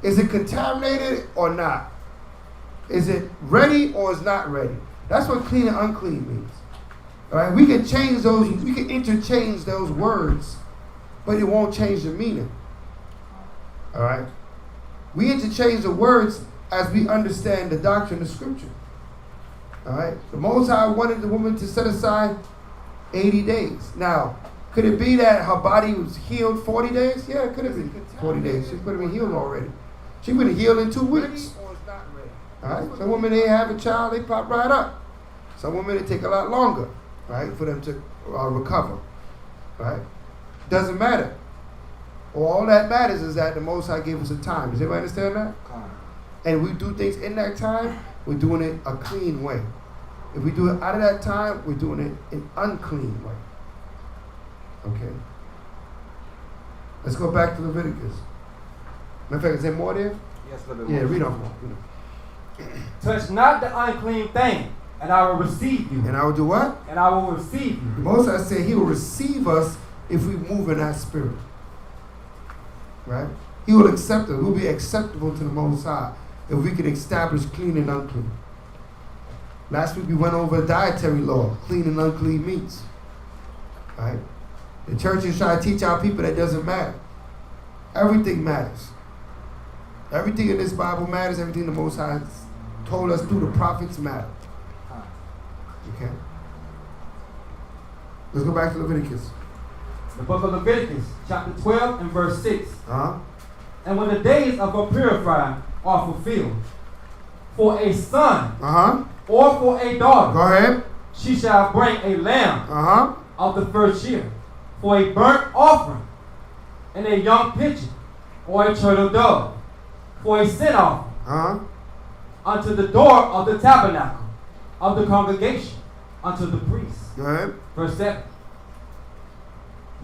Is it contaminated or not? Is it ready or is not ready? That's what clean and unclean means. All right, we can change those, we can interchange those words, but it won't change the meaning. All right? We interchange the words as we understand the doctrine of Scripture. All right? The Most High wanted the woman to set aside 80 days. Now, could it be that her body was healed 40 days? Yeah, it could have been 40 days. She could have been healed already. She would have healed in 2 weeks. All right? Some women, they have a child, they pop right up. Some women, it take a lot longer, right, for them to recover. Right? Doesn't matter. All that matters is that the Most High gave us a time. Does everybody understand that? And we do things in that time, we're doing it a clean way. If we do it out of that time, we're doing it an unclean way. Okay? Let's go back to Leviticus. Matter of fact, is there more there? Yes, a little bit more. Yeah, read on more. Touch not the unclean thing, and I will receive you. And I will do what? And I will receive you. The Most High said he will receive us if we move in that spirit. Right? He will accept us. We'll be acceptable to the Most High if we can establish clean and unclean. Last week we went over a dietary law, clean and unclean meats. Right? The church is trying to teach our people that doesn't matter. Everything matters. Everything in this Bible matters. Everything the Most High told us through the prophets matter. Okay? Let's go back to Leviticus. The book of Leviticus, chapter 12 and verse 6. Uh-huh. And when the days of her purifying are fulfilled, for a son or for a daughter, go ahead, she shall bring a lamb of the first year for a burnt offering, and a young pigeon or a turtle dove for a sin offering unto the door of the tabernacle of the congregation unto the priest. Go ahead. Verse 7.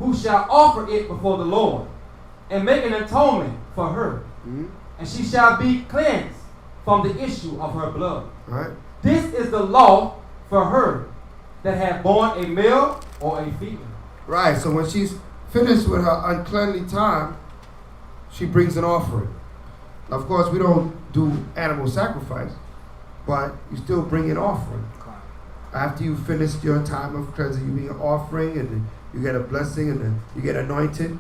Who shall offer it before the Lord and make an atonement for her, and she shall be cleansed from the issue of her blood. Right. This is the law for her that hath borne a male or a female. Right, so when she's finished with her uncleanly time, she brings an offering. Now, of course, we don't do animal sacrifice, but you still bring an offering. After you finish your time of cleansing, you bring an offering, and then you get a blessing, and then you get anointed.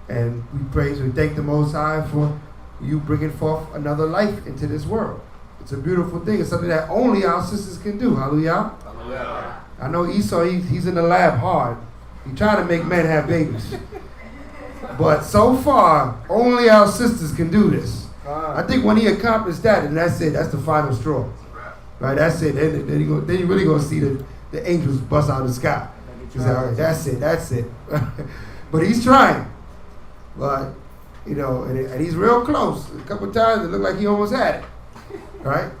And we praise, we thank the Most High for you bringing forth another life into this world. It's a beautiful thing. It's something that only our sisters can do. Hallelujah. Hallelujah. I know Esau, he's in the lab hard. He's trying to make men have babies. But so far, only our sisters can do this. I think when he accomplished that, and that's it, that's the final straw. Right, that's it. Then you really going to see the angels bust out of the sky. He said, all right, that's it. But he's trying. But, you know, and he's real close. A couple of times it looked like he almost had it. Right?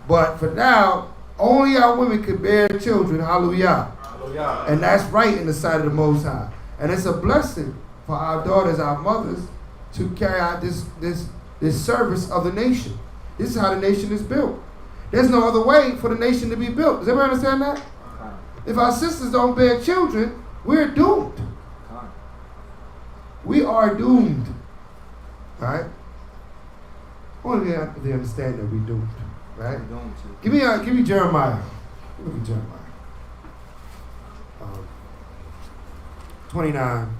But for now, only our women can bear children. Hallelujah. Hallelujah. And that's right in the sight of the Most High. And it's a blessing for our daughters, our mothers, to carry out this service of the nation. This is how the nation is built. There's no other way for the nation to be built. Does everybody understand that? If our sisters don't bear children, we're doomed. We are doomed. Right? Only they understand that we're doomed. Right? Give me Jeremiah. Give me Jeremiah. 29.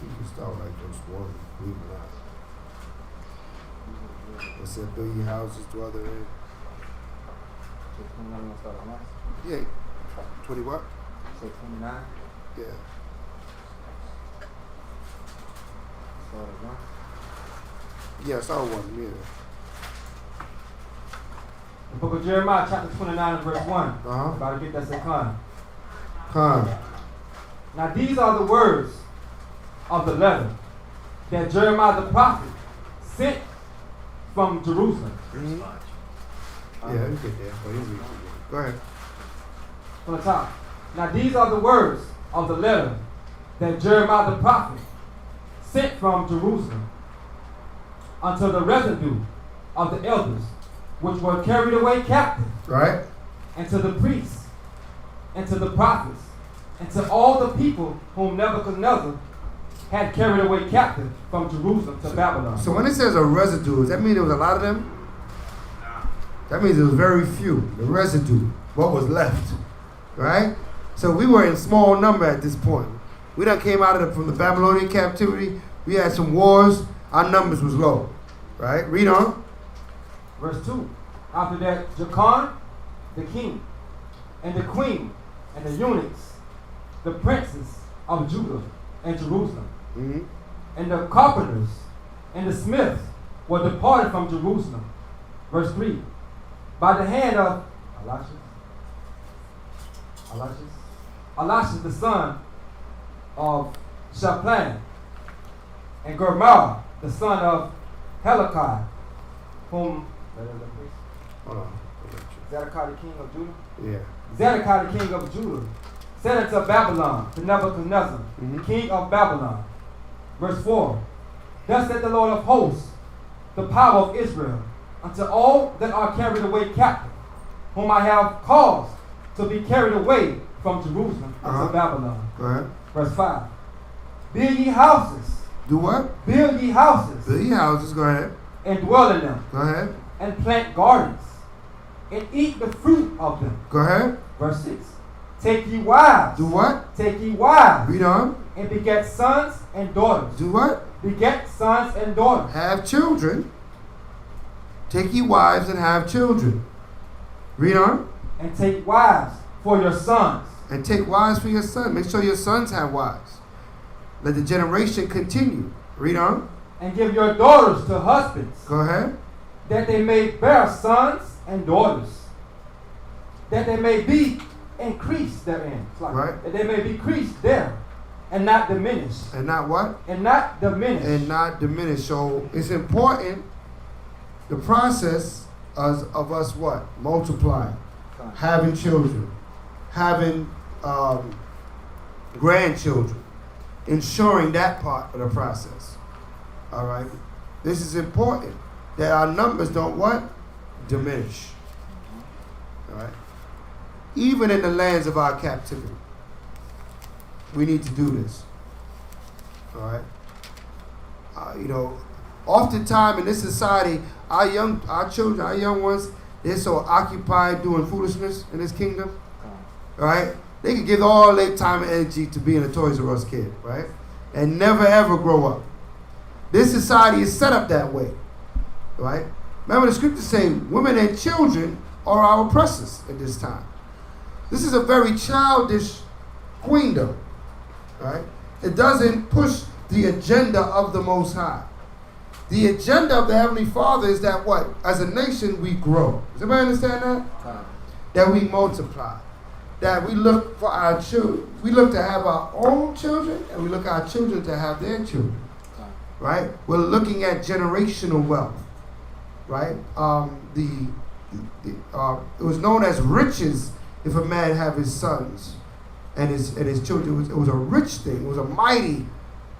You can start like verse 1. Believe it not. It said, build your houses, dwell therein. Yeah. 20 what? So 29? Yeah. Yeah, start 1. Yeah. The book of Jeremiah, chapter 29 and verse 1. About to get that second. Now these are the words of the letter that Jeremiah the prophet sent from Jerusalem. Yeah, you get there. Go ahead. From the top. Now these are the words of the letter that Jeremiah the prophet sent from Jerusalem unto the residue of the elders which were carried away captive. Right. And to the priests and to the prophets and to all the people whom Nebuchadnezzar had carried away captive from Jerusalem to Babylon. So when it says a residue, does that mean there was a lot of them? That means there was very few. The residue, what was left, right? So we were in small number at this point. We done came out of from the Babylonian captivity. We had some wars. Our numbers was low, right? Read on. Verse 2. After that, Jacon, the king, and the queen, and the eunuchs, the princes of Judah and Jerusalem, and the carpenters and the smiths were departed from Jerusalem. Verse 3. By the hand of Elisha, the son of Shaphan, and Germar, the son of Helikai, whom Zedekiah the king of Judah? Yeah. Zedekiah the king of Judah sent unto Babylon to Nebuchadnezzar, king of Babylon. Verse 4. Thus said the Lord of hosts, the power of Israel, unto all that are carried away captive, whom I have caused to be carried away from Jerusalem unto Babylon. Go ahead. Verse 5. Build ye houses. Do what? Build ye houses. Build ye houses. Go ahead. And dwell in them. Go ahead. And plant gardens. And eat the fruit of them. Go ahead. Verse 6. Take ye wives. Do what? Take ye wives. Read on. And beget sons and daughters. Do what? Beget sons and daughters. Have children. Take ye wives and have children. Read on. And take wives for your sons. And take wives for your sons. Make sure your sons have wives. Let the generation continue. Read on. And give your daughters to husbands. Go ahead. That they may bear sons and daughters. That they may be increased therein. Right. That they may be increased there. And not diminished. And not what? And not diminished. And not diminished. So it's important, the process of us what? Multiplying. Having children. Having grandchildren. Ensuring that part of the process. All right? This is important. That our numbers don't what? Diminish. All right? Even in the lands of our captivity. We need to do this. All right? Oftentimes in this society, our children, our young ones, they're so occupied doing foolishness in this kingdom. All right? They can give all their time and energy to being a Toys R Us kid, right? And never ever grow up. This society is set up that way, right? Remember the scriptures say women and children are our oppressors at this time. This is a very childish queendom, right? It doesn't push the agenda of the Most High. The agenda of the Heavenly Father is that what? As a nation, we grow. Does everybody understand that? That we multiply. That we look for our children. We look to have our own children, and we look our children to have their children. Right? We're looking at generational wealth. Right? It was known as riches if a man have his sons and his children. It was a rich thing. It was a mighty.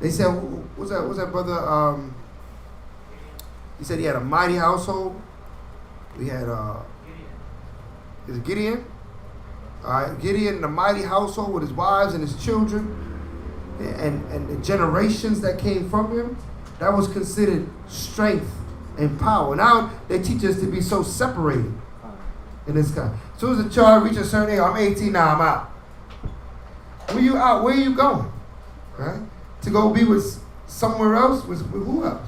They said, what's that brother? He said he had a mighty household. We had is it Gideon? All right, Gideon, the mighty household with his wives and his children, and the generations that came from him. That was considered strength and power. Now they teach us to be so separated in this kind. As soon as a child reaches a certain age, I'm 18 now, I'm out. When you out, where are you going? Right? To go be with somewhere else? With who else?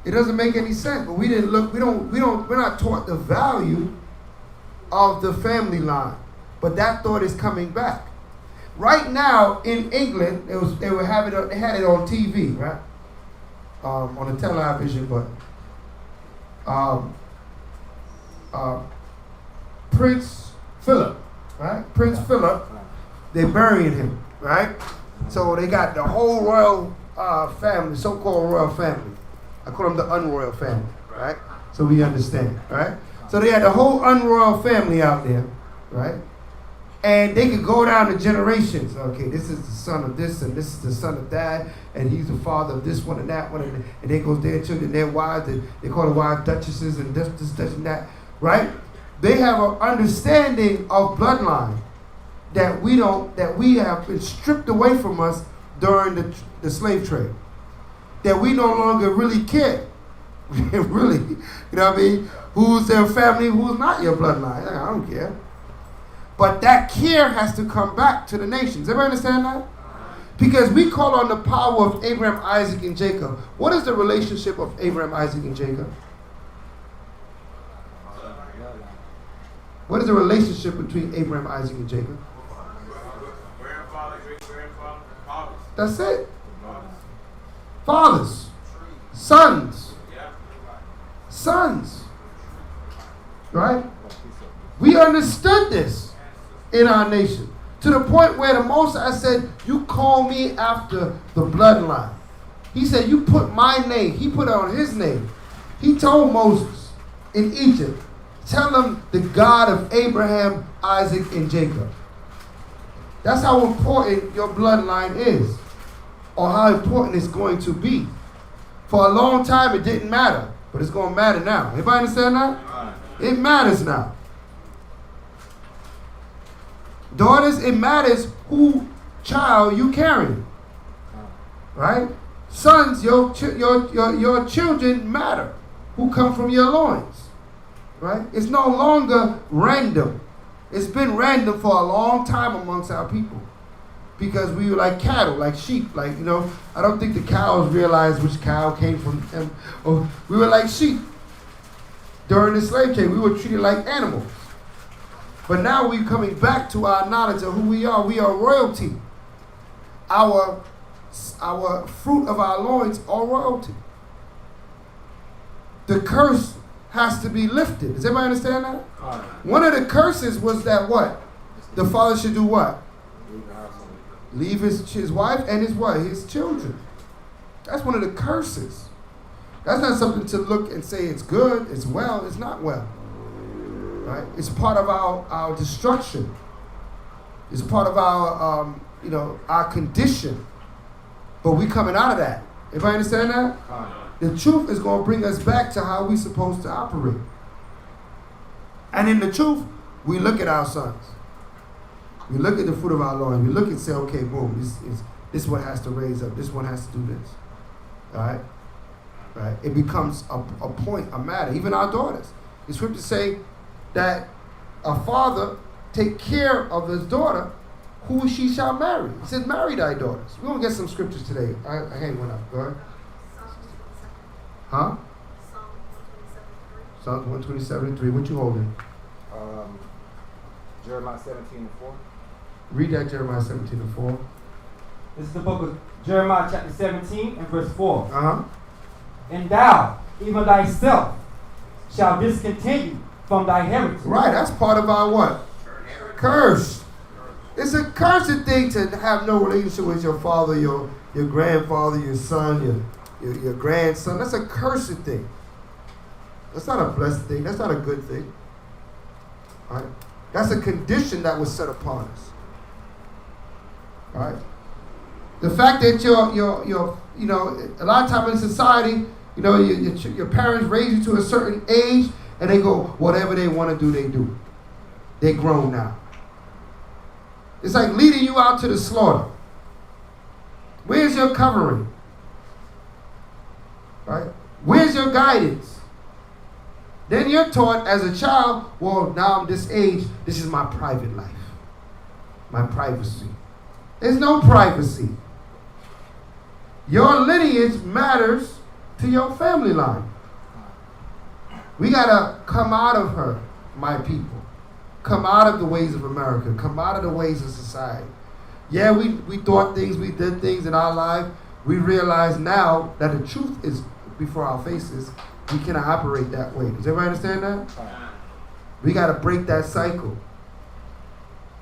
It doesn't make any sense. But we didn't look. We're not taught the value of the family line. But that thought is coming back. Right now in England, they had it on TV, right? On the television, but Prince Philip, right? Prince Philip, they're burying him, right? So they got the whole royal family, so-called royal family. I call them the unroyal family, right? So we understand, right? So they had the whole unroyal family out there, right? And they could go down the generations. Okay, this is the son of this, and this is the son of that, and he's the father of this one and that one, and they goes their children, their wives, and they call the wives duchesses and this and that, right? They have an understanding of bloodline. that we have been stripped away from us during the slave trade. That we no longer really care. Really, you know what I mean? Who's their family, who's not your bloodline. I don't care. But that care has to come back to the nations. Everybody understand that? Because we call on the power of Abraham, Isaac, and Jacob. What is the relationship of Abraham, Isaac, and Jacob? What is the relationship between Abraham, Isaac, and Jacob? Grandfather, great-grandfather, fathers. That's it. Fathers. Sons. Sons. Right? We understood this in our nation. To the point where the Most High said, you call me after the bloodline. He said, you put my name. He put it on his name. He told Moses in Egypt, tell him the God of Abraham, Isaac, and Jacob. That's how important your bloodline is, or how important it's going to be. For a long time, it didn't matter, but it's going to matter now. Everybody understand that? It matters now. Daughters, it matters who child you carry. Right? Sons, your children matter. Who come from your loins. Right? It's no longer random. It's been random for a long time amongst our people. Because we were like cattle, like sheep. Like, you know, I don't think the cows realized which cow came from them. Or we were like sheep. During the slave trade, we were treated like animals. But now we're coming back to our knowledge of who we are. We are royalty. Our fruit of our loins are royalty. The curse has to be lifted. Does everybody understand that? One of the curses was that what? The father should do what? Leave his wife and his what? His children. That's one of the curses. That's not something to look and say it's good, it's well. It's not well. Right? It's part of our destruction. It's part of our our condition. But we coming out of that. Everybody understand that? The truth is going to bring us back to how we're supposed to operate. And in the truth, we look at our sons. We look at the fruit of our loins. We look and say, okay, boom, this one has to raise up. This one has to do this. All right? Right? It becomes a point, a matter. Even our daughters. The scriptures say that a father take care of his daughter who she shall marry. It says, marry thy daughters. We're going to get some scriptures today. I hang one up. Go ahead. Huh? Psalms 127:3. What you holding? Jeremiah 17:4. Read that, Jeremiah 17:4. This is the book of Jeremiah chapter 17 and verse 4. Uh-huh. And thou, even thyself, shall discontinue from thy heritage. Right, that's part of our what? Curse. It's a cursed thing to have no relationship with your father, your grandfather, your son, your grandson. That's a cursed thing. That's not a blessed thing. That's not a good thing. Right? That's a condition that was set upon us. Right? The fact that a lot of times in society, your parents raise you to a certain age and they go, whatever they want to do, they do. They grown now. It's like leading you out to the slaughter. Where's your covering? Right? Where's your guidance? Then you're taught as a child, well, now I'm this age, this is my private life. My privacy. There's no privacy. Your lineage matters to your family line. We got to come out of her, my people. Come out of the ways of America. Come out of the ways of society. Yeah, we thought things, we did things in our life. We realize now that the truth is before our faces. We cannot operate that way. Does everybody understand that? We got to break that cycle.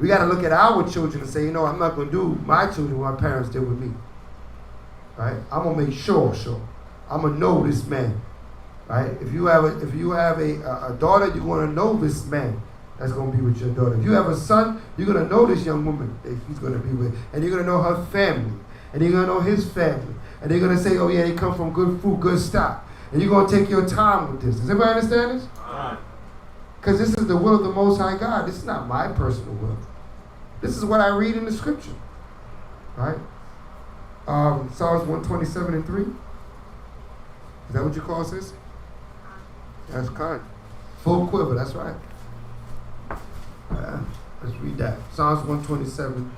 We got to look at our children and say, I'm not going to do my children what my parents did with me. Right? I'm going to make sure. I'm going to know this man. Right? If you have a daughter, you're going to know this man that's going to be with your daughter. If you have a son, you're going to know this young woman that he's going to be with. And you're going to know her family. And you're going to know his family. And they're going to say, oh yeah, they come from good food, good stock. And you're going to take your time with this. Does everybody understand this? Because this is the will of the Most High God. This is not my personal will. This is what I read in the scripture. Right? Psalms 127 and 3. Is that what you call this? That's kind. Full quiver, that's right. Let's read that. Psalms 127.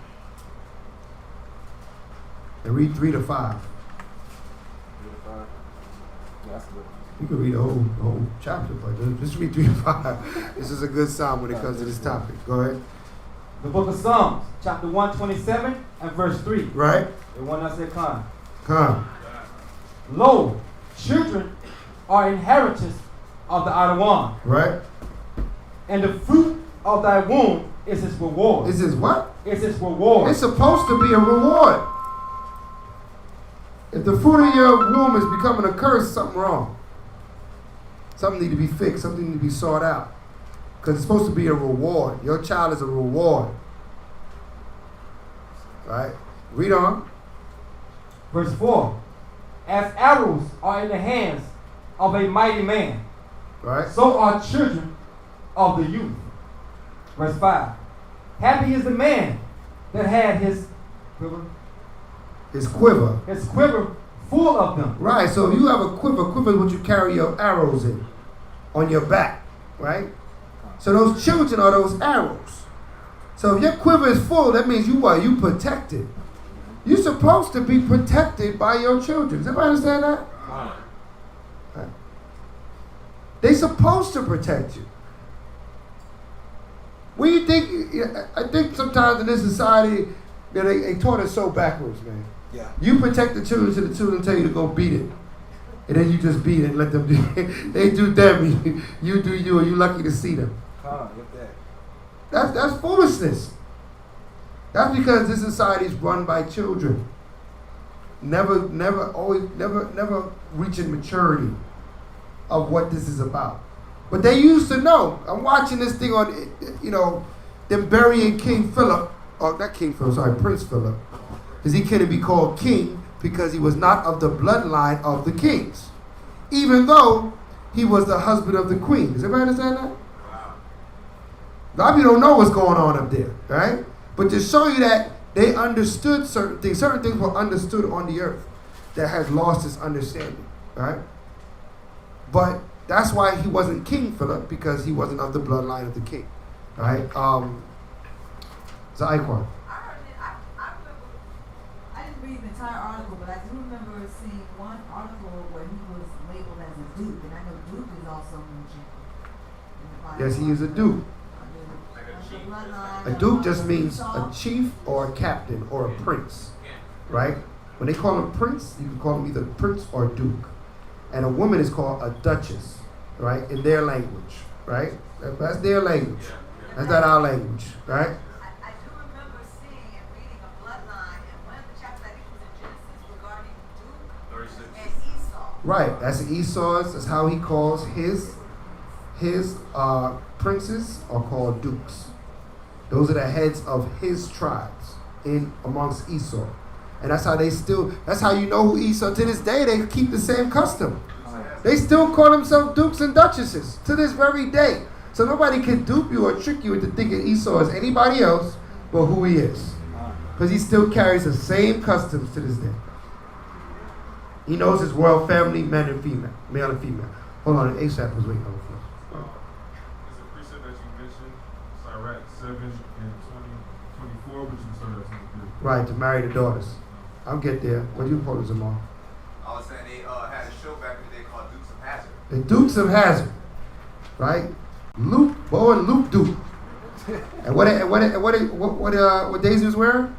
And read 3 to 5. 3 to 5. Yeah, that's good. You can read the whole chapter, but just read 3 to 5. This is a good psalm when it comes to this topic. Go ahead. The book of Psalms, chapter 127 and verse 3. Right. The one that said, Come. Lo, children are inheritance of the outer one. Right. And the fruit of thy womb is his reward. Is his what? It's his reward. It's supposed to be a reward. If the fruit of your womb is becoming a curse, something wrong. Something need to be fixed. Something need to be sought out. Because it's supposed to be a reward. Your child is a reward. Right? Read on. Verse 4. As arrows are in the hands of a mighty man, right, so are children of the youth. Verse 5. Happy is the man that had his quiver. His quiver full of them. Right, so if you have a quiver is what you carry your arrows in on your back, right? So those children are those arrows. So if your quiver is full, that means you are protected. You're supposed to be protected by your children. Does everybody understand that? Right. They're supposed to protect you. When you think, I think sometimes in this society, they taught us so backwards, man. Yeah. You protect the children till the children tell you to go beat it. And then you just beat it and let them do it. They do them, you do you, and you're lucky to see them. Get that. That's foolishness. That's because this society is run by children. Never reaching maturity of what this is about. But they used to know. I'm watching this thing on, them burying King Philip. Oh, not King Philip, sorry, Prince Philip. Because he couldn't be called king because he was not of the bloodline of the kings. Even though he was the husband of the queen. Does everybody understand that? A lot of you don't know what's going on up there, right? But to show you that they understood certain things were understood on the earth that has lost its understanding, right? But that's why he wasn't King Philip, because he wasn't of the bloodline of the king, right? Zaikwan. I didn't read the entire article, but I do remember seeing one article where he was labeled as a duke, and I know duke is also mentioned. Yes, he is a duke. A duke just means a chief or a captain or a prince, right? When they call him prince, you can call him either prince or duke. And a woman is called a duchess, right? In their language, right? That's their language. That's not our language, right? I do remember seeing and reading a bloodline, and one of the chapters, I think it was in Genesis, regarding Duke and Esau. Right, that's Esau's. That's how he calls his princes are called dukes. Those are the heads of his tribes in amongst Esau. And that's how you know who Esau, to this day, they keep the same custom. They still call themselves dukes and duchesses to this very day. So nobody can dupe you or trick you into thinking Esau is anybody else but who he is. Because he still carries the same customs to this day. He knows his royal family, men and female, male and female. Hold on, ASAP was waiting on the floor. There's a precept that you mentioned, Sirach 7 and 24, which you started at 23. Right, to marry the daughters. I'll get there. What do you call it, Jamal? I was saying they had a show back in the day called Dukes of Hazzard. The Dukes of Hazzard, right? Luke, Bo and Luke Duke. And what Daisy was wearing?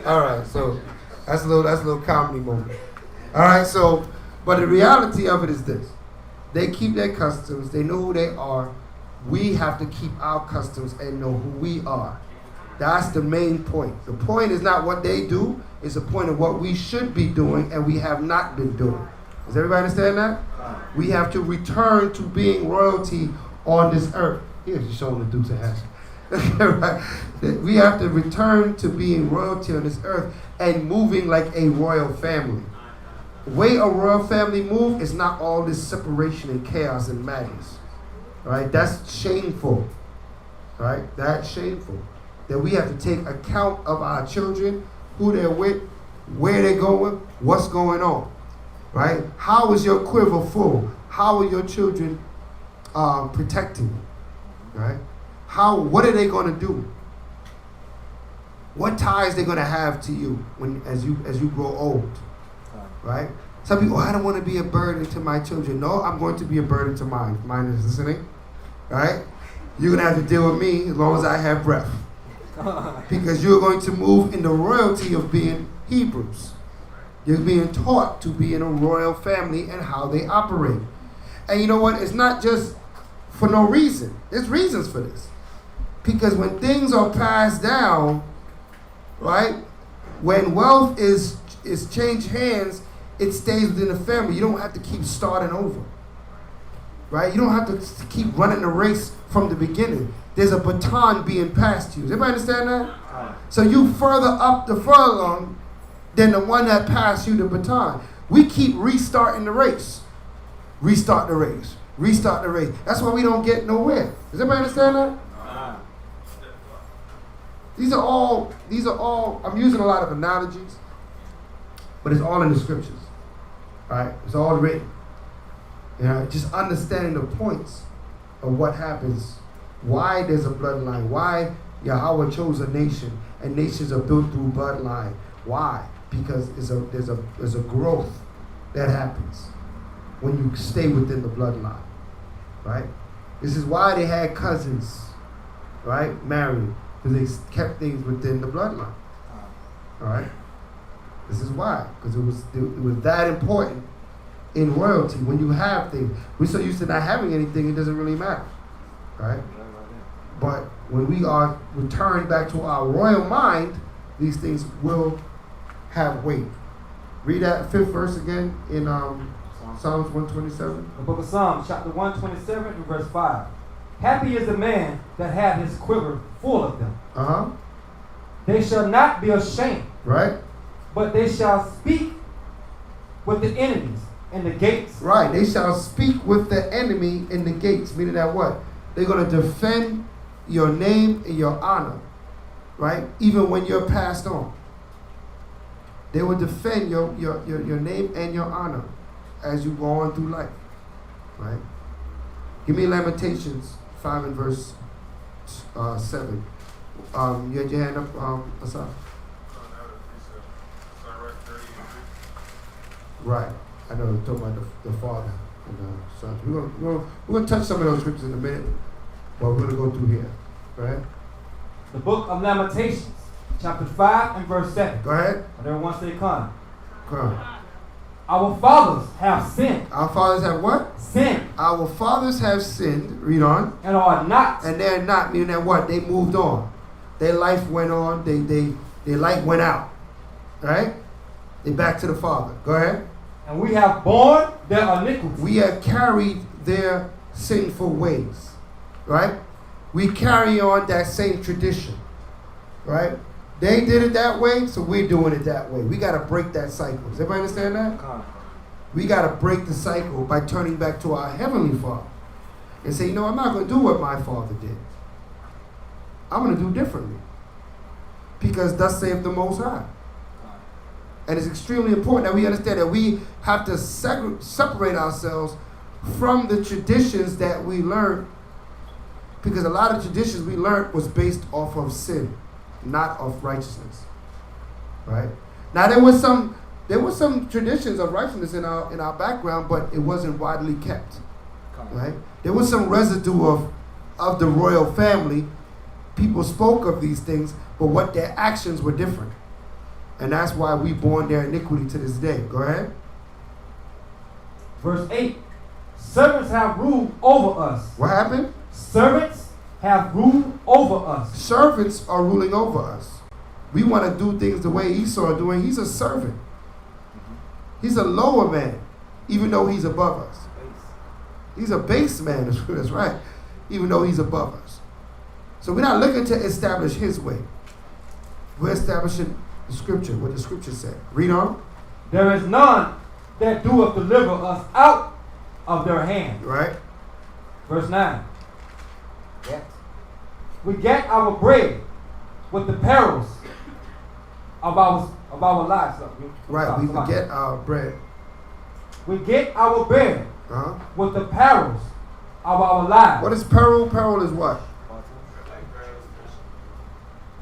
All right, so that's a little comedy moment. All right, so, but the reality of it is this: they keep their customs. They know who they are. We have to keep our customs and know who we are. That's the main point. The point is not what they do; it's the point of what we should be doing and we have not been doing. Does everybody understand that? We have to return to being royalty on this earth. Here's you showing the Dukes of Hazzard. Right? We have to return to being royalty on this earth and moving like a royal family. The way a royal family moves is not all this separation and chaos and madness. Right? That's shameful. Right? That's shameful. That we have to take account of our children, who they're with, where they're going, what's going on. Right? How is your quiver full? How are your children protecting you? Right? What are they going to do? What ties they're going to have to you as you grow old? Right? Some people, I don't want to be a burden to my children. No, I'm going to be a burden to mine. Mine is listening. Right? You're going to have to deal with me as long as I have breath. Because you're going to move in the royalty of being Hebrews. You're being taught to be in a royal family and how they operate. And you know what? It's not just for no reason. There's reasons for this. Because when things are passed down, right? When wealth is changed hands, it stays within the family. You don't have to keep starting over. Right? You don't have to keep running the race from the beginning. There's a baton being passed to you. Does everybody understand that? So you further up the furlong than the one that passed you the baton. We keep restarting the race. Restart the race. Restart the race. That's why we don't get nowhere. Does everybody understand that? These are all, I'm using a lot of analogies, but it's all in the scriptures. Right? It's all written. You know, just understanding the points of what happens, why there's a bloodline, why Yahweh chose a nation, and nations are built through bloodline. Why? Because there's a growth that happens when you stay within the bloodline. Right? This is why they had cousins, right, married, because they kept things within the bloodline. All right? This is why, because it was that important in royalty. When you have things, we're so used to not having anything, it doesn't really matter, right? But when we are returned back to our royal mind, these things will have weight. Read that 5th verse again in Psalms 127. The book of Psalms, chapter 127, and verse 5. Happy is the man that hath his quiver full of them. They shall not be ashamed. Right. But they shall speak with the enemies in the gates. Right. They shall speak with the enemy in the gates. Meaning that what? They're going to defend your name and your honor. Right? Even when you're passed on. They will defend your name and your honor as you go on through life. Right? Give me Lamentations 5 and verse 7. You had your hand up, Asaf? Right. I know we're talking about the father and the son. We're going to touch some of those scriptures in a minute, but we're going to go through here. Go ahead. The book of Lamentations, chapter 5 and verse 7. Go ahead. And everyone say, come. Come. Our fathers have sinned. Our fathers have what? Sinned. Our fathers have sinned. Read on. And are not. And they're not, meaning that what? They moved on. Their life went on. Their light went out. Right? They back to the Father. Go ahead. And we have borne their iniquity. We have carried their sinful ways. Right? We carry on that same tradition. Right? They did it that way, so we're doing it that way. We got to break that cycle. Does everybody understand that? We got to break the cycle by turning back to our Heavenly Father and say, I'm not going to do what my father did. I'm going to do differently. Because thus saith the Most High. And it's extremely important that we understand that we have to separate ourselves from the traditions that we learned, because a lot of traditions we learned was based off of sin, not of righteousness. Right? Now there was some traditions of righteousness in our background, but it wasn't widely kept. Right? There was some residue of the royal family. People spoke of these things, but what their actions were different. And that's why we born their iniquity to this day. Go ahead. Verse 8. Servants have ruled over us. What happened? Servants have ruled over us. Servants are ruling over us. We want to do things the way Esau doing. He's a servant. He's a lower man, even though he's above us. He's a base man, that's right, even though he's above us. So we're not looking to establish his way. We're establishing the scripture, what the scripture said. Read on. There is none that doeth deliver us out of their hand. Right. Verse 9. We get our bread with the perils of our lives. Right, we get our bread. We get our bread with the perils of our lives. What is peril? Peril is what?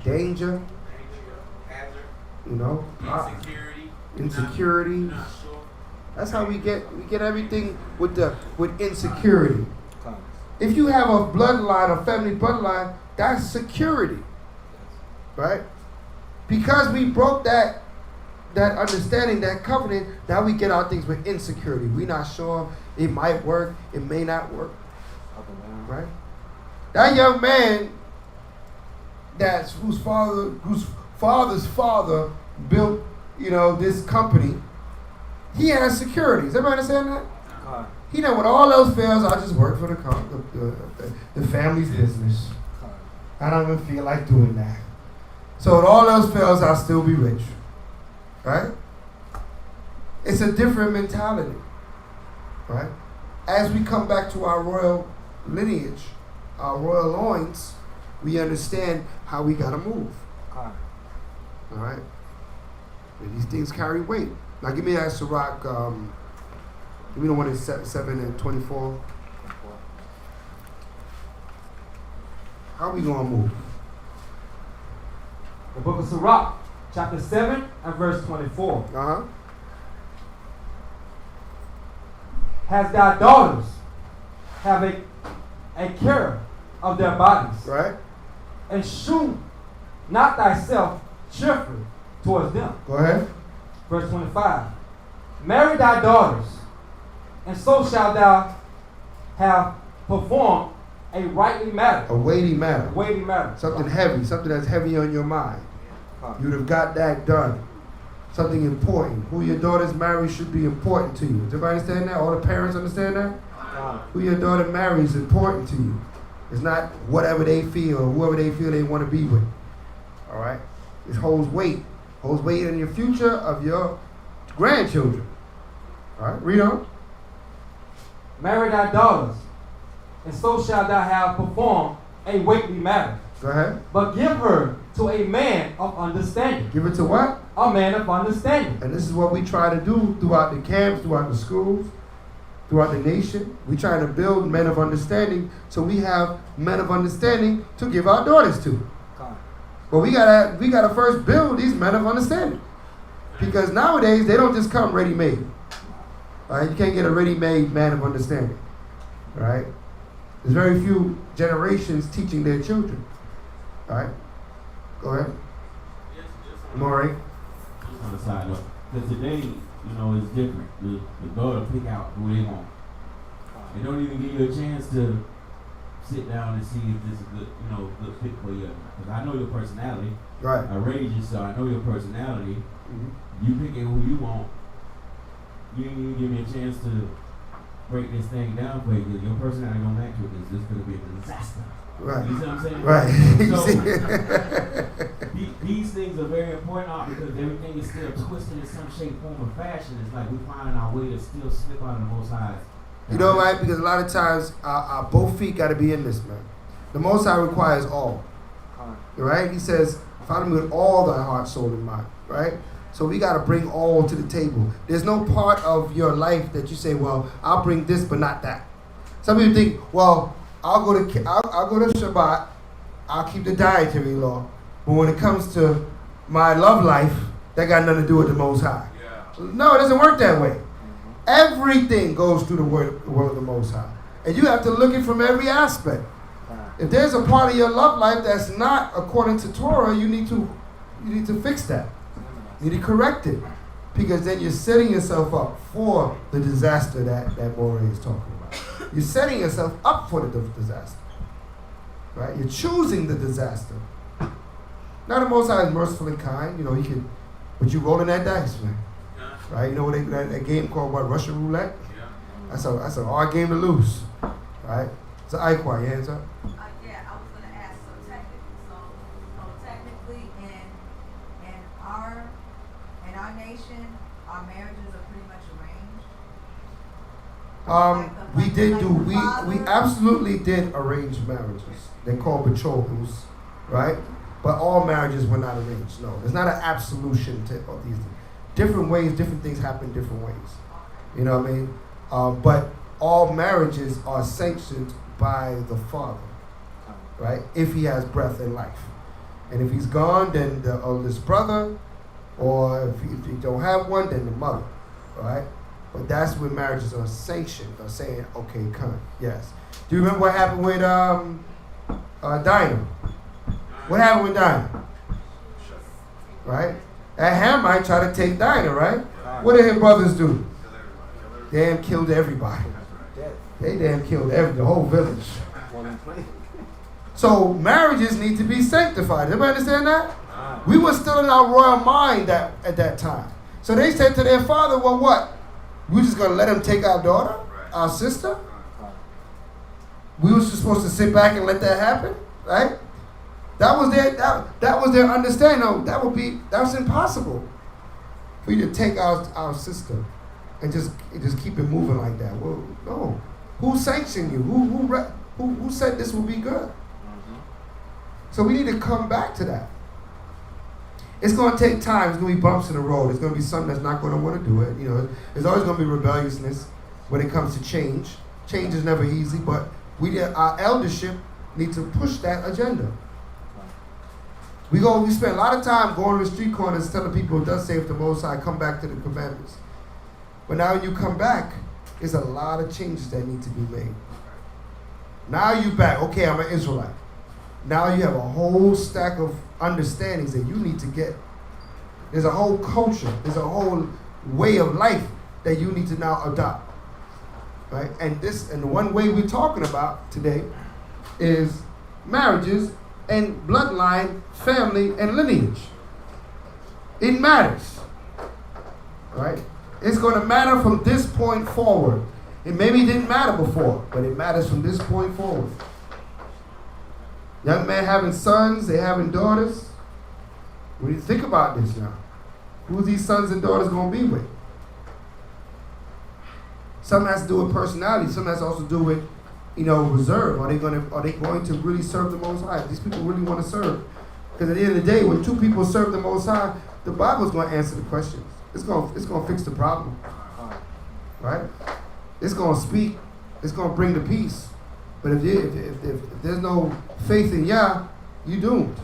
Danger. Hazard. You know? Insecurity. That's how we get everything with insecurity. If you have a bloodline, a family bloodline, that's security. Right? Because we broke that understanding, that covenant, now we get our things with insecurity. We're not sure it might work, it may not work. Right? That young man whose father's father built, this company, he has securities. Everybody understand that? He know when all else fails, I just work for the family's business. I don't even feel like doing that. So when all else fails, I'll still be rich. Right? It's a different mentality. Right? As we come back to our royal lineage, our royal loins, we understand how we gotta move. All right? And these things carry weight. Now give me that Sirach, give me the one in 7 and 24. How are we gonna move? The book of Sirach, chapter 7 and verse 24. Has thy daughters have a care of their bodies? Right. And shew not thyself cheerfully towards them. Go ahead. Verse 25. Marry thy daughters, and so shalt thou have performed a rightly matter. A weighty matter. A weighty matter. Something heavy, something that's heavy on your mind. You'd have got that done. Something important. Who your daughters marry should be important to you. Does everybody understand that? All the parents understand that? Who your daughter marries is important to you. It's not whatever they feel or whoever they feel they want to be with. All right? It holds weight. Holds weight in your future of your grandchildren. All right? Read on. Marry thy daughters, and so shalt thou have performed a weighty matter. Go ahead. But give her to a man of understanding. Give it to what? A man of understanding. And this is what we try to do throughout the camps, throughout the schools, throughout the nation. We try to build men of understanding so we have men of understanding to give our daughters to. But we gotta first build these men of understanding. Because nowadays they don't just come ready-made. Right? You can't get a ready-made man of understanding. Right? There's very few generations teaching their children. Right? Go ahead. Maury. Just on the side note, because today, it's different. The daughter pick out who they want. They don't even give you a chance to sit down and see if this is good, good pick for you. Because I know your personality. Right. I raised you, so I know your personality. Mm-hmm. You picking who you want. You didn't even give me a chance to break this thing down for you. Because your personality don't match with this. This is going to be a disaster. Right. You see what I'm saying? Right. So, these things are very important because everything is still twisted in some shape, form, or fashion. It's like we're finding our way to still slip out of the Most High. You know, right? Because a lot of times our both feet got to be in this, man. The Most High requires all. Right? He says, follow me with all thy heart, soul, and mind. Right? So we got to bring all to the table. There's no part of your life that you say, well, I'll bring this, but not that. Some people think, well, I'll go to Shabbat, I'll keep the dietary law. But when it comes to my love life, that got nothing to do with the Most High. Yeah. No, it doesn't work that way. Mm-hmm. Everything goes through the word of the Most High. And you have to look at it from every aspect. If there's a part of your love life that's not according to Torah, you need to fix that. You need to correct it. Because then you're setting yourself up for the disaster that Maury is talking about. You're setting yourself up for the disaster. Right? You're choosing the disaster. Now the Most High is merciful and kind. He can, but you rolling that dice, man. Right? You know what that game called what? Russian roulette? Yeah. That's an hard game to lose. Right? So Iqua, your hands up. Yeah, I was gonna ask, so technically in our nation, our marriages are pretty much arranged. We absolutely did arranged marriages. They're called betrothals, right? But all marriages were not arranged. No, there's not an absolution to all these things. Different ways, different things happen different ways. You know what I mean? But all marriages are sanctioned by the father, right? If he has breath and life. And if he's gone, then the oldest brother, or if you don't have one, then the mother, right? But that's when marriages are sanctioned, or saying, okay, come, yes. Do you remember what happened with Dinah? What happened with Dinah? Right? And Hamite tried to take Dinah, right? What did his brothers do? Damn killed everybody. They damn killed the whole village. So marriages need to be sanctified. Everybody understand that? We were still in our royal mind at that time. So they said to their father, well, what? We're just going to let him take our daughter, our sister? We were just supposed to sit back and let that happen, right? That was their understanding. No, that's impossible for you to take our sister and just keep it moving like that. Well, no. Who sanctioned you? Who said this will be good? So we need to come back to that. It's going to take time. There's going to be bumps in the road. There's going to be some that's not going to want to do it. You know, there's always going to be rebelliousness when it comes to change. Change is never easy, but our eldership need to push that agenda. We spend a lot of time going to the street corners telling people, thus saith the Most High, come back to the commandments. But now when you come back, there's a lot of changes that need to be made. Now you back. Okay, I'm an Israelite. Now you have a whole stack of understandings that you need to get. There's a whole culture. There's a whole way of life that you need to now adopt. Right? And the one way we're talking about today is marriages and bloodline, family, and lineage. It matters. Right? It's going to matter from this point forward. It maybe didn't matter before, but it matters from this point forward. Young men having sons, they having daughters. When you think about this now, who these sons and daughters going to be with? Some has to do with personality. Some has also to do with, reserve. Are they going to really serve the Most High? These people really want to serve. Because at the end of the day, when two people serve the Most High, the Bible is going to answer the questions. It's going to fix the problem. Right? It's going to speak. It's going to bring the peace. But if there's no faith in Yah, you're doomed.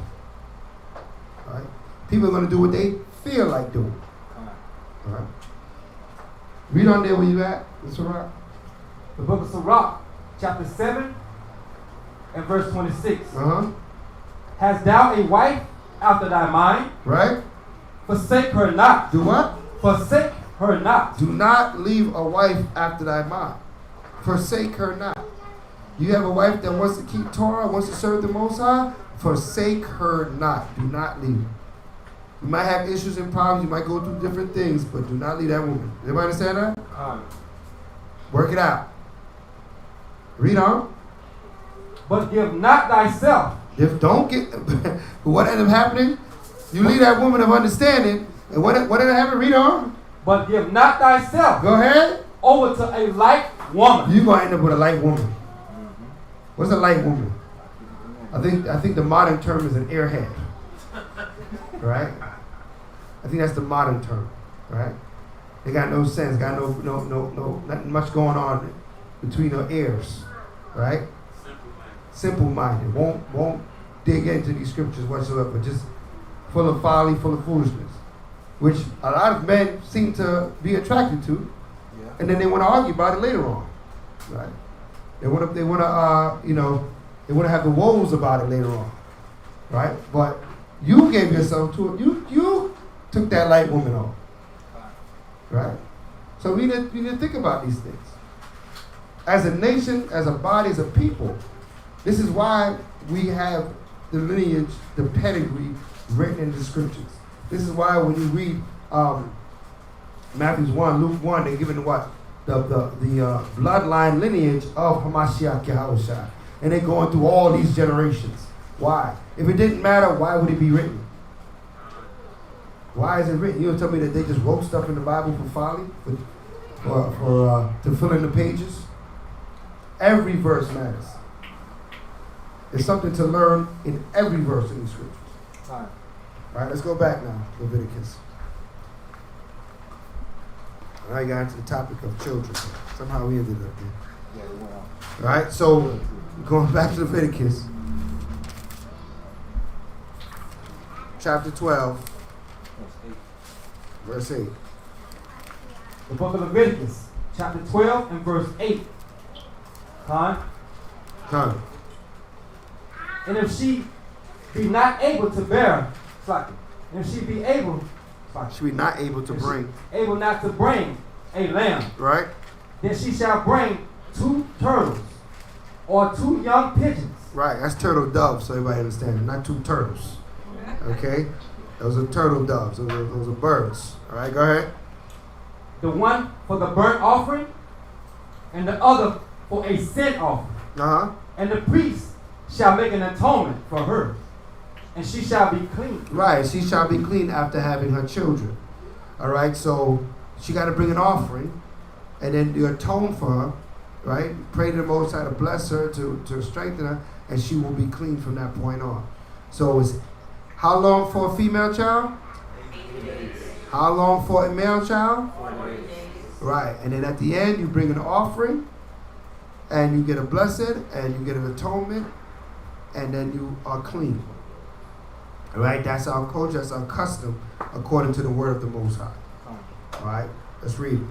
Right? People are going to do what they feel like doing. All right? Read on there where you at, Sirach. The book of Sirach, chapter 7 and verse 26. Hast thou a wife after thy mind? Right. Forsake her not. Do what? Forsake her not. Do not leave a wife after thy mind. Forsake her not. You have a wife that wants to keep Torah, wants to serve the Most High, forsake her not. Do not leave her. You might have issues and problems, you might go through different things, but do not leave that woman. Everybody understand that? Work it out. Read on. But give not thyself. What ended up happening? You leave that woman of understanding, and what ended up happening? Read on. But give not thyself. Go ahead. Over to a light woman. You're going to end up with a light woman. What's a light woman? I think the modern term is an airhead. Right? I think that's the modern term. Right? They got no sense, got no nothing much going on between their ears. Right? Simple-minded. Won't dig into these scriptures whatsoever. Just full of folly, full of foolishness. Which a lot of men seem to be attracted to. Yeah. And then they want to argue about it later on. Right? They want to have the woes about it later on, right? But you gave yourself to it. You took that light woman on, right? So we need to think about these things. As a nation, as a body, as a people, this is why we have the lineage, the pedigree written in the scriptures. This is why when you read Matthew 1, Luke 1, they're given what? The bloodline lineage of Hamashiach Yahushua. And they're going through all these generations. Why? If it didn't matter, why would it be written? Why is it written? You don't tell me that they just wrote stuff in the Bible for folly? to fill in the pages. Every verse matters. There's something to learn in every verse in the scriptures. All right, let's go back now, Leviticus. All right, got into the topic of children. Somehow we ended up there. All right, so going back to Leviticus, chapter 12, verse 8. The book of Leviticus, chapter 12 and verse 8. Con. And if she be not able to bear, and if she be able, she be not able to bring, able not to bring a lamb, right? Then she shall bring 2 turtles or 2 young pigeons. Right, that's turtle doves, so everybody understands. Not 2 turtles. Okay? Those are turtle doves. Those are birds. All right, go ahead. The one for the burnt offering and the other for a sin offering. Uh-huh. And the priest shall make an atonement for her, and she shall be clean. Right, she shall be clean after having her children. All right, so she got to bring an offering, and then you atone for her, right? Pray to the Most High to bless her, to strengthen her, and she will be clean from that point on. So it's how long for a female child? 8 days. How long for a male child? 4 days. Right, and then at the end you bring an offering, and you get a blessing, and you get an atonement, and then you are clean. All right, that's our culture, that's our custom, according to the word of the Most High. All right, let's read it.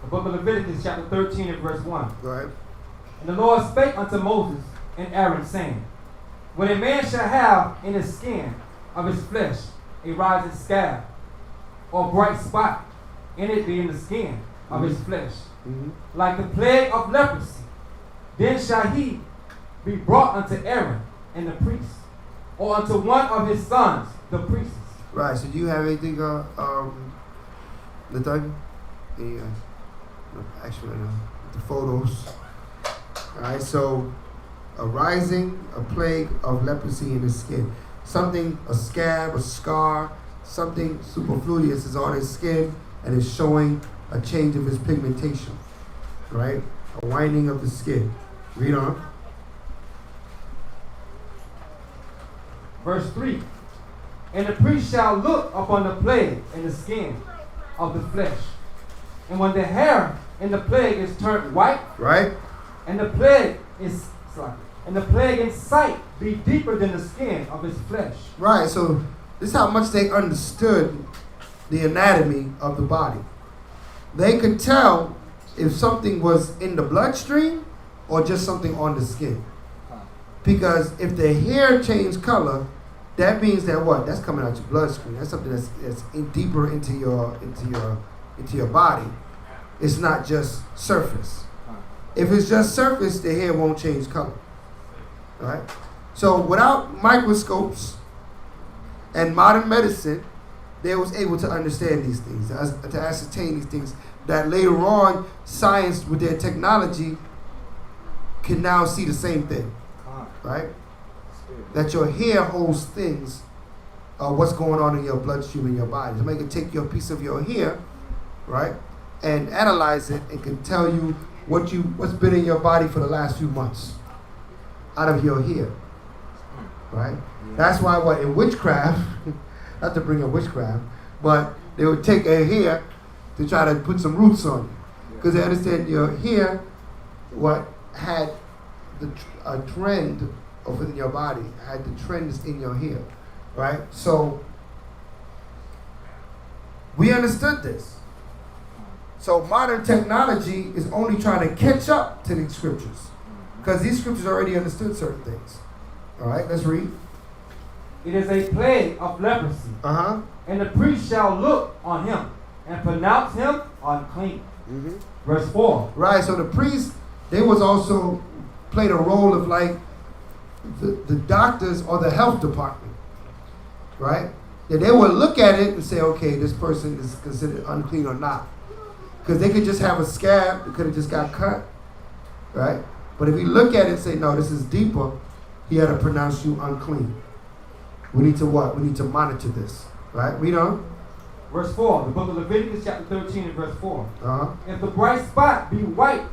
The book of Leviticus, chapter 13 and verse 1. Go ahead. And the Lord spake unto Moses and Aaron, saying, when a man shall have in his skin of his flesh a rising scab, or bright spot, in it being the skin of his flesh, like the plague of leprosy, then shall he be brought unto Aaron and the priest, or unto one of his sons, the priests. Right, so do you have anything, actually, the photos. All right, so a plague of leprosy in his skin. Something, a scab, a scar, something superfluous is on his skin and is showing a change of his pigmentation. Right? A whitening of the skin. Read on. Verse 3. And the priest shall look upon the plague in the skin of the flesh. And when the hair in the plague is turned white, right? And the plague in sight be deeper than the skin of his flesh. Right, so this is how much they understood the anatomy of the body. They could tell if something was in the bloodstream or just something on the skin. Because if the hair changed color, that means that what? That's coming out your bloodstream. That's something that's deeper into your body. It's not just surface. If it's just surface, the hair won't change color. Right? So without microscopes and modern medicine, they was able to understand these things, to ascertain these things that later on science with their technology can now see the same thing. Right? That your hair holds things, what's going on in your bloodstream in your body. Somebody can take your piece of your hair, right, and analyze it and can tell you what's been in your body for the last few months out of your hair. Right? That's why in witchcraft, not to bring up witchcraft, but they would take a hair to try to put some roots on you. Because they understand your hair, had a trend within your body, had the trends in your hair. Right? So we understood this. So modern technology is only trying to catch up to these scriptures. Because these scriptures already understood certain things. All right, let's read. It is a plague of leprosy. And the priest shall look on him and pronounce him unclean. Verse 4. Right, so the priest, they was also played a role of like the doctors or the health department. Right? And they would look at it and say, okay, this person is considered unclean or not. Because they could just have a scab, it could have just got cut. Right? But if you look at it and say, no, this is deeper, he had to pronounce you unclean. We need to what? We need to monitor this. Right? Read on. Verse 4, the book of Leviticus chapter 13 and verse 4. Uh-huh. If the bright spot be white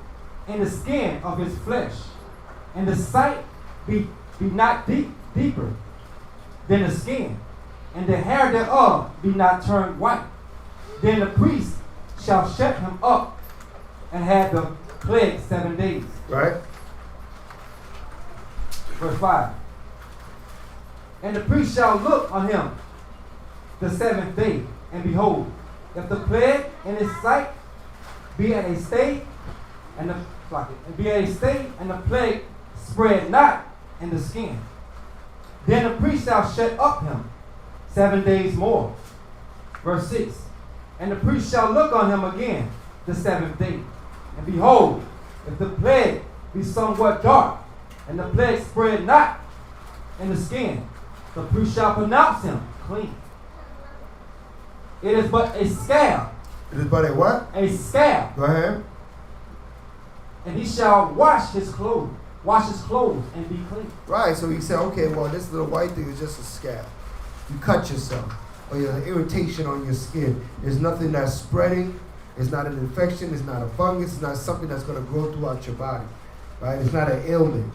in the skin of his flesh, and the sight be not deeper than the skin, and the hair thereof be not turned white, then the priest shall shut him up and have the plague 7 days. Right. Verse 5. And the priest shall look on him the 7th day, and behold, if the plague in his sight be at a stay, and the plague spread not in the skin, then the priest shall shut up him 7 days more. Verse 6. And the priest shall look on him again the 7th day, and behold, if the plague be somewhat dark, and the plague spread not in the skin, the priest shall pronounce him clean. It is but a scab. It is but a what? A scab. Go ahead. And he shall wash his clothes, and be clean. Right, so he said, okay, well, this little white thing is just a scab. You cut yourself, or you have an irritation on your skin. There's nothing that's spreading. It's not an infection. It's not a fungus. It's not something that's going to grow throughout your body. Right? It's not an ailment.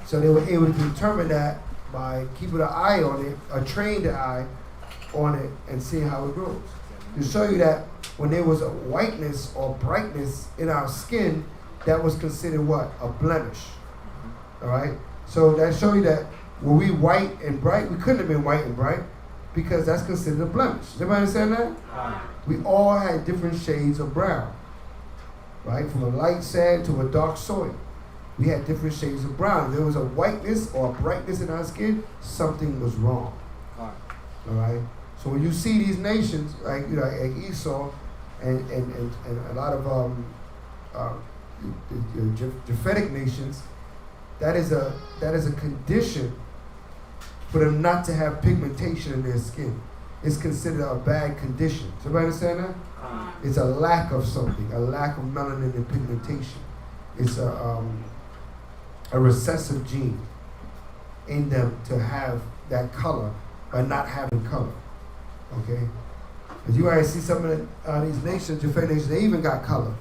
So they were able to determine that by keeping an eye on it, a trained eye on it, and seeing how it grows. To show you that when there was a whiteness or brightness in our skin, that was considered what? A blemish. All right? So that shows you that were we white and bright? We couldn't have been white and bright because that's considered a blemish. Does everybody understand that? We all had different shades of brown. Right? From a light sand to a dark soil. We had different shades of brown. If there was a whiteness or a brightness in our skin, something was wrong. All right? So when you see these nations, like Esau and a lot of the Japhetic nations, that is a condition for them not to have pigmentation in their skin. It's considered a bad condition. Does everybody understand that? It's a lack of something, a lack of melanin and pigmentation. It's a recessive gene in them to have that color by not having color. Okay? Because you already see some of these nations, Japhetic nations, they even got color.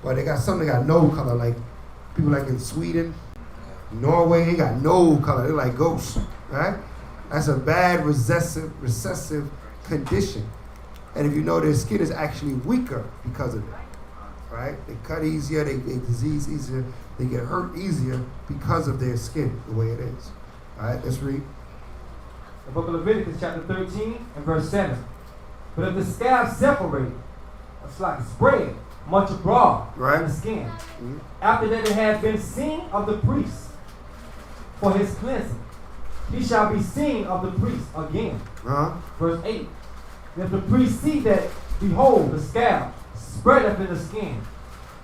But they got some that got no color, like people like in Sweden, Norway, they got no color. They're like ghosts, right? That's a bad recessive condition. And if you know, their skin is actually weaker because of it, right? They cut easier, they disease easier, they get hurt easier because of their skin, the way it is. All right, let's read. The book of Leviticus chapter 13 and verse 7. But if the scab separate, it's like spread much abroad in the skin, after that it had been seen of the priest for his cleansing, he shall be seen of the priest again. Verse 8. If the priest see that, behold, the scab spread up in the skin,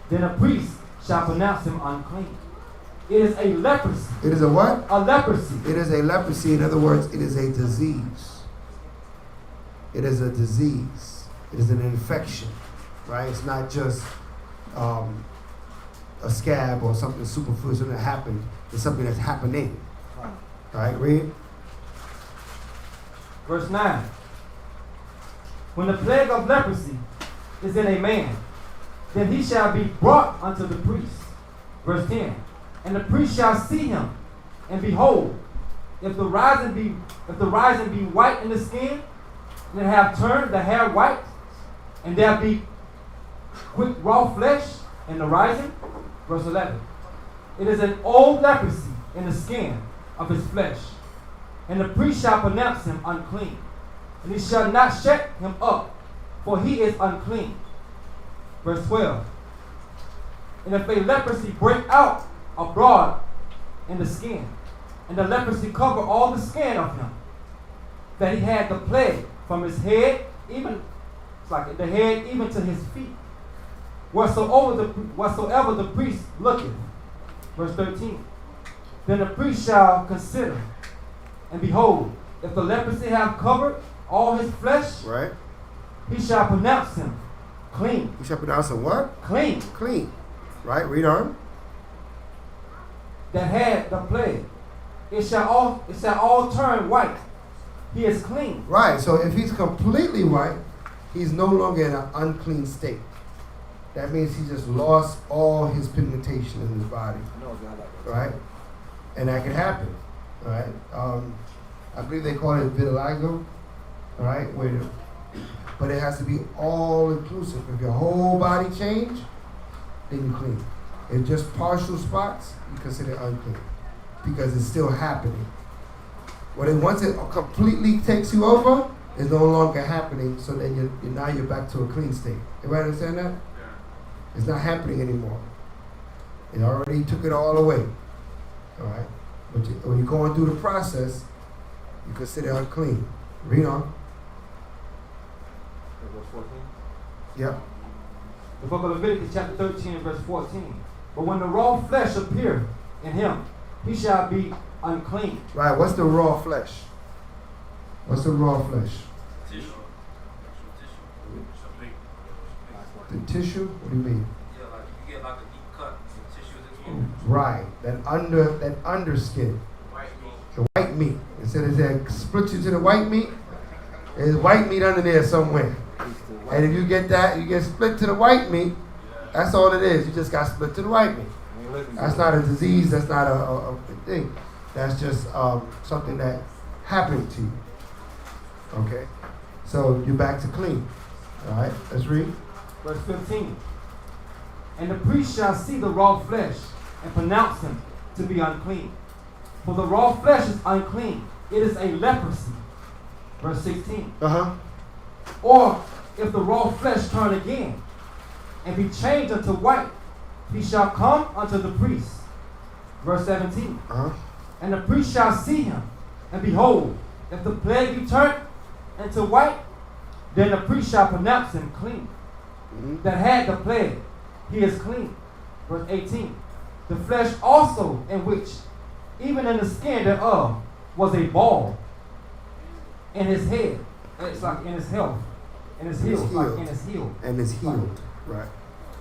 then a priest shall pronounce him unclean. It is a leprosy. It is a what? A leprosy. It is a leprosy. In other words, it is a disease. It is a disease. It is an infection, right? It's not just a scab or something superfluous, something that happened. It's something that's happening. All right, read. Verse 9. When the plague of leprosy is in a man, then he shall be brought unto the priest. Verse 10. And the priest shall see him, and behold, if the rising be white in the skin, and have turned the hair white, and there be quick raw flesh in the rising. Verse 11. It is an old leprosy in the skin of his flesh, and the priest shall pronounce him unclean, and he shall not shut him up, for he is unclean. Verse 12. And if a leprosy break out abroad in the skin, and the leprosy cover all the skin of him, that he had the plague from his head, even the head even to his feet, whatsoever the priest looketh. Verse 13. Then the priest shall consider, and behold, if the leprosy have covered all his flesh, right, he shall pronounce him clean. He shall pronounce him what? Clean. Clean. Right, read on. That had the plague, it shall all turn white. He is clean. Right, so if he's completely white, he's no longer in an unclean state. That means he just lost all his pigmentation in his body. Right? And that can happen. Right? I believe they call it vitiligo. Right? But it has to be all inclusive. If your whole body change, then you clean. If just partial spots, you consider unclean because it's still happening. Once it completely takes you over, it's no longer happening. So then now you're back to a clean state. Everybody understand that? Yeah. It's not happening anymore. It already took it all away. All right. But when you're going through the process, you consider unclean. Read on. Verse 14. Yep. The book of Leviticus chapter 13 and verse 14. But when the raw flesh appear in him, he shall be unclean. Right. What's the raw flesh? What's the raw flesh? Tissue. The tissue? What do you mean? Yeah, like you get like a deep cut, some tissue in the Right. That underskin. white meat. The white meat. Instead of that split you to the white meat, there's white meat under there somewhere. And if you get that, you get split to the white meat, that's all it is. You just got split to the white meat. That's not a disease. That's not a thing. That's just something that happened to you. Okay? So you're back to clean. All right? Let's read. Verse 15. And the priest shall see the raw flesh and pronounce him to be unclean. For the raw flesh is unclean. It is a leprosy. Verse 16. Or if the raw flesh turn again and be changed unto white, he shall come unto the priest. Verse 17. And the priest shall see him, and behold, if the plague be turned into white, then the priest shall pronounce him clean. That had the plague, he is clean. Verse 18. The flesh also in which, even in the skin thereof, was a ball in his head. It's like in his health. In his heels, like in his heel. And it's healed. Right.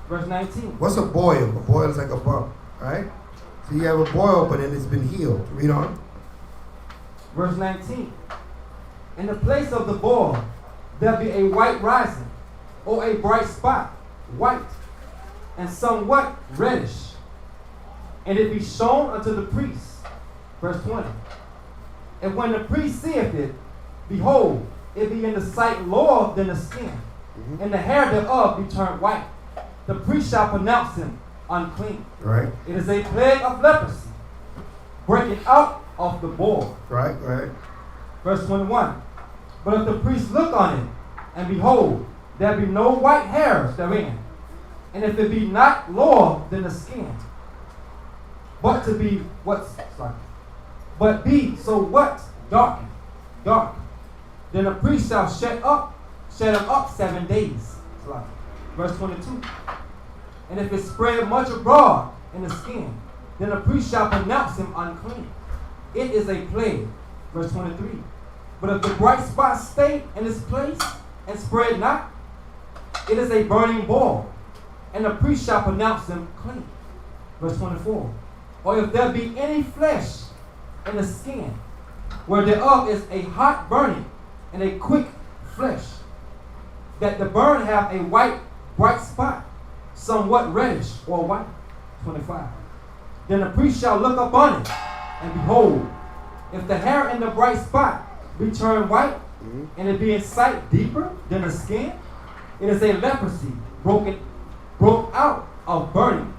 Verse 19. What's a boil? A boil is like a bump, right? So you have a boil, but then it's been healed. Read on. Verse 19. In the place of the boil, there be a white rising, or a bright spot, white, and somewhat reddish. And it be shown unto the priest. Verse 20. And when the priest seeth it, behold, it be in the sight lower than the skin, and the hair thereof be turned white. The priest shall pronounce him unclean. Right. It is a plague of leprosy, breaking out of the boil. Right. Verse 21. But if the priest look on it, and behold, there be no white hairs therein, and if it be not lower than the skin, but to be but be so what? Dark. Then the priest shall shut him up 7 days. Verse 22. And if it spread much abroad in the skin, then the priest shall pronounce him unclean. It is a plague. Verse 23. But if the bright spot stay in its place and spread not, it is a burning boil, and the priest shall pronounce him clean. Verse 24. Or if there be any flesh in the skin, where thereof is a hot burning and a quick flesh, that the burn have a white bright spot, somewhat reddish or white. 25. Then the priest shall look upon it, and behold, if the hair in the bright spot be turned white, and it be in sight deeper than the skin, it is a leprosy broke out of burning.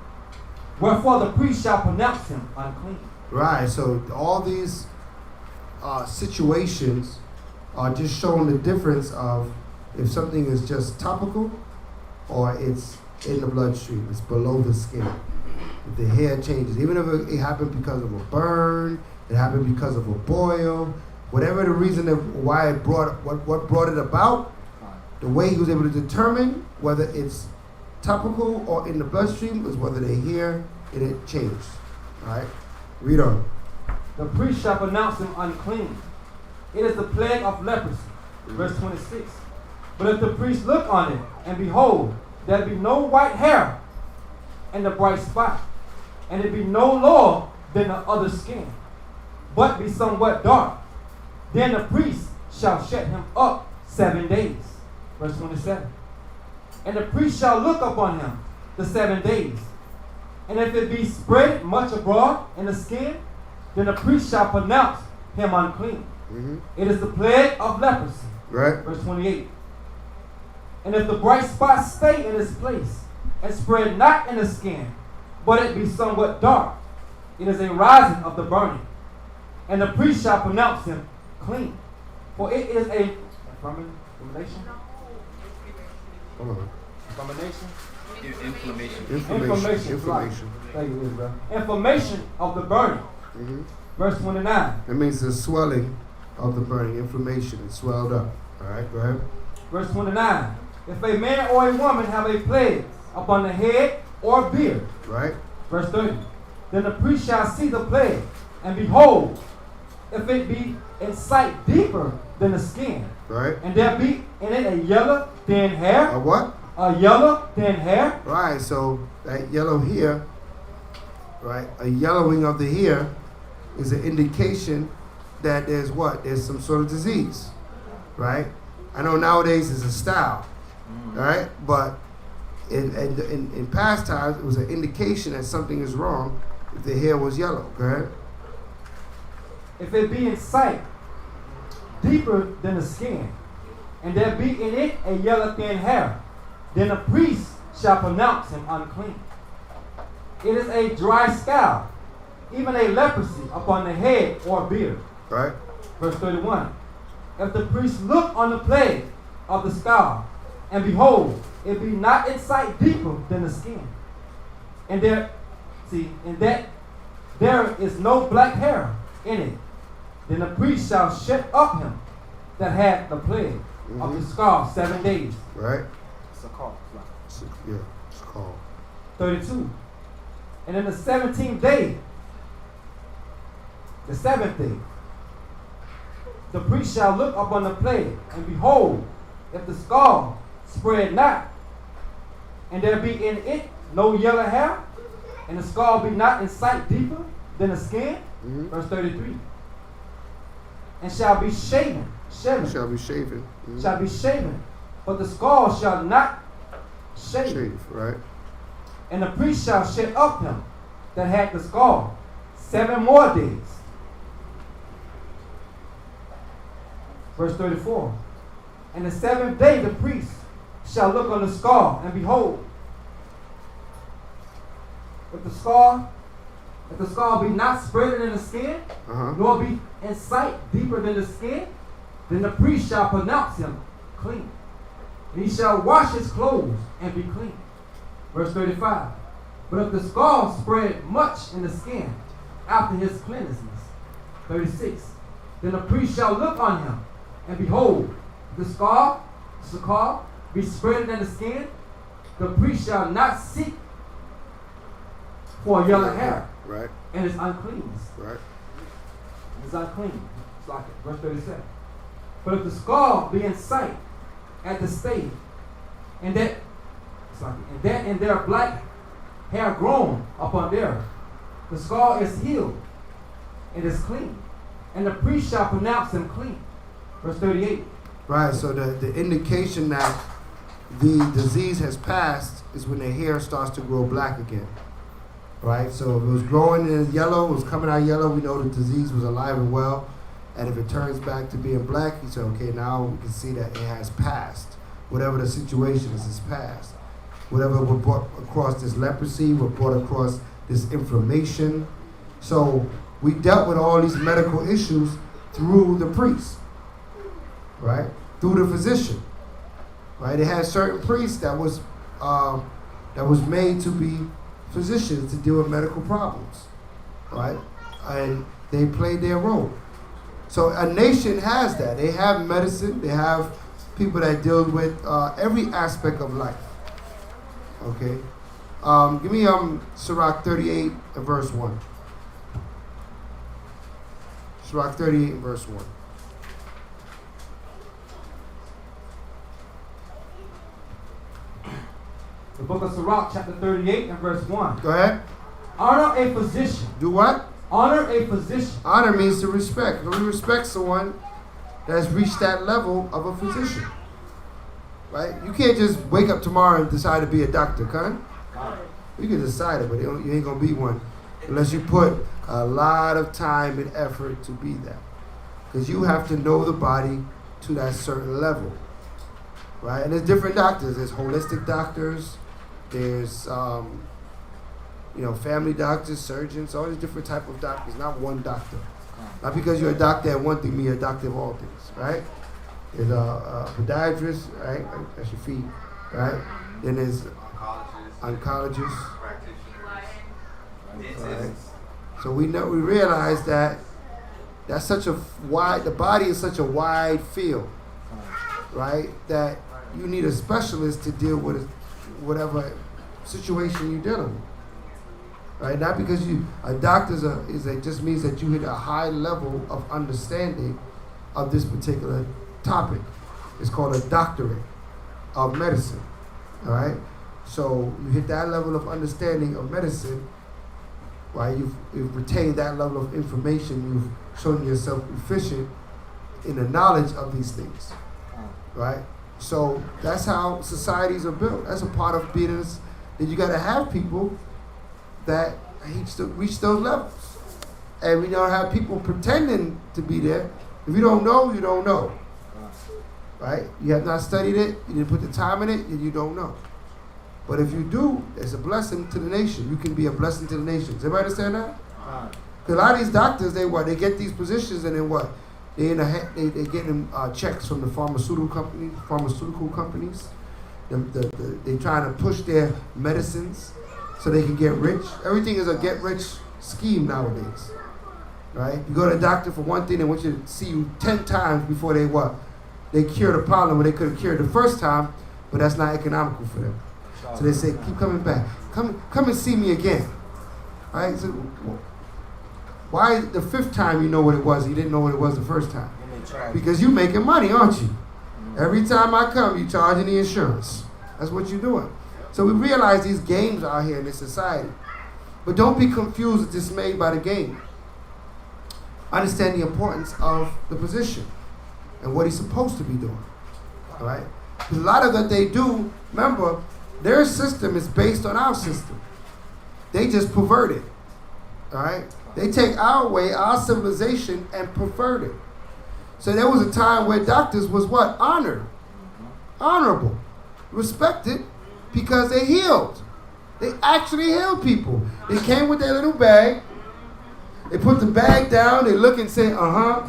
Wherefore the priest shall pronounce him unclean. Right. So all these situations are just showing the difference of if something is just topical or it's in the bloodstream, it's below the skin. If the hair changes, even if it happened because of a burn, it happened because of a boil, whatever the reason of why it what brought it about, the way he was able to determine whether it's topical or in the bloodstream is whether the hair in it changed. All right, read on. The priest shall pronounce him unclean. It is the plague of leprosy. Verse 26. But if the priest look on it, and behold, there be no white hair in the bright spot, and it be no lower than the other skin, but be somewhat dark, then the priest shall shut him up 7 days. Verse 27. And the priest shall look upon him the 7 days. And if it be spread much abroad in the skin, then the priest shall pronounce him unclean. Mm-hmm. It is the plague of leprosy. Right. Verse 28. And if the bright spot stay in its place, and spread not in the skin, but it be somewhat dark, it is a rising of the burning. And the priest shall pronounce him clean. For it is a inflammation. Hold on. Inflammation. Inflammation. Thank you, Israel. Inflammation of the burning. Mm-hmm. Verse 29. That means the swelling of the burning, inflammation. It swelled up. All right, go ahead. Verse 29. If a man or a woman have a plague upon the head or beard. Right. Verse 30. Then the priest shall see the plague, and behold, if it be in sight deeper than the skin, right, and there be in it a yellow thin hair. A what? A yellow thin hair. Right, so that yellow here, right, a yellowing of the hair is an indication that there's what? There's some sort of disease, right? I know nowadays it's a style, right? But in past times, it was an indication that something is wrong if the hair was yellow. Go ahead. If it be in sight deeper than the skin, and there be in it a yellow thin hair, then the priest shall pronounce him unclean. It is a dry scalp, even a leprosy upon the head or beard. Right. Verse 31. If the priest look on the plague of the scalp, and behold, it be not in sight deeper than the skin, and there is no black hair in it, then the priest shall shut up him that had the plague of the scalp 7 days. Right. It's a call. Yeah, it's called. 32. And in the 17th day, the 7th day, the priest shall look upon the plague, and behold, if the scald spread not, and there be in it no yellow hair, and the scald be not in sight deeper than the skin, verse 33, and shall be shaven. Shall be shaven. But the scald shall not shave. Right. And the priest shall shut up him that had the scald 7 more days. Verse 34. And the 7th day the priest shall look on the scald, and behold, if the scald be not spreading in the skin, nor be in sight deeper than the skin, then the priest shall pronounce him clean. And he shall wash his clothes and be clean. Verse 35. But if the scald spread much in the skin after his cleanness, 36. Then the priest shall look on him, and behold, the scald be spreading in the skin, the priest shall not seek for a yellow hair. Right. And it's unclean. Right. It's unclean. It's like it. Verse 37. But if the scald be in sight at the stave, and that and there black hair grown upon there, the scald is healed and is clean, and the priest shall pronounce him clean. Verse 38. Right, so the indication that the disease has passed is when the hair starts to grow black again. Right, so if it was growing in yellow, it was coming out yellow, we know the disease was alive and well. And if it turns back to being black, you say, okay, now we can see that it has passed. Whatever the situation is passed. Whatever was brought across this leprosy, was brought across this inflammation. So we dealt with all these medical issues through the priest, right? Through the physician, right? They had certain priests that was made to be physicians to deal with medical problems, right? And they played their role. So a nation has that. They have medicine. They have people that deal with every aspect of life. Okay. Give me Sirach 38 and verse 1. Sirach 38 and verse 1. The book of Sirach, chapter 38 and verse 1. Go ahead. Honor a physician. Do what? Honor a physician. Honor means to respect. We respect someone that's reached that level of a physician. Right? You can't just wake up tomorrow and decide to be a doctor, Con. You can decide it, but you ain't gonna be one unless you put a lot of time and effort to be that. Because you have to know the body to that certain level, right? And there's different doctors. There's holistic doctors. There's family doctors, surgeons, all these different type of doctors. Not one doctor. Not because you're a doctor at one thing, mean you're a doctor of all things, right? There's a podiatrist, right? That's your feet, right? Then there's oncologists. Right? So we realize that that's such a wide, the body is such a wide field, right? That you need a specialist to deal with whatever situation you're dealing with, right? Not because a doctor just means that you hit a high level of understanding of this particular topic. It's called a doctorate of medicine, all right? So you hit that level of understanding of medicine, right? You've retained that level of information. You've shown yourself efficient in the knowledge of these things, right? So that's how societies are built. That's a part of being that you got to have people that reach those levels, and we don't have people pretending to be there. If you don't know, you don't know, right? You have not studied it. You didn't put the time in it, and you don't know. But if you do, it's a blessing to the nation. You can be a blessing to the nation. Does everybody understand that? Because a lot of these doctors, they get these positions, and then what? They getting checks from the pharmaceutical companies. They trying to push their medicines so they can get rich. Everything is a get rich scheme nowadays, right? You go to a doctor for one thing, they want you to see you 10 times before they cure the problem when they could have cured the first time, but that's not economical for them. So they say, keep coming back. Come and see me again. Right? So, why the fifth time you know what it was, you didn't know what it was the first time? Because you're making money, aren't you? Every time I come, you're charging the insurance. That's what you're doing. So we realize these games are here in this society. But don't be confused or dismayed by the game. Understand the importance of the position and what he's supposed to be doing. All right? Because a lot of what they do, remember, their system is based on our system. They just pervert it. All right? They take our way, our civilization, and pervert it. So there was a time where doctors was what? Honored. Honorable. Respected because they healed. They actually healed people. They came with their little bag. They put the bag down. They look and say, all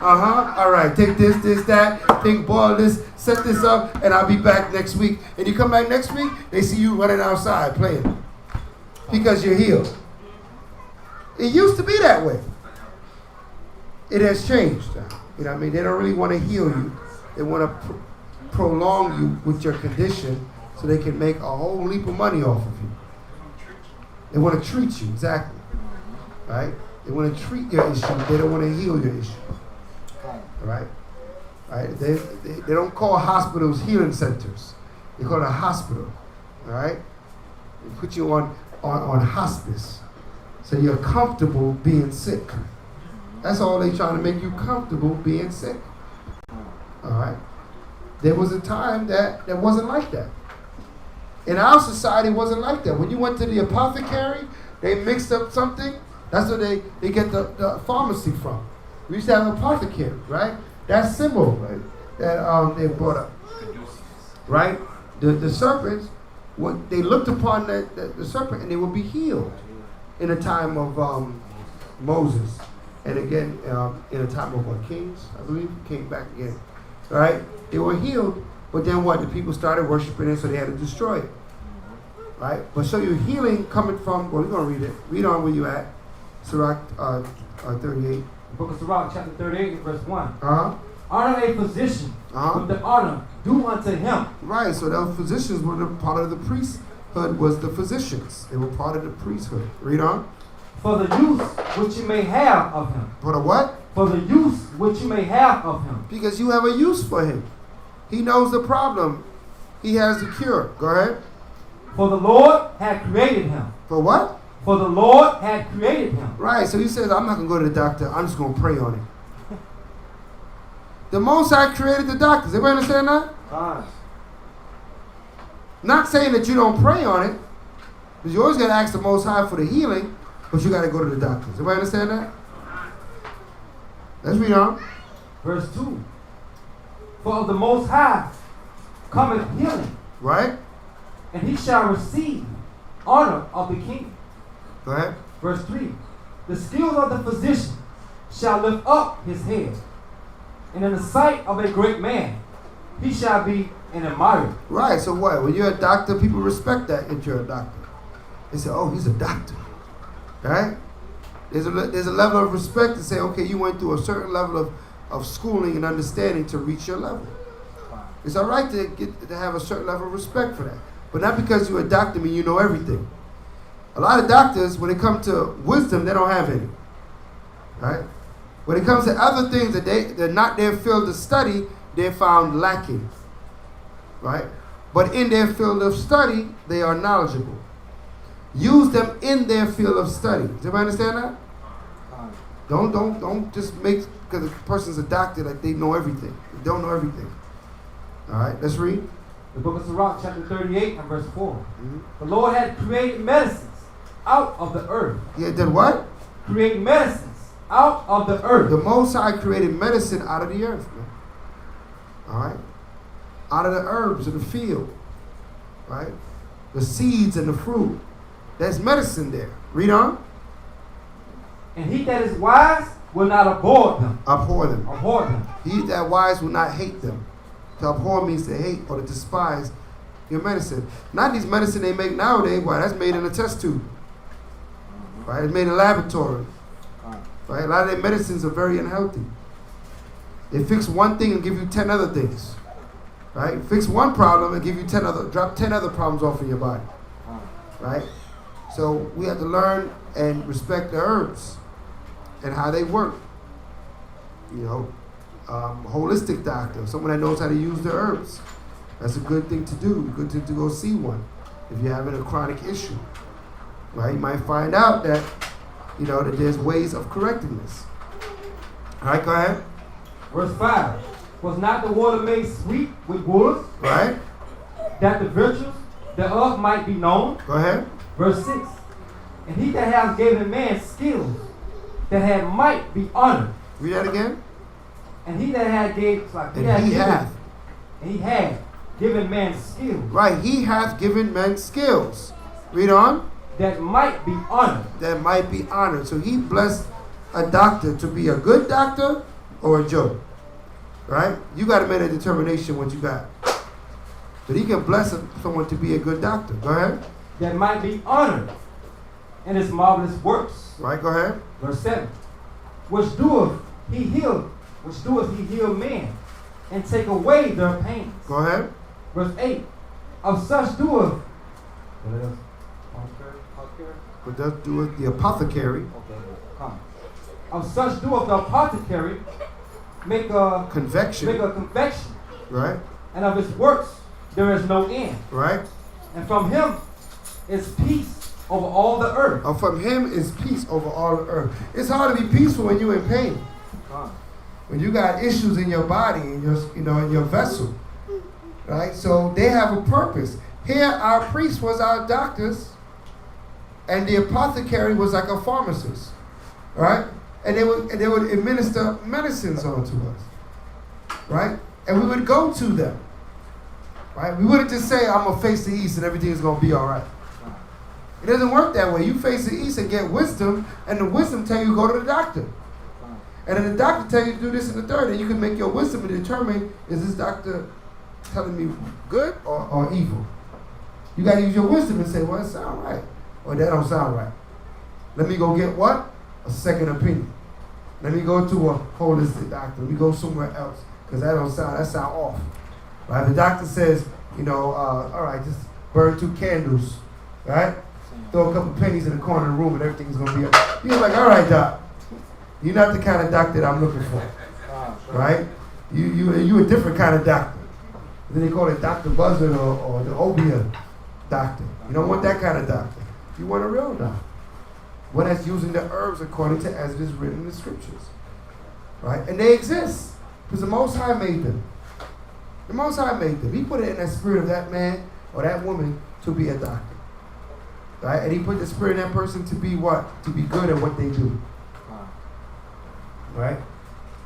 right, take this, that, take Baldness, set this up, and I'll be back next week. And you come back next week, they see you running outside playing because you're healed. It used to be that way. It has changed now. You know what I mean? They don't really want to heal you. They want to prolong you with your condition so they can make a whole leap of money off of you. They want to treat you, exactly. Right? They want to treat your issue. They don't want to heal your issue. Right? Right? They don't call hospitals healing centers. They call it a hospital. All right? They put you on hospice. So you're comfortable being sick. That's all they trying to make you comfortable being sick. All right? There was a time that wasn't like that. In our society, it wasn't like that. When you went to the apothecary, they mixed up something. That's where they get the pharmacy from. We used to have an apothecary, right? That symbol, right? That they brought up, right? The serpents, they looked upon the serpent and they would be healed in the time of Moses, and again in the time of Kings, I believe, came back again, right? They were healed, but then what? The people started worshiping it, so they had to destroy it, right? But so your healing coming from, well, we're gonna read it. Read on where you at, Sirach 38. Book of Sirach, chapter 38, verse 1. Honor a physician with the honor due unto him. Right, so those physicians were part of the priesthood, was the physicians. They were part of the priesthood. Read on. For the use which you may have of him. For the what? For the use which you may have of him. Because you have a use for him. He knows the problem. He has the cure. Go ahead. For the Lord had created him. For what? For the Lord had created him. Right, so he says, I'm not going to go to the doctor. I'm just going to pray on him. The Most High created the doctors. Everybody understand that? Not saying that you don't pray on it, because you always got to ask the Most High for the healing, but you got to go to the doctors. Everybody understand that? Let's read on. Verse 2. For of the Most High cometh healing. Right? And he shall receive honor of the king. Go ahead. Verse 3. The skills of the physician shall lift up his head. And in the sight of a great man, he shall be an admirer. Right, so what? When you're a doctor, people respect that you're a doctor. They say, oh, he's a doctor. Right? There's a level of respect to say, okay, you went through a certain level of schooling and understanding to reach your level. It's all right to have a certain level of respect for that. But not because you're a doctor mean you know everything. A lot of doctors, when it comes to wisdom, they don't have any. Right? When it comes to other things that they're not their field of study, they're found lacking. Right? But in their field of study, they are knowledgeable. Use them in their field of study. Does everybody understand that? Don't just make, because the person's a doctor, like they know everything. They don't know everything. All right, let's read. The book of Sirach, chapter 38 and verse 4. Mm-hmm. The Lord had created medicines out of the earth. He did what? Create medicines out of the earth. The Most High created medicine out of the earth, man. All right? Out of the herbs of the field. Right? The seeds and the fruit. There's medicine there. Read on. And he that is wise will not abhor them. Abhor them. Abhor them. He that wise will not hate them. To abhor means to hate or to despise your medicine. Not these medicine they make nowadays. Why? That's made in a test tube. Right? It's made in a laboratory. Right? A lot of their medicines are very unhealthy. They fix one thing and give you 10 other things. Right? Fix one problem and give you drop 10 other problems off in your body. Right? So we have to learn and respect the herbs and how they work. You know, holistic doctor, someone that knows how to use the herbs. That's a good thing to do. Good thing to go see one if you're having a chronic issue. Right? You might find out that, you know, that there's ways of correcting this. All right, go ahead. Verse 5. Was not the water made sweet with wood? Right. That the virtues thereof might be known? Go ahead. Verse 6. And he that hath given man skills that had might be honored. Read that again. And he that had given man skills. Right, he hath given men skills. Read on. That might be honored. That might be honored. So he blessed a doctor to be a good doctor or a joke. Right? You got to make a determination what you got. But he can bless someone to be a good doctor. Go ahead. That might be honored in his marvelous works. Right, go ahead. Verse 7. Which doeth he heal men and take away their pains. Go ahead. Verse 8. Of such doeth. What does doeth the apothecary? Okay, come. Of such doeth the apothecary make a confection. Right. And of his works there is no end. Right. And from him is peace over all the earth. And from him is peace over all the earth. It's hard to be peaceful when you're in pain. When you got issues in your body, in your vessel. Right? So they have a purpose. Here our priest was our doctors, and the apothecary was like a pharmacist. Right? And they would administer medicines onto us. Right? And we would go to them. Right? We wouldn't just say, I'm going to face the east and everything's going to be all right. It doesn't work that way. You face the east and get wisdom, and the wisdom tell you to go to the doctor. And then the doctor tell you to do this and the third, and you can make your wisdom and determine, is this doctor telling me good or evil? You got to use your wisdom and say, well, it sounds right. Or that don't sound right. Let me go get what? A second opinion. Let me go to a holistic doctor. Let me go somewhere else. Because that sound off. Right? The doctor says, all right, just burn 2 candles. Right? Throw a couple pennies in the corner of the room and everything's going to be up. You're like, all right, doc. You're not the kind of doctor that I'm looking for. Right? You a different kind of doctor. Then they call it Dr. Buzzard or the opiate doctor. You don't want that kind of doctor. You want a real doctor. One that's using the herbs according to as it is written in the scriptures. Right? And they exist. Because the Most High made them. The Most High made them. He put it in that spirit of that man or that woman to be a doctor. Right? And he put the spirit in that person to be what? To be good at what they do. Right?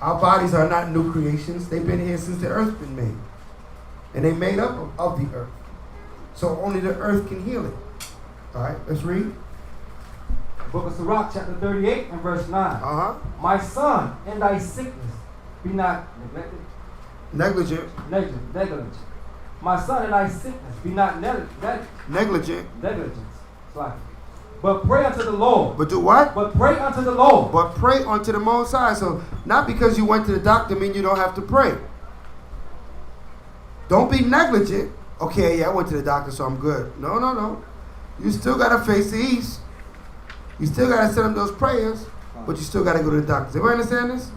Our bodies are not new creations. They've been here since the earth's been made. And they made up of the earth. So only the earth can heal it. Alright, let's read. Book of Sirach, chapter 38 and verse 9. My son, in thy sickness, be not neglected. Negligent. My son, in thy sickness, be not negligent. Sorry. But pray unto the Lord. But do what? But pray unto the Lord. But pray unto the Most High. So not because you went to the doctor mean you don't have to pray. Don't be negligent. Okay, yeah, I went to the doctor, so I'm good. No. You still got to face the east. You still got to send them those prayers, but you still got to go to the doctor. Everybody understand this?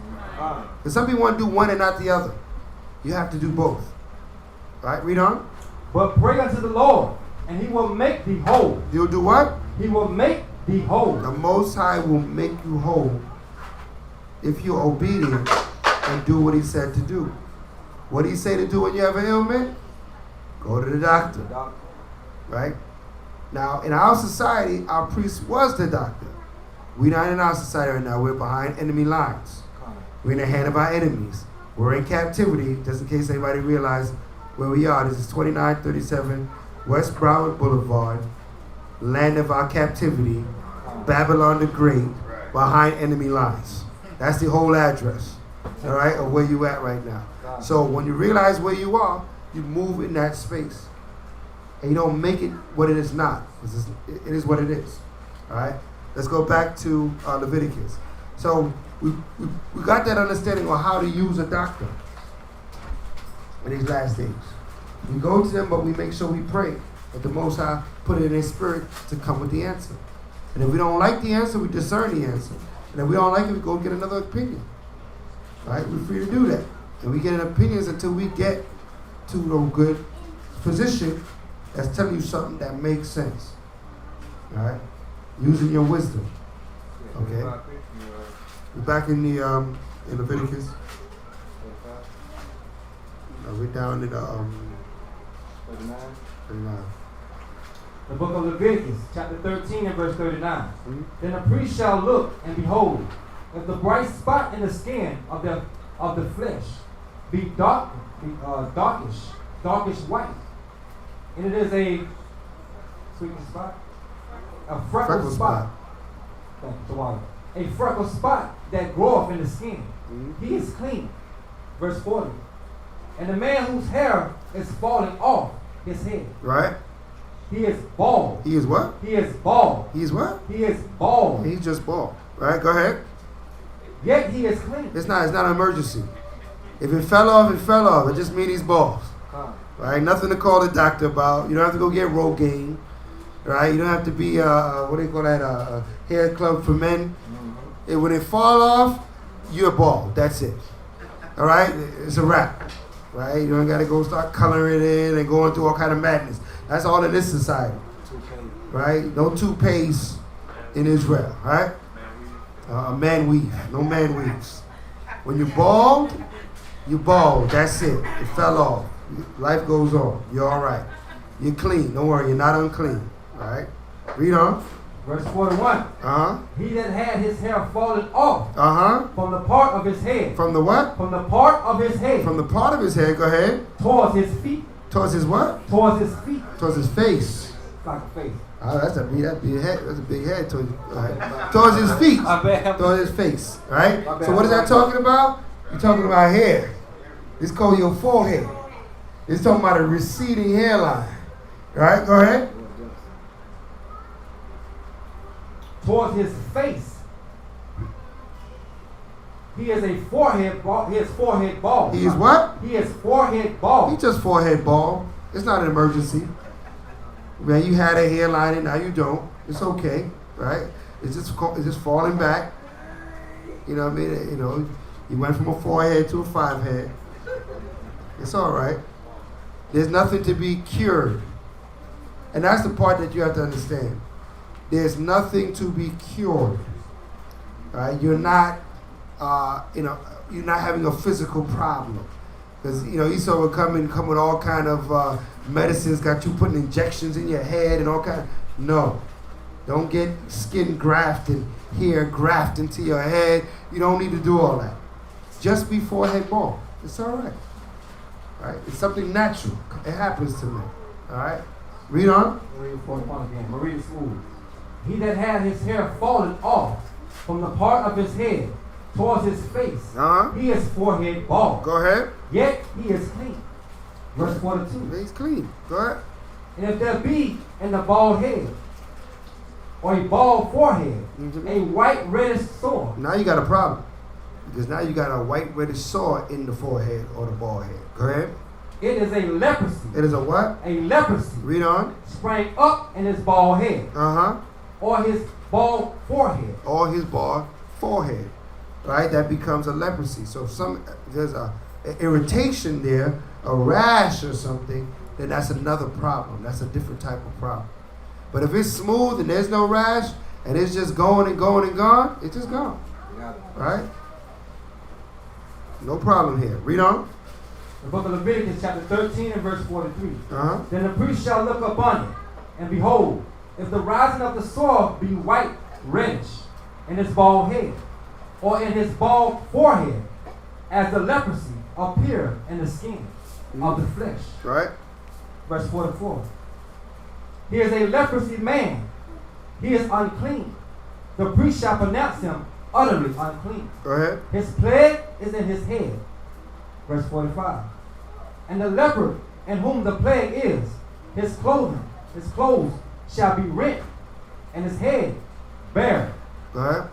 Because some people want to do one and not the other. You have to do both. All right, read on. But pray unto the Lord, and he will make thee whole. He'll do what? He will make thee whole. The Most High will make you whole if you're obedient and do what he said to do. What did he say to do when you have an ailment? Go to the doctor. Right? Now, in our society, our priest was the doctor. We're not in our society right now. We're behind enemy lines. We're in the hand of our enemies. We're in captivity, just in case anybody realizes where we are. This is 2937 West Broward Boulevard, land of our captivity, Babylon the Great, behind enemy lines. That's the whole address, all right, of where you at right now. So when you realize where you are, you move in that space. And you don't make it what it is not. It is what it is. All right? Let's go back to Leviticus. So we got that understanding on how to use a doctor in these last days. We go to them, but we make sure we pray that the Most High put it in His spirit to come with the answer. And if we don't like the answer, we discern the answer. And if we don't like it, we go get another opinion. All right? We're free to do that. And we get an opinions until we get to a good physician that's telling you something that makes sense. All right? Using your wisdom. Okay? We're back in the in Leviticus. We're down in 39. The book of Leviticus, chapter 13 and verse 39. Then the priest shall look, and behold, if the bright spot in the skin of the flesh be darkish white, and it is a spot, a freckle spot. A freckle spot that groweth in the skin. He is clean. Verse 40. And the man whose hair is falling off his head. Right. He is bald. He is what? He is bald. He is what? He is bald. He's just bald. Right, go ahead. Yet he is clean. It's not an emergency. If it fell off, it fell off. It just means he's bald. Right? Nothing to call the doctor about. You don't have to go get Rogaine. Right? You don't have to be what do you call that? A hair club for men. When it fall off, you're bald. That's it. All right? It's a wrap. Right? You don't got to go start coloring it in and going through all kind of madness. That's all in this society. Right? No toupees in Israel. Right? Man weave. No man weaves. When you're bald, you're bald. That's it. It fell off. Life goes on. You're all right. You're clean. Don't worry. You're not unclean. All right? Read on. Verse 41. He that had his hair fallen off from the part of his head. From the what? From the part of his head. From the part of his head. Go ahead. Towards his feet. Towards his what? Towards his feet. Towards his face. Like a face. That's a big head. That's a big head. Towards his feet. Towards his face. Right? So what is that talking about? You're talking about hair. It's called your forehead. It's talking about a receding hairline. Right? Go ahead. Towards his face. He is a forehead bald. He is forehead bald. He is what? He is forehead bald. He's just forehead bald. It's not an emergency. Man, you had a hairline and now you don't. It's okay, right? It's just falling back. You know what I mean? You know, you went from a 4-head to a 5-head. It's all right. There's nothing to be cured. And that's the part that you have to understand. There's nothing to be cured. Right? You're not, you're not having a physical problem. Because, Esau would come with all kind of medicines, got you putting injections in your head and all kind. No. Don't get skin grafted here, graft into your head. You don't need to do all that. Just be forehead bald. It's all right. Right? It's something natural. It happens to me. All right? Read on. Read 41 again. Read it smooth. He that had his hair fallen off from the part of his head towards his face, he is forehead bald. Go ahead. Yet he is clean. Verse 42. He's clean. Go ahead. And if there be in the bald head or a bald forehead a white reddish sore. Now you got a problem. Because now you got a white reddish sore in the forehead or the bald head. Go ahead. It is a leprosy. It is a what? A leprosy. Read on. Sprang up in his bald head. Or his bald forehead. Or his bald forehead. Right? That becomes a leprosy. So if there's an irritation there, a rash or something, then that's another problem. That's a different type of problem. But if it's smooth and there's no rash and it's just going and going and gone, it's just gone. Right? No problem here. Read on. The book of Leviticus chapter 13 and verse 43. Then the priest shall look upon it, and behold, if the rising of the sore be white, reddish, in his bald head, or in his bald forehead, as the leprosy appear in the skin of the flesh. Right. Verse 44. He is a leprosy man. He is unclean. The priest shall pronounce him utterly unclean. Go ahead. His plague is in his head. Verse 45. And the leper in whom the plague is, his clothes shall be rent, and his head bare. Go ahead.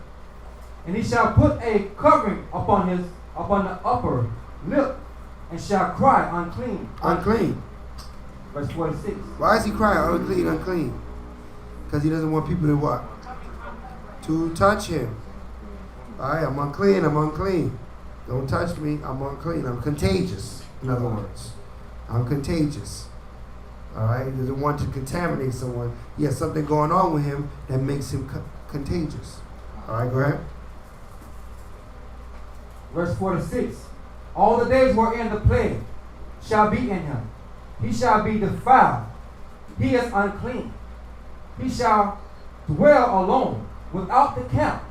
And he shall put a covering upon the upper lip, and shall cry, unclean. Unclean. Verse 46. Why is he crying, unclean, unclean? Because he doesn't want people to what? To touch him. All right, I'm unclean, I'm unclean. Don't touch me, I'm unclean. I'm contagious, in other words. I'm contagious. All right, he doesn't want to contaminate someone. He has something going on with him that makes him contagious. All right, go ahead. Verse 46. All the days wherein the plague shall be in him, he shall be defiled. He is unclean. He shall dwell alone without the camp.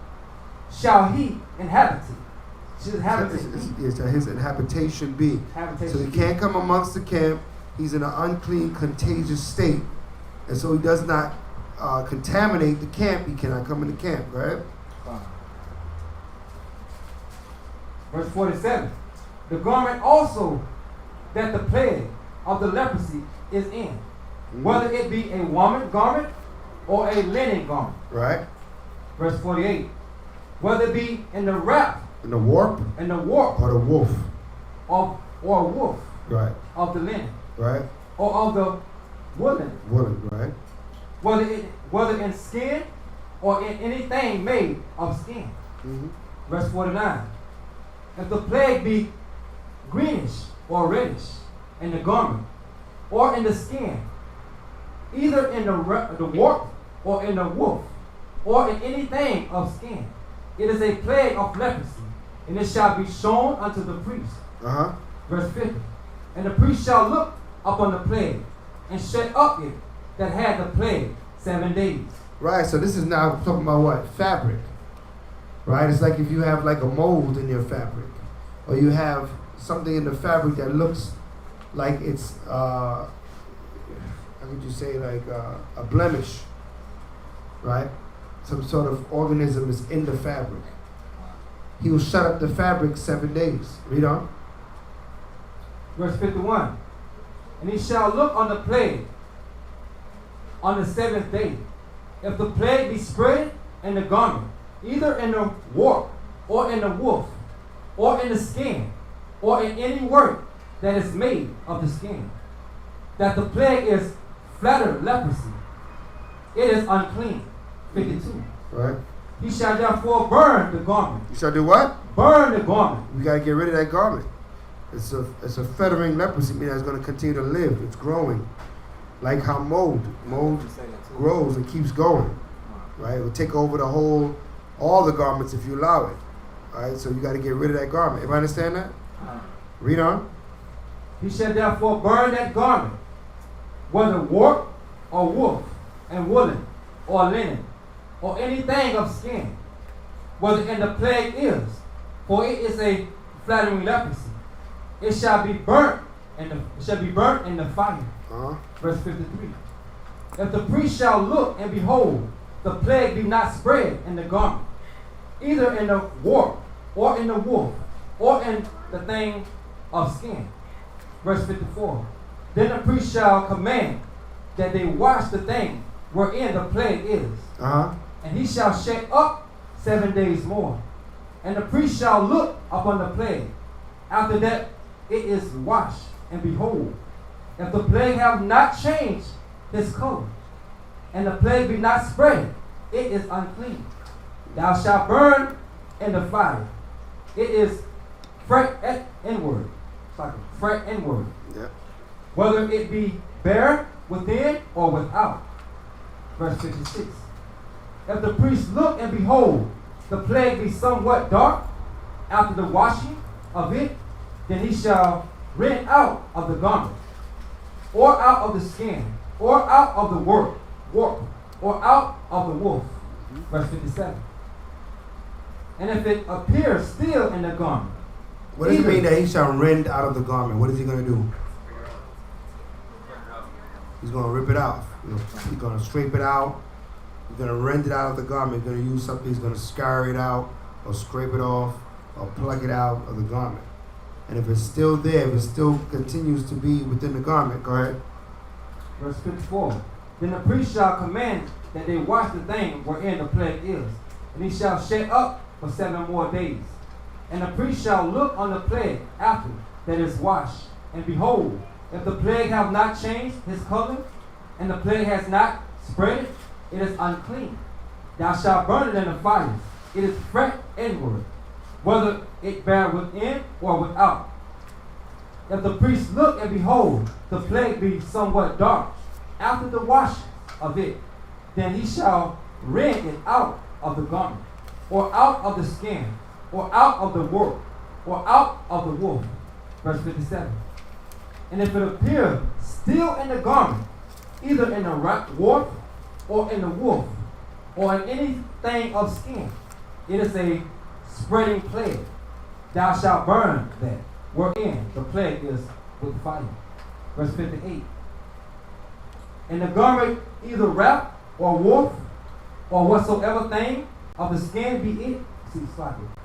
Shall he inhabit it? His habitation be. So he can't come amongst the camp. He's in an unclean, contagious state. And so he does not contaminate the camp. He cannot come in the camp, right? Verse 47. The garment also that the plague of the leprosy is in, whether it be a woman garment or a linen garment. Right. Verse 48. Whether it be in the wrap, in the warp, or the wolf, or wolf, right, of the linen, right, or of the woolen, right. Whether in skin or in anything made of skin. Verse 49. If the plague be greenish or reddish in the garment or in the skin, either in the warp or in the wolf or in anything of skin, it is a plague of leprosy, and it shall be shown unto the priest. Verse 50. And the priest shall look upon the plague and shut up it that had the plague 7 days. Right, so this is now talking about what? Fabric. Right? It's like if you have like a mold in your fabric, or you have something in the fabric that looks like it's, how could you say, like a blemish, right? Some sort of organism is in the fabric. He will shut up the fabric 7 days. Read on. Verse 51. And he shall look on the plague on the 7th day. If the plague be spread in the garment, either in the warp, or in the wolf, or in the skin, or in any work that is made of the skin, that the plague is flatter leprosy, it is unclean. 52. Right. He shall therefore burn the garment. You shall do what? Burn the garment. We gotta get rid of that garment. It's a fettering leprosy, meaning it's gonna continue to live. It's growing, like how mold grows and keeps going. Right. It will take over all the garments if you allow it. All right. So you got to get rid of that garment. Everybody understand that? Read on. He shall therefore burn that garment, whether warp or woof, and woolen, or linen, or anything of skin, whether in the plague is, for it is a flattering leprosy. It shall be burnt in the fire. Verse 53. If the priest shall look and behold, the plague be not spread in the garment, either in the warp, or in the woof, or in the thing of skin. Verse 54. Then the priest shall command that they wash the thing wherein the plague is. And he shall shut up 7 days more. And the priest shall look upon the plague. After that it is washed, and behold, if the plague have not changed his color, and the plague be not spread, it is unclean. Thou shalt burn in the fire. It is fret inward. It's like a fret inward. Yeah. Whether it be bare within or without. Verse 56. If the priest look and behold, the plague be somewhat dark after the washing of it, then he shall rend out of the garment, or out of the skin, or out of the warp, or out of the wolf. Verse 57. And if it appears still in the garment. What does it mean that he shall rend out of the garment? What is he going to do? He's going to rip it out. He's going to scrape it out. He's going to rend it out of the garment. He's going to use something. He's going to scour it out, or scrape it off, or pluck it out of the garment. And if it's still there, if it still continues to be within the garment, go ahead. Verse 54. Then the priest shall command that they wash the thing wherein the plague is, and he shall shut up for 7 more days. And the priest shall look on the plague after that is washed, and behold, if the plague have not changed his color, and the plague has not spread, it is unclean. Thou shalt burn it in the fire. It is fret inward, whether it bear within or without. If the priest look and behold, the plague be somewhat dark after the washing of it, then he shall rend it out of the garment, or out of the skin, or out of the warp, or out of the wolf. Verse 57. And if it appear still in the garment, either in the warp, or in the wolf, or in anything of skin, it is a spreading plague. Thou shalt burn that, wherein the plague is with fire. Verse 58. And the garment either wrap, or wolf, or whatsoever thing of the skin be it,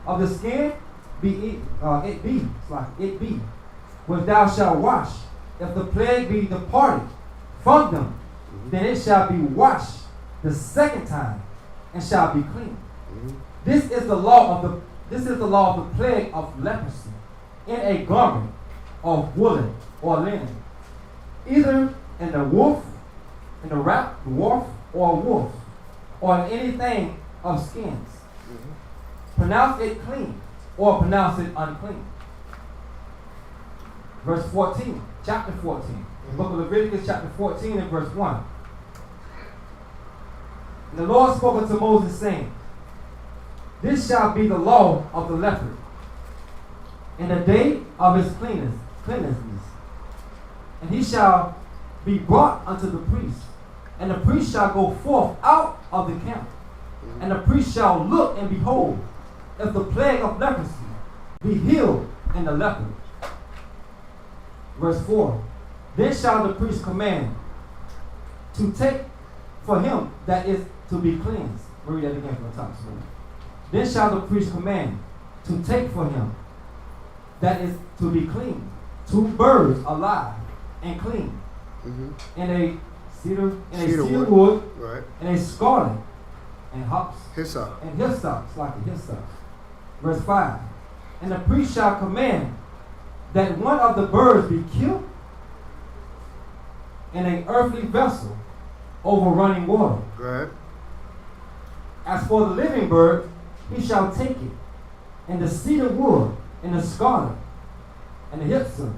of the skin be it be, which thou shalt wash. If the plague be departed from them, then it shall be washed the second time, and shall be clean. This is the law of the plague of leprosy in a garment of woolen or linen, either in the wolf, in the wrap, dwarf, or wolf, or in anything of skins. Pronounce it clean, or pronounce it unclean. Verse 14, chapter 14. The book of Leviticus, chapter 14, and verse 1. And the Lord spoke unto Moses, saying, This shall be the law of the leper in the day of his cleanness. And he shall be brought unto the priest, and the priest shall go forth out of the camp. And the priest shall look and behold, if the plague of leprosy be healed in the leper. Verse 4. Then shall the priest command to take for him that is to be cleansed. Read that again from the top. Then shall the priest command to take for him that is to be clean 2 birds alive and clean, in a cedar wood, right, and a scarlet, and hops, hyssop, like a hyssop. Verse 5. And the priest shall command that one of the birds be killed in an earthly vessel over running water. right. As for the living bird, he shall take it in the cedar wood, in the scarlet, and the hyssop,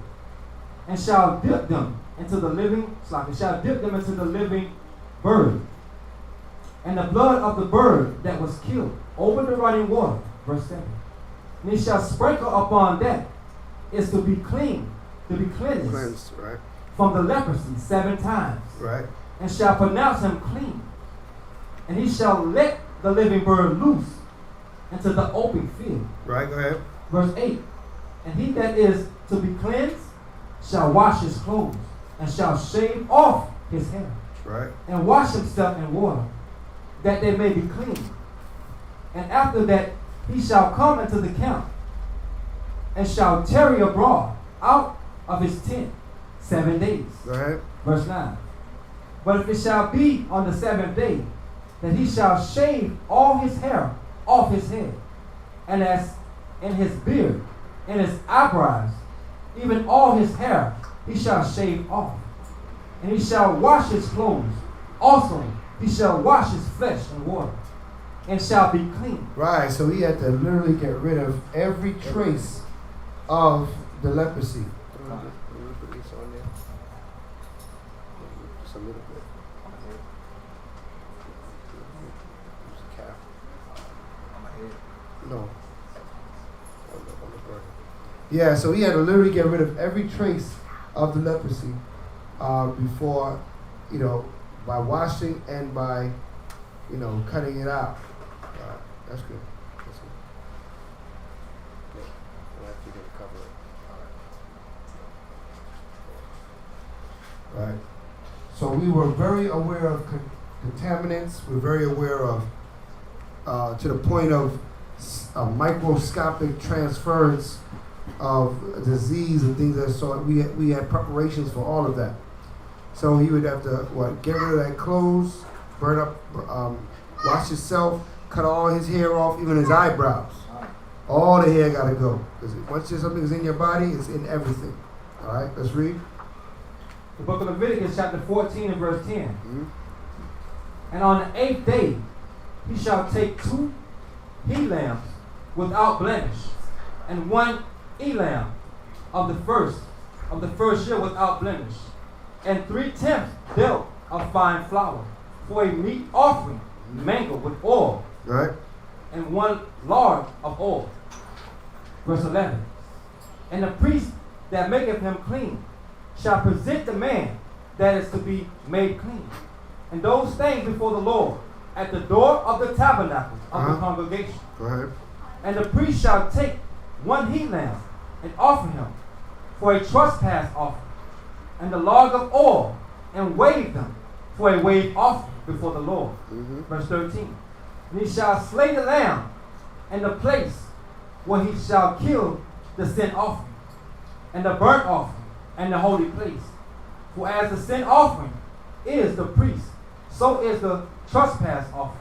and shall dip them into the living bird, and the blood of the bird that was killed over the running water. Verse 7. And he shall sprinkle upon that is to be clean to be cleansed, right? From the leprosy 7 times, right? And shall pronounce him clean. And he shall let the living bird loose into the open field. Right, go ahead. Verse 8. And he that is to be cleansed shall wash his clothes, and shall shave off his hair, right? And wash himself in water, that they may be clean. And after that he shall come into the camp, and shall tarry abroad out of his tent 7 days. Go ahead. Verse 9. But if it shall be on the 7th day, that he shall shave all his hair off his head, and as in his beard, and his eyebrows, even all his hair he shall shave off. And he shall wash his clothes. Also he shall wash his flesh in water, and shall be clean. Right, so he had to literally get rid of every trace of the leprosy. Just a little bit. No. Yeah, so he had to literally get rid of every trace of the leprosy before, by washing and by, cutting it out. That's good. That's good. Yeah, we'll have to cover it. Right. So we were very aware of contaminants. We're very aware of, to the point of microscopic transference of disease and things of that sort. We had preparations for all of that. So he would have to get rid of that clothes, burn up, wash himself, cut all his hair off, even his eyebrows. All the hair got to go, because once something is in your body, it's in everything. All right, let's read. The book of Leviticus, chapter 14 and verse 10. Mm-hmm. And on the 8th day he shall take 2 he-lambs without blemish, and 1 elam of the first year without blemish, and 3/10 dealt of fine flour, for a meat offering mingled with oil, right? And 1 lard of oil. Verse 11. And the priest that maketh him clean shall present the man that is to be made clean, and those things before the Lord at the door of the tabernacle of the congregation. Go ahead. And the priest shall take 1 he-lamb and offer him for a trespass offering, and the log of oil, and wave them for a wave offering before the Lord. Mm-hmm. Verse 13. And he shall slay the lamb in the place where he shall kill the sin offering, and the burnt offering, and the holy place. For as the sin offering is the priest, so is the trespass offering.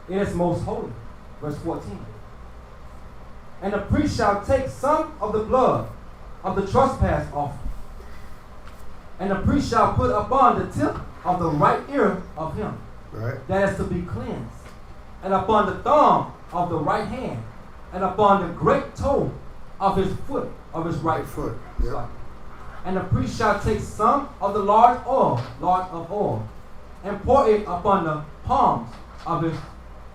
It is most holy. Verse 14. And the priest shall take some of the blood of the trespass offering, and the priest shall put upon the tip of the right ear of him that is to be cleansed, and upon the thumb of the right hand, and upon the great toe of his foot, of his right foot. Yep. And the priest shall take some of the lard of oil, and pour it upon the palms of his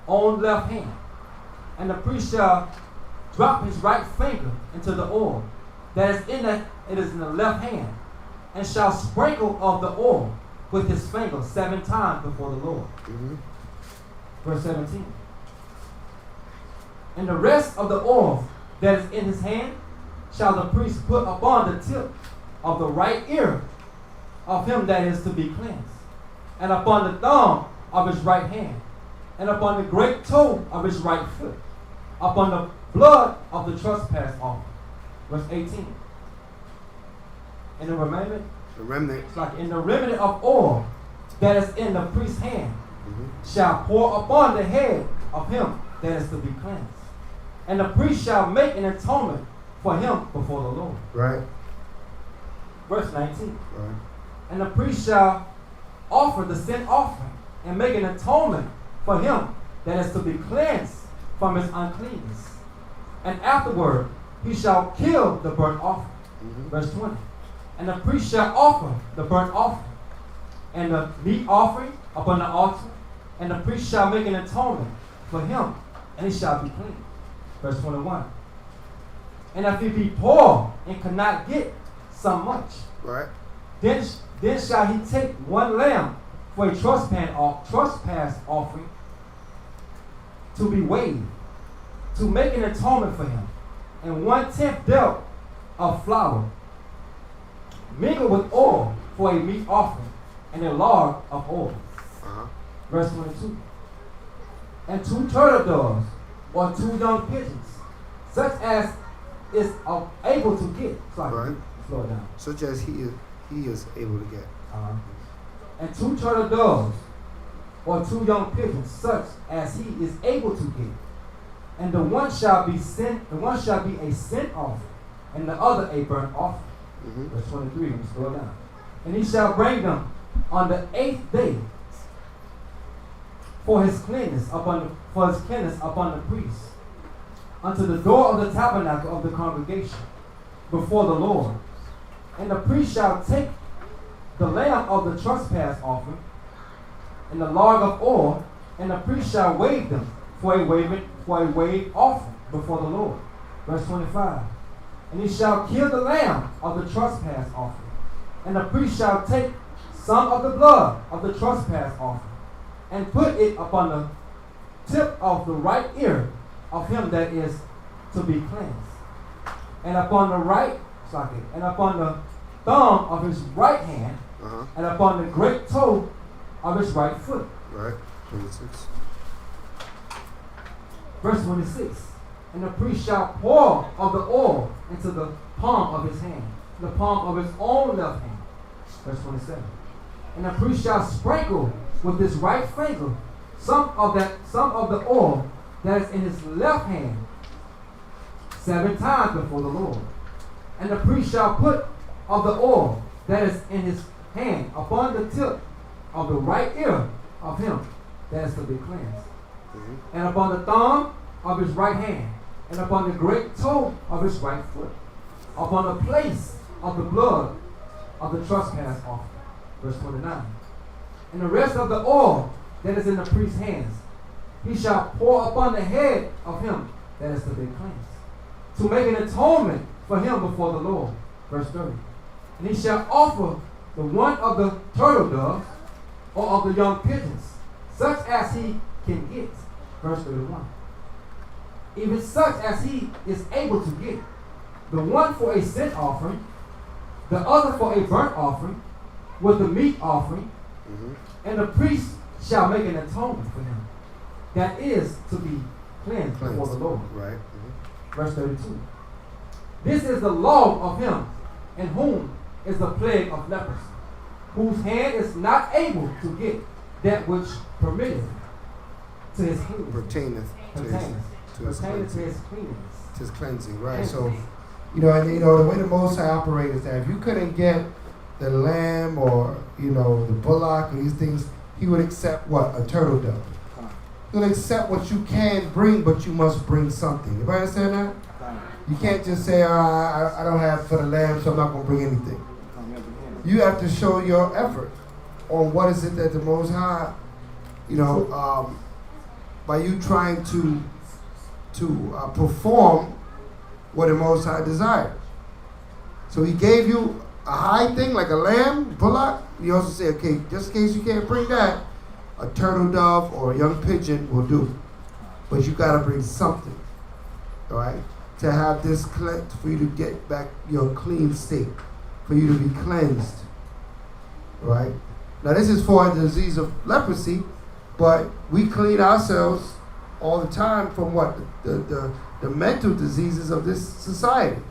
own left hand. And the priest shall drop his right finger into the oil that is in the left hand, and shall sprinkle of the oil with his finger 7 times before the Lord. Mm-hmm. Verse 17. And the rest of the oil that is in his hand shall the priest put upon the tip of the right ear of him that is to be cleansed, and upon the thumb of his right hand, and upon the great toe of his right foot, upon the blood of the trespass offering. Verse 18. And the remnant, it's like in the remnant of oil that is in the priest's hand, shall pour upon the head of him that is to be cleansed. And the priest shall make an atonement for him before the Lord. Right. Verse 19. Right. And the priest shall offer the sin offering, and make an atonement for him that is to be cleansed from his uncleanness. And afterward he shall kill the burnt offering. Mm-hmm. Verse 20. And the priest shall offer the burnt offering and the meat offering upon the altar, and the priest shall make an atonement for him, and he shall be clean. Verse 21. And if he be poor and cannot get some much. Right. Then shall he take one lamb for a trespass offering to be weighed, to make an atonement for him, and 1/10 dealt of flour, mingled with oil for a meat offering, and a log of oil. Verse 22. And 2 turtle doves, or 2 young pigeons, such as is able to get. Sorry, slow it down. Such as he is able to get. And 2 turtle doves, or 2 young pigeons, such as he is able to get. And the one shall be a sin offering, and the other a burnt offering. Verse 23, let me scroll down. And he shall bring them on the 8th day for his cleanness upon the priest, unto the door of the tabernacle of the congregation, before the Lord. And the priest shall take the lamb of the trespass offering, and the log of oil, and the priest shall wave them for a wave offering before the Lord. Verse 25. And he shall kill the lamb of the trespass offering, and the priest shall take some of the blood of the trespass offering, and put it upon the tip of the right ear of him that is to be cleansed, and upon the thumb of his right hand, and upon the great toe of his right foot. Right. 26. Verse 26. And the priest shall pour of the oil into the palm of his hand, the palm of his own left hand. Verse 27. And the priest shall sprinkle with his right finger some of the oil that is in his left hand 7 times before the Lord. And the priest shall put of the oil that is in his hand upon the tip of the right ear of him that is to be cleansed, and upon the thumb of his right hand, and upon the great toe of his right foot, upon the place of the blood of the trespass offering. Verse 29. And the rest of the oil that is in the priest's hands, he shall pour upon the head of him that is to be cleansed, to make an atonement for him before the Lord. Verse 30. And he shall offer the one of the turtle doves, or of the young pigeons, such as he can get. Verse 31. Even such as he is able to get, the one for a sin offering, the other for a burnt offering, with the meat offering, and the priest shall make an atonement for him, that is to be cleansed before the Lord. Right. Verse 32. This is the law of him in whom is the plague of leprosy, whose hand is not able to get that which permitteth to his cleanness. Pertaineth to his cleanness. To his cleansing, right? So, the way the Most High operates is that if you couldn't get the lamb or, the bullock or these things, he would accept what? A turtle dove. He would accept what you can bring, but you must bring something. Everybody understand that? You can't just say, I don't have for the lamb, so I'm not going to bring anything. You have to show your effort on what is it that the Most High, by you trying to perform what the Most High desired. So he gave you a high thing like a lamb, bullock. He also said, okay, just in case you can't bring that, a turtle dove or a young pigeon will do. But you got to bring something, all right, to have this for you to get back your clean state, for you to be cleansed, all right? Now this is for the disease of leprosy, but we clean ourselves all the time from what? The mental diseases of this society.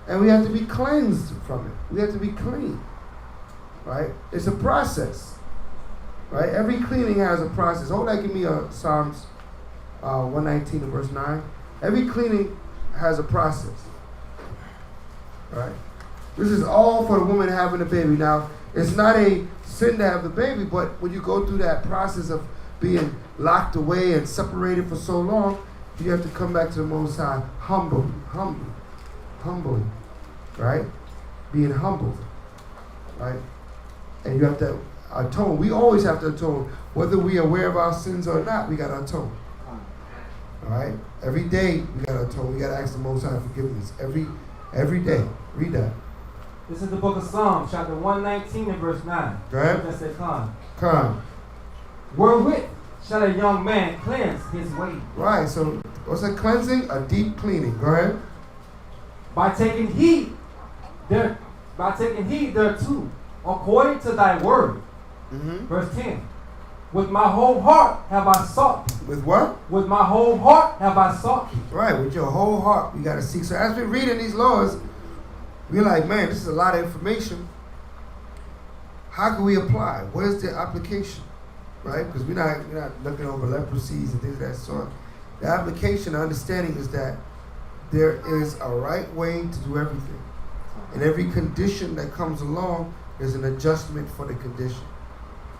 And we have to be cleansed from it. We have to be clean, right? It's a process, right? Every cleaning has a process. Hold that, give me Psalms 119 and verse 9. Every cleaning has a process, right? This is all for the woman having a baby. Now, it's not a sin to have the baby, but when you go through that process of being locked away and separated for so long, you have to come back to the Most High humbly, right? Being humbled, right? And you have to atone. We always have to atone. Whether we are aware of our sins or not, we got to atone. All right? Every day, we got to atone. We got to ask the Most High forgiveness. Every day. Read that. This is the book of Psalms, chapter 119 and verse 9. Go ahead. That said, Come. Wherewith shall a young man cleanse his way? Right, so what's a cleansing? A deep cleaning. Go ahead. By taking heed thereto, according to thy word. Mm-hmm. Verse 10. With my whole heart have I sought thee. With what? With my whole heart have I sought thee. Right, with your whole heart, you got to seek. So as we're reading these laws, we're like, man, this is a lot of information. How can we apply? What is the application? Right? Because we're not looking over leprosies and things of that sort. The application, the understanding is that there is a right way to do everything. And every condition that comes along, there's an adjustment for the condition.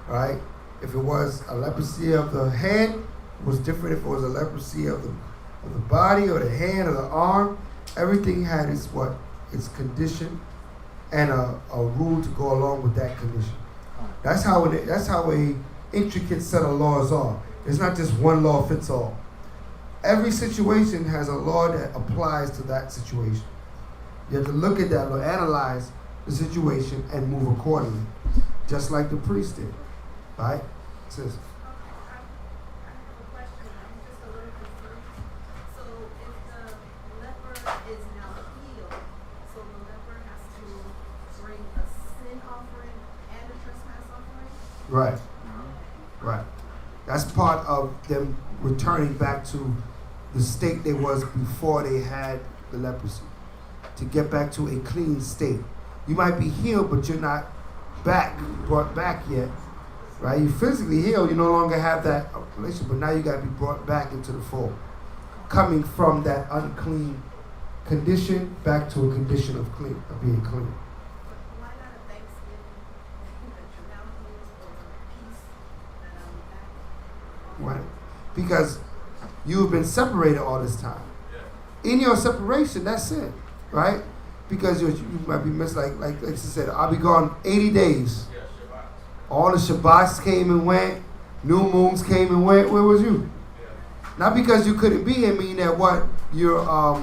Right? If it was a leprosy of the head, it was different if it was a leprosy of the body or the hand or the arm. Everything had its condition and a rule to go along with that condition. That's how a intricate set of laws are. It's not just one law fits all. Every situation has a law that applies to that situation. You have to look at that law, analyze the situation, and move accordingly, just like the priest did. Right? Sis. I have a question. I'm just a little confused. So if the leper is now healed, so the leper has to bring a sin offering and a trespass offering? Right. Right. That's part of them returning back to the state they was before they had the leprosy. To get back to a clean state. You might be healed, but you're not brought back yet. Right? You physically healed, you no longer have that relation, but now you got to be brought back into the fold. Coming from that unclean condition back to a condition of being clean. Why not a Thanksgiving that you're now healed or peace that I'm back? Right? Because you've been separated all this time. In your separation, that's it. Right? Because you might be missed, like she said, I'll be gone 80 days. All the Shabbats came and went. New moons came and went. Where was you? Not because you couldn't be here, meaning that you're, how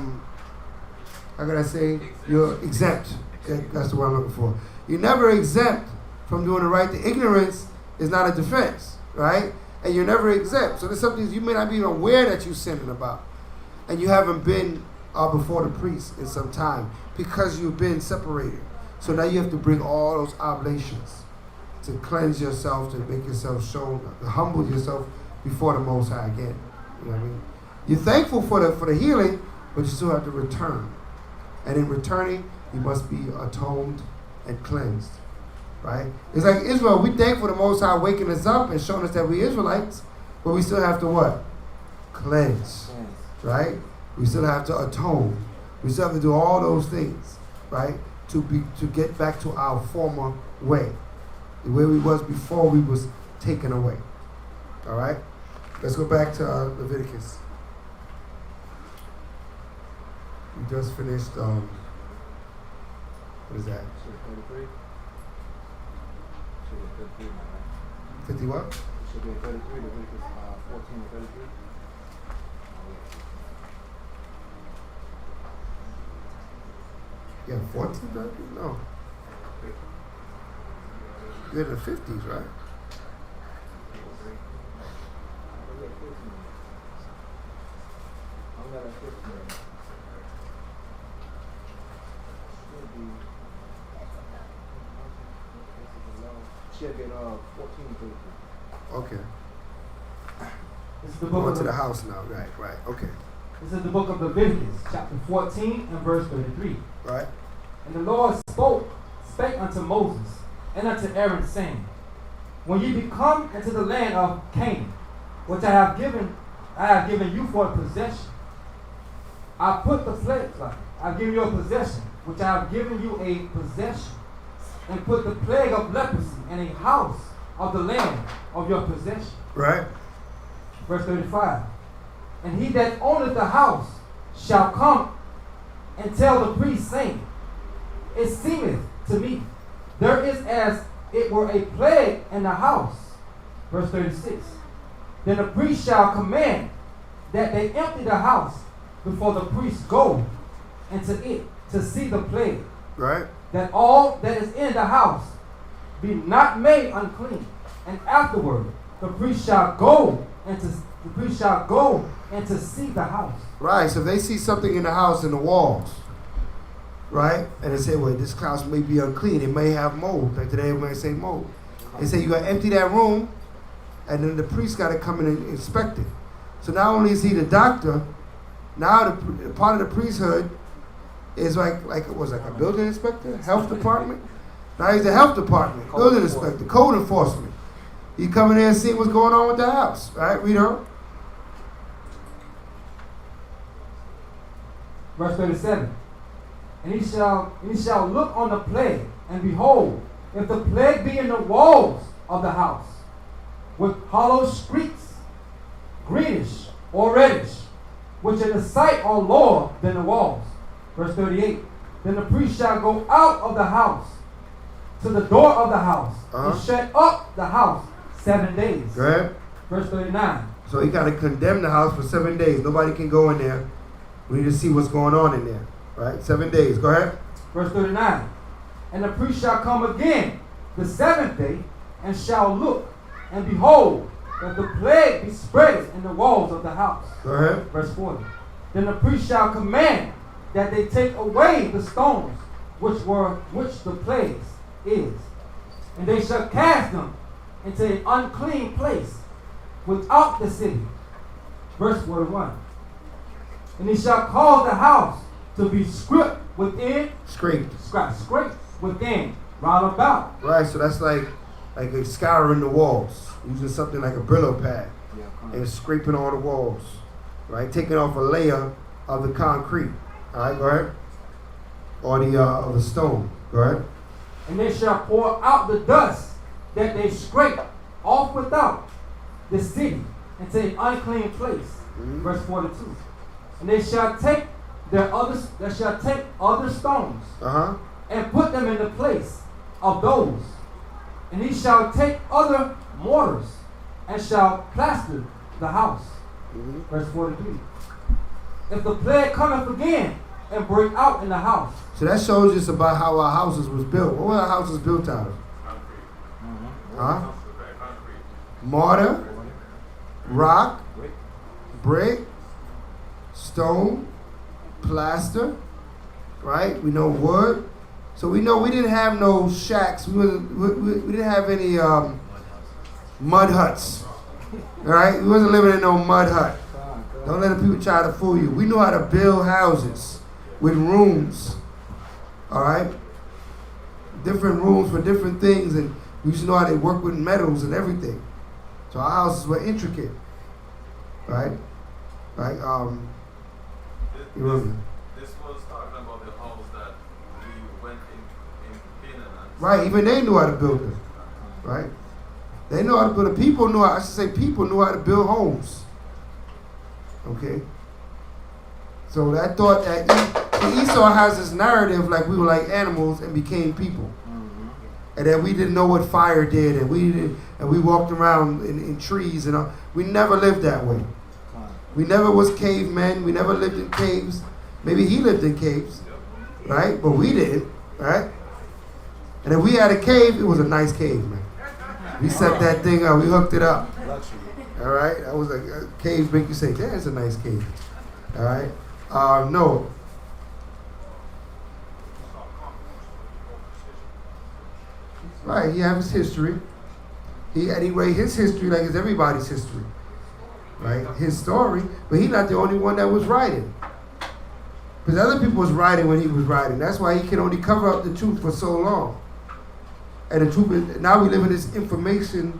can I say? You're exempt. That's the word I'm looking for. You're never exempt from doing the right thing. Ignorance is not a defense, right? And you're never exempt. So there's something you may not be even aware that you're sinning about. And you haven't been before the priest in some time because you've been separated. So now you have to bring all those oblations to cleanse yourself, to make yourself shown, to humble yourself before the Most High again. You know what I mean? You're thankful for the healing, but you still have to return. And in returning, you must be atoned and cleansed. Right? It's like Israel, we thankful the Most High waking us up and showing us that we Israelites, but we still have to what? Cleanse. Right? We still have to atone. We still have to do all those things, right? To get back to our former way. The way we was before we was taken away. All right? Let's go back to Leviticus. We just finished, what is that? 33. 50 what? It should be 33, Leviticus 14 and 33. Yeah, 14, 13? No. You're in the 50s, right? I'm not at 15. Should be 14 and 33. Okay. This is the We're book going of to the house now. Right. Okay. This is the book of Leviticus, chapter 14 and verse 33. Right. And the Lord spake unto Moses and unto Aaron, saying, when ye be come into the land of Canaan, which I have given you for a possession, I put the plagues, I've given you a possession, which I have given you a possession, and put the plague of leprosy in a house of the land of your possession. Right. Verse 35. And he that owneth the house shall come and tell the priest, saying, it seemeth to me, there is as it were a plague in the house. Verse 36. Then the priest shall command that they empty the house before the priest go into it to see the plague, Right. That all that is in the house be not made unclean, and afterward the priest shall go and to see the house. Right. So if they see something in the house in the walls, right, and they say, well, this house may be unclean. It may have mold. Like today, we may say mold. They say you got to empty that room, and then the priest got to come in and inspect it. So not only is he the doctor, now the part of the priesthood is like it was like a building inspector, health department. Now he's the health department, building inspector, code enforcement. He come in there and see what's going on with the house, right? Read on. Verse 37. And he shall look on the plague, and behold, if the plague be in the walls of the house, with hollow streaks, greenish or reddish, which in the sight are lower than the walls. Verse 38. Then the priest shall go out of the house to the door of the house and shut up the house 7 days. Go ahead. Verse 39. So he got to condemn the house for 7 days. Nobody can go in there. We need to see what's going on in there. Right? 7 days. Go ahead. Verse 39. And the priest shall come again the 7th day, and shall look, and behold, that the plague be spread in the walls of the house. Go ahead. Verse 40. Then the priest shall command that they take away the stones which the plagues is, and they shall cast them into an unclean place without the city. Verse 41. And he shall cause the house to be scraped within. Scraped within, round about. Right, so that's like a scouring the walls, using something like a Brillo pad, and scraping all the walls, right? Taking off a layer of the concrete. All right, go ahead. Or the stone. Go ahead. And they shall pour out the dust that they scrape off without the city into an unclean place. Verse 42. And they shall take other stones and put them in the place of those. And he shall take other mortars and shall plaster the house. Verse 43. If the plague cometh again and break out in the house. So that shows us about how our houses was built. What were our houses built out of? Huh? Mortar, rock, brick, stone, plaster, right? We know wood. So we know we didn't have no shacks. We didn't have any mud huts. All right? We wasn't living in no mud hut. Don't let the people try to fool you. We knew how to build houses with rooms. All right? Different rooms for different things, and we used to know how they work with metals and everything. So our houses were intricate. Right? Like, this was talking about the house that we went in Canaan. Right, even they knew how to build it. Right? They know how to build it. People knew how to build homes. Okay? So that thought that Esau has this narrative like we were like animals and became people. And that we didn't know what fire did, and we walked around in trees and all. We never lived that way. We never was cavemen. We never lived in caves. Maybe he lived in caves, right? But we didn't, right? And if we had a cave, it was a nice cave, man. We set that thing up. We hooked it up. All right? That was a cave make you say, that's a nice cave. All right? No. Right, he has his history. His history like it's everybody's history. Right? His story. But he's not the only one that was writing. Because other people was writing when he was writing. That's why he can only cover up the truth for so long. And the truth is, now we live in this information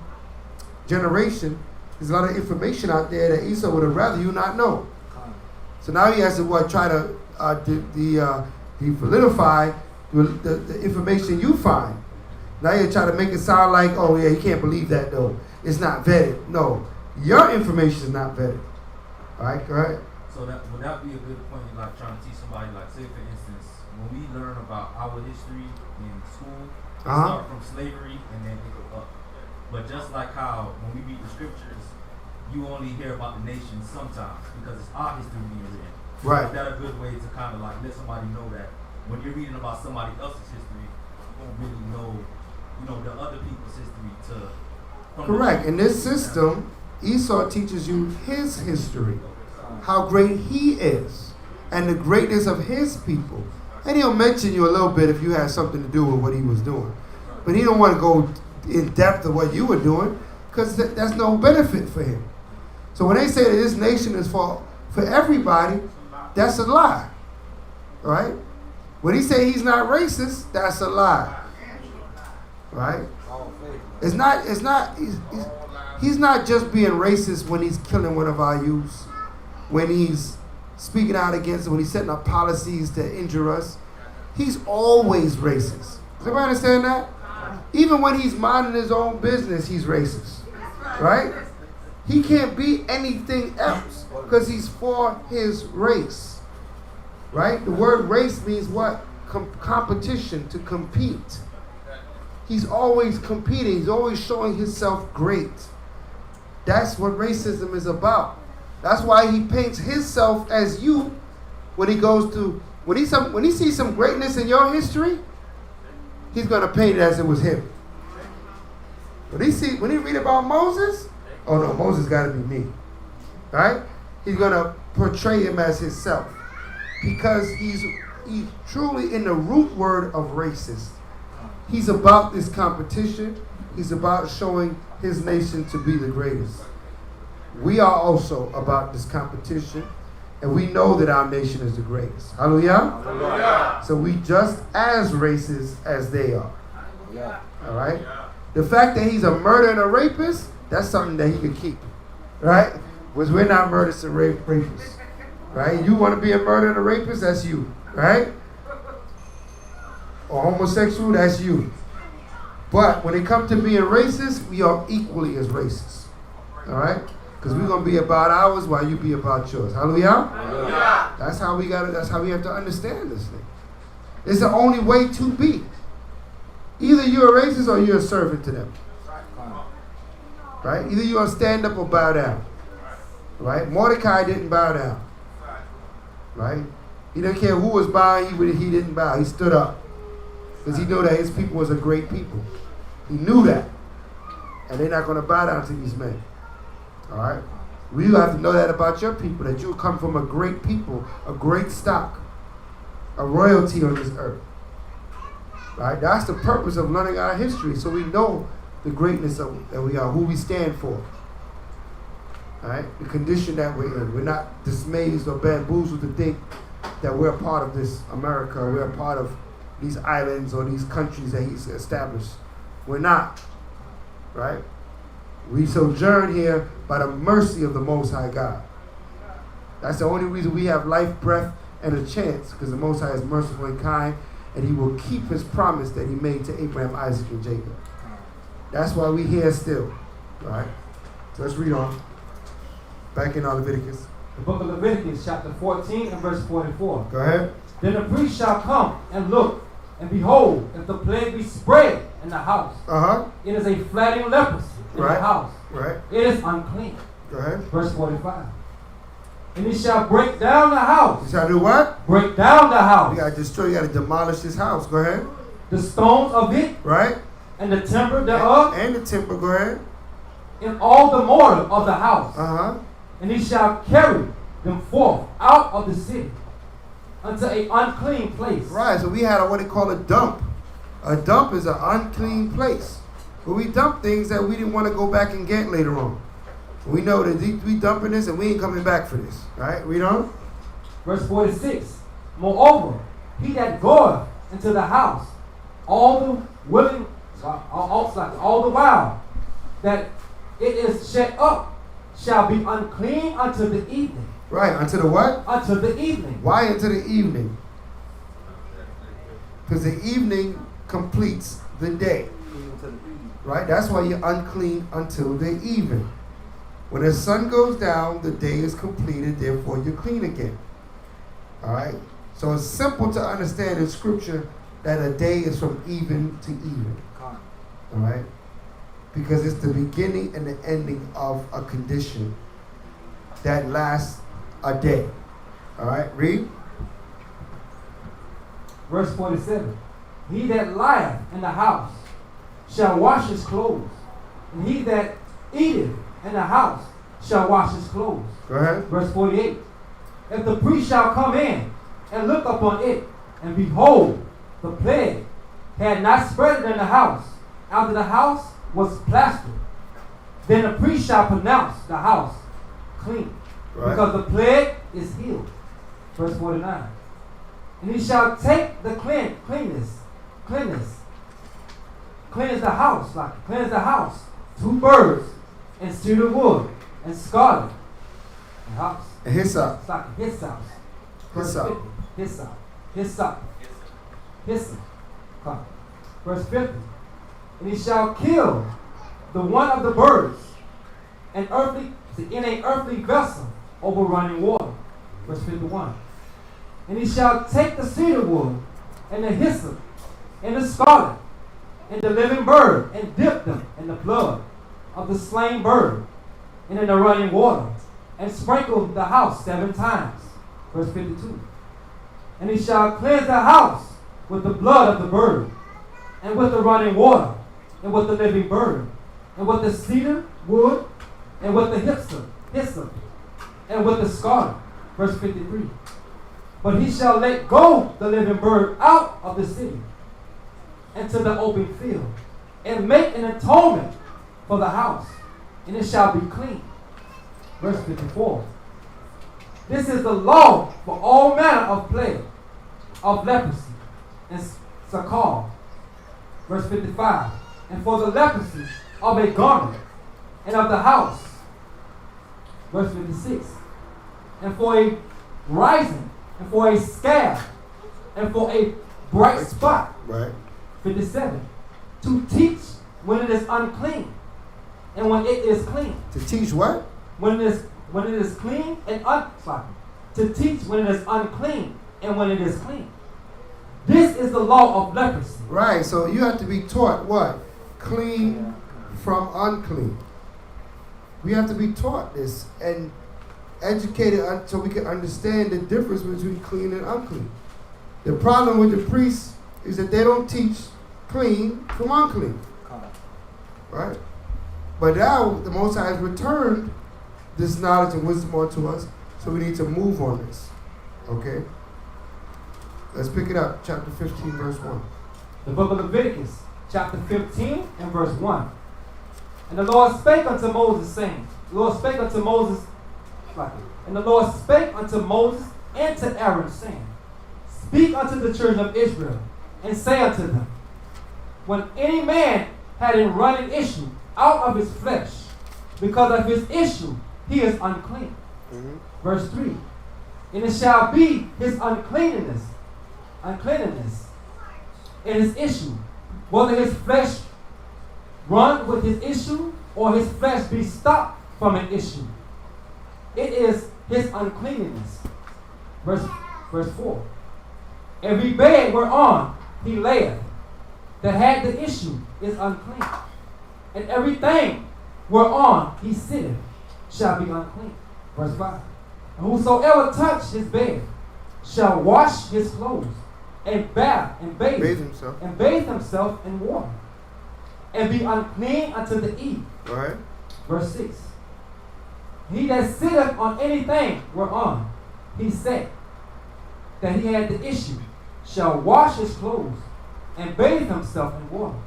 generation. There's a lot of information out there that Esau would have rather you not know. So now he has to try to solidify the information you find. Now you try to make it sound like, oh yeah, you can't believe that though. It's not vetted. No, your information is not vetted. All right, go ahead. So would that be a good point, like trying to teach somebody, like say for instance, when we learn about our history in school, we start from slavery and then it go up. But just like how when we read the scriptures, you only hear about the nation sometimes because it's our history being written. Right. Is that a good way to kind of like let somebody know that when you're reading about somebody else's history, you don't really know, the other people's history Correct. In this system, Esau teaches you his history, how great he is, and the greatness of his people. And he'll mention you a little bit if you had something to do with what he was doing. But he don't want to go in depth of what you were doing, because that's no benefit for him. So when they say that this nation is for everybody, that's a lie. Right? When he say he's not racist, that's a lie. Right? He's not just being racist when he's killing one of our youths, when he's speaking out against it, when he's setting up policies to injure us. He's always racist. Does everybody understand that? Even when he's minding his own business, he's racist. Right? He can't be anything else because he's for his race. Right? The word race means what? Competition, to compete. He's always competing. He's always showing himself great. That's what racism is about. That's why he paints himself as you when he goes to, when he sees some greatness in your history, he's going to paint it as it was him. When he read about Moses, oh no, Moses got to be me. Right? He's going to portray him as himself. Because he's truly in the root word of racist. He's about this competition. He's about showing his nation to be the greatest. We are also about this competition, and we know that our nation is the greatest. Hallelujah? Hallelujah. So we just as racist as they are. Yeah. All right? The fact that he's a murderer and a rapist, that's something that he could keep. Right? Because we're not murderers and rapists. Right? You want to be a murderer and a rapist, that's you. Right? Or homosexual, that's you. But when it comes to being racist, we are equally as racist. All right? Because we're going to be about ours while you be about yours. Hallelujah? Hallelujah. That's how we have to understand this thing. It's the only way to be. Either you're a racist or you're a servant to them. Right? Either you're going to stand up or bow down. Right? Mordecai didn't bow down. Right? He didn't care who was bowing, he didn't bow. He stood up. Because he knew that his people was a great people. He knew that. And they're not going to bow down to these men. All right? We have to know that about your people, that you come from a great people, a great stock, a royalty on this earth. Right? That's the purpose of learning our history, so we know the greatness that we are, who we stand for. All right? The condition that we're in. We're not dismayed or bamboozled to think that we're a part of this America, we're a part of these islands or these countries that he's established. We're not. Right? We sojourn here by the mercy of the Most High God. That's the only reason we have life, breath, and a chance, because the Most High is merciful and kind, and he will keep his promise that he made to Abraham, Isaac, and Jacob. That's why we're here still. Right? So let's read on. Back in Leviticus. The book of Leviticus, chapter 14 and verse 44. Go ahead. Then the priest shall come and look, and behold, if the plague be spread in the house, it is a flatting leprosy in the house. Right. It is unclean. Go ahead. Verse 45. And he shall break down the house. He shall do what? Break down the house. You got to destroy, you got to demolish his house. Go ahead. The stones of it. Right. And the timber thereof. And the timber, go ahead. And all the mortar of the house. And he shall carry them forth out of the city unto an unclean place. Right, so we had what they call a dump. A dump is an unclean place. Where we dump things that we didn't want to go back and get later on. We know that we dumping this and we ain't coming back for this. Right? Read on. Verse 46. Moreover, he that goeth into the house, all the while that it is shut up, shall be unclean until the evening. Right, until the what? Until the evening. Why until the evening? Because the evening completes the day. Right? That's why you're unclean until the evening. When the sun goes down, the day is completed, therefore you're clean again. Alright? So it's simple to understand in scripture that a day is from even to even. Alright? Because it's the beginning and the ending of a condition that lasts a day. Alright? Read. Verse 47. He that lieth in the house shall wash his clothes, and he that eateth in the house shall wash his clothes. Go ahead. Verse 48. If the priest shall come in and look upon it, and behold, the plague had not spread in the house, after the house was plastered, then the priest shall pronounce the house clean, because the plague is healed. Verse 49. And he shall take the cleanse the house, 2 birds, and cedar wood, and scarlet, and house. And hyssop. Hyssop. Verse 50. And he shall kill the one of the birds in an earthly vessel over running water. Verse 51. And he shall take the cedar wood and the hyssop and the scarlet and the living bird and dip them in the blood of the slain bird and in the running water, and sprinkle the house 7 times. Verse 52. And he shall cleanse the house with the blood of the bird, and with the running water, and with the living bird, and with the cedar wood, and with the hyssop, and with the scarlet. Verse 53. But he shall let go the living bird out of the city into the open field, and make an atonement for the house, and it shall be clean. Verse 54. This is the law for all manner of plague, of leprosy, and scalp. Verse 55. And for the leprosy of a garment, and of the house. Verse 56. And for a rising, and for a scab, and for a bright spot. Right. 57. To teach when it is unclean, and when it is clean. To teach what? When it is clean and to teach when it is unclean and when it is clean. This is the law of leprosy. Right. So you have to be taught what? Clean from unclean. We have to be taught this and educated so we can understand the difference between clean and unclean. The problem with the priests is that they don't teach clean from unclean. Right? But now the Most High has returned this knowledge and wisdom onto us, so we need to move on this. Okay? Let's pick it up. Chapter 15, verse 1. The book of Leviticus, chapter 15 and verse 1. And the Lord spake unto Moses, saying, and the Lord spake unto Moses and to Aaron, saying, Speak unto the children of Israel, and say unto them, When any man had a running issue out of his flesh, because of his issue, he is unclean. Mm-hmm. Verse 3. And it shall be his uncleanness in his issue, whether his flesh run with his issue, or his flesh be stopped from an issue. It is his uncleanness. Verse 4. Every bed whereon he layeth that had the issue is unclean, and everything whereon he sitteth shall be unclean. Verse 5. And whosoever touch his bed shall wash his clothes, and bathe himself in water, and be unclean unto the eve. Right. Verse 6. He that sitteth on anything whereon he sat, that he had the issue, shall wash his clothes, and bathe himself in water,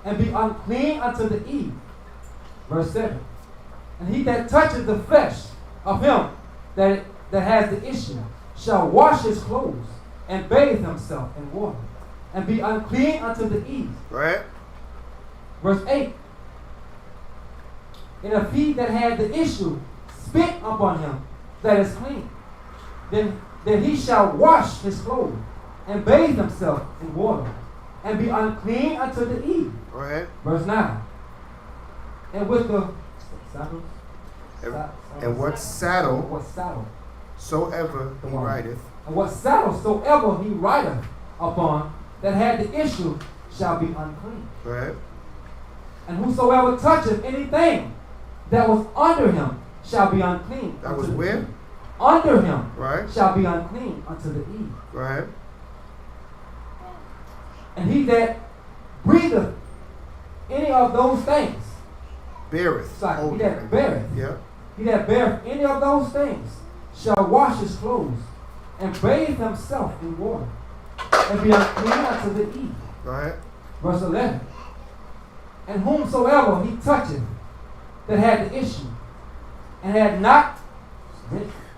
and be unclean unto the eve. Verse 7. And he that touches the flesh of him that has the issue shall wash his clothes, and bathe himself in water, and be unclean unto the eve. Right. Verse 8. And if he that had the issue spit upon him that is clean, then he shall wash his clothes, and bathe himself in water, and be unclean unto the eve. Right. Verse 9. And with the sandals, and what saddle soever he rideth. And what saddle soever he rideth upon that had the issue shall be unclean. Right. And whosoever toucheth anything that was under him shall be unclean. That was where? Under him. Right. Shall be unclean unto the eve. Right. And he that breatheth any of those things, beareth. he that beareth, Yeah. he that beareth any of those things shall wash his clothes and bathe himself in water and be unclean unto the eve. Go ahead. Verse 11. And whomsoever he toucheth that had the issue and had not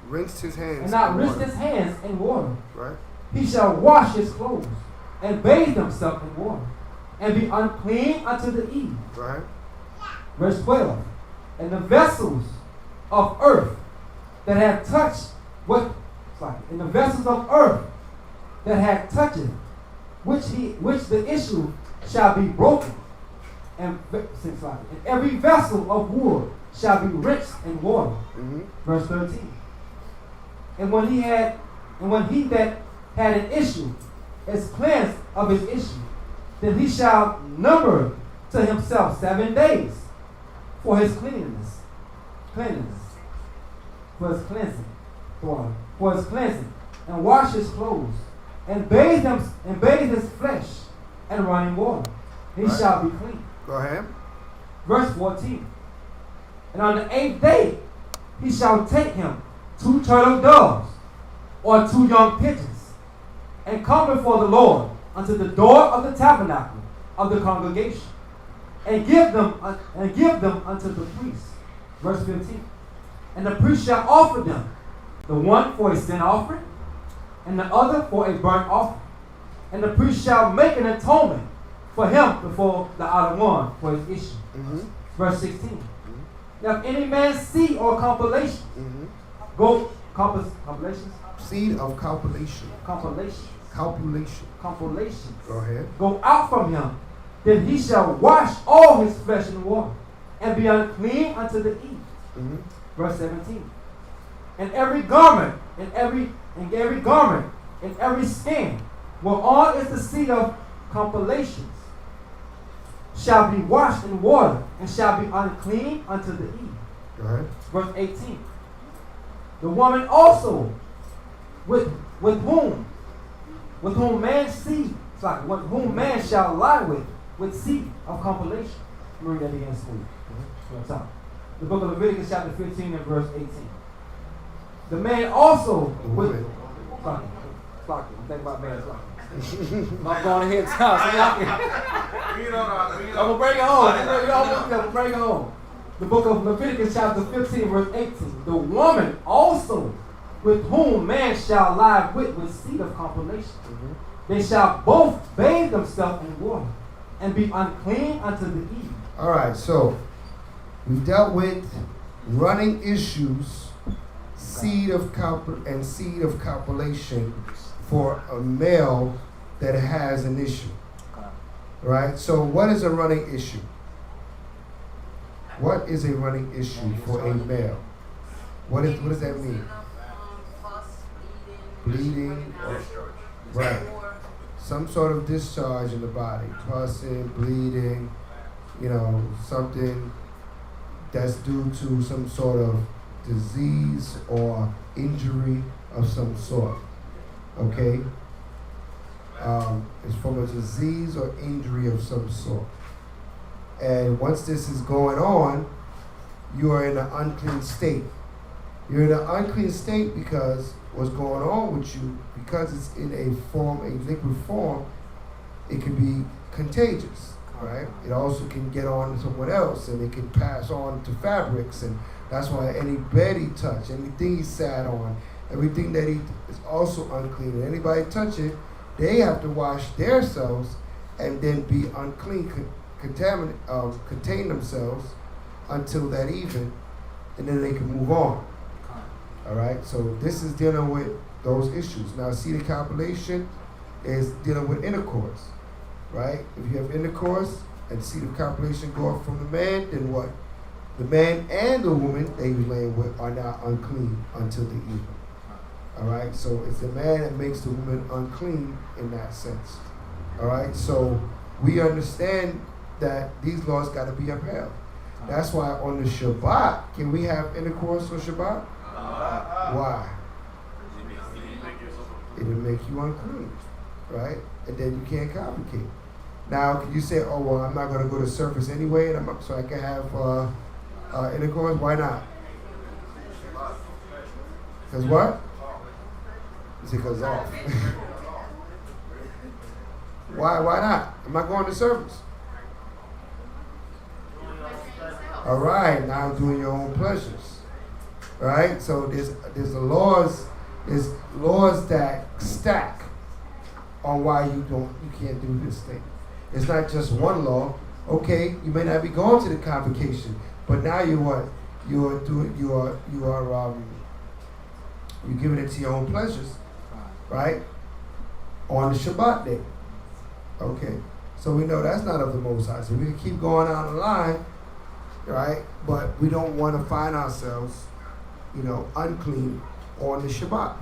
rinsed his hands his hands in water, right, he shall wash his clothes and bathe himself in water and be unclean unto the eve. Right. Verse 12. And the vessels of earth that have touched in the vessels of earth that have touched it, which the issue shall be broken, and every vessel of wood shall be rinsed in water. Mm-hmm. Verse 13. And when he that had an issue is cleansed of his issue, then he shall number to himself 7 days for his cleanliness, for his cleansing, and wash his clothes, and bathe his flesh in running water. He shall be clean. Go ahead. Verse 14. And on the 8th day he shall take him 2 turtle doves or 2 young pigeons, and come before the Lord unto the door of the tabernacle of the congregation, and give them unto the priest. Verse 15. And the priest shall offer them, the one for a sin offering, and the other for a burnt offering. And the priest shall make an atonement for him before the outer one for his issue. Mm-hmm. Verse 16. Mm-hmm. Now if any man seed or compilation, compilations? Seed of compilation. Compilation. Go ahead. Go out from him, then he shall wash all his flesh in water, and be unclean unto the eve. Mm-hmm. Verse 17. And every garment, and every skin, whereon is the seed of compilations, shall be washed in water, and shall be unclean unto the eve. Go ahead. Verse 18. The woman also, with whom man shall lie with seed of compilation. Read that again, school. The book of Leviticus chapter 15 and verse 18. The man also with I'm thinking about man's life. I'm going ahead and tell. I'm gonna bring it home. I'm gonna bring it home. The book of Leviticus chapter 15 verse 18. The woman also with whom man shall lie with seed of compilation. Mm-hmm. They shall both bathe themselves in water and be unclean unto the eve. All right, so we've dealt with running issues, seed of compilation for a male that has an issue. Right? So what is a running issue? What is a running issue for a male? What does that mean? Bleeding, right? Some sort of discharge in the body, pussing, bleeding, something that's due to some sort of disease or injury of some sort. Okay? It's from a disease or injury of some sort. And once this is going on, you are in an unclean state. You're in an unclean state because what's going on with you, because it's in a liquid form, it can be contagious, right? It also can get on to someone else, and it can pass on to fabrics, and that's why any bed he touched, anything he sat on, everything that he is also unclean. And anybody touch it, they have to wash themselves and then be unclean, contain themselves until that evening, and then they can move on. All right, so this is dealing with those issues. Now, seed of compilation is dealing with intercourse, right? If you have intercourse and seed of compilation go up from the man, then what? The man and the woman that he was laying with are now unclean until the evening. All right, so it's the man that makes the woman unclean in that sense. All right, so we understand that these laws got to be upheld. That's why on the Shabbat, can we have intercourse on Shabbat? Why? It will make you unclean, right? And then you can't convocate. Now, can you say, oh, well, I'm not going to go to service anyway, and so I can have intercourse? Why not? Because what? You say because off. Why not? I'm not going to service. All right, now doing your own pleasures. All right, so there's the laws that stack on why you can't do this thing. It's not just one law. Okay, you may not be going to the convocation, but now you're giving it to your own pleasures, right? On the Shabbat day. Okay, so we know that's not of the Most High. So we can keep going down the line, right? But we don't want to find ourselves, unclean on the Shabbat.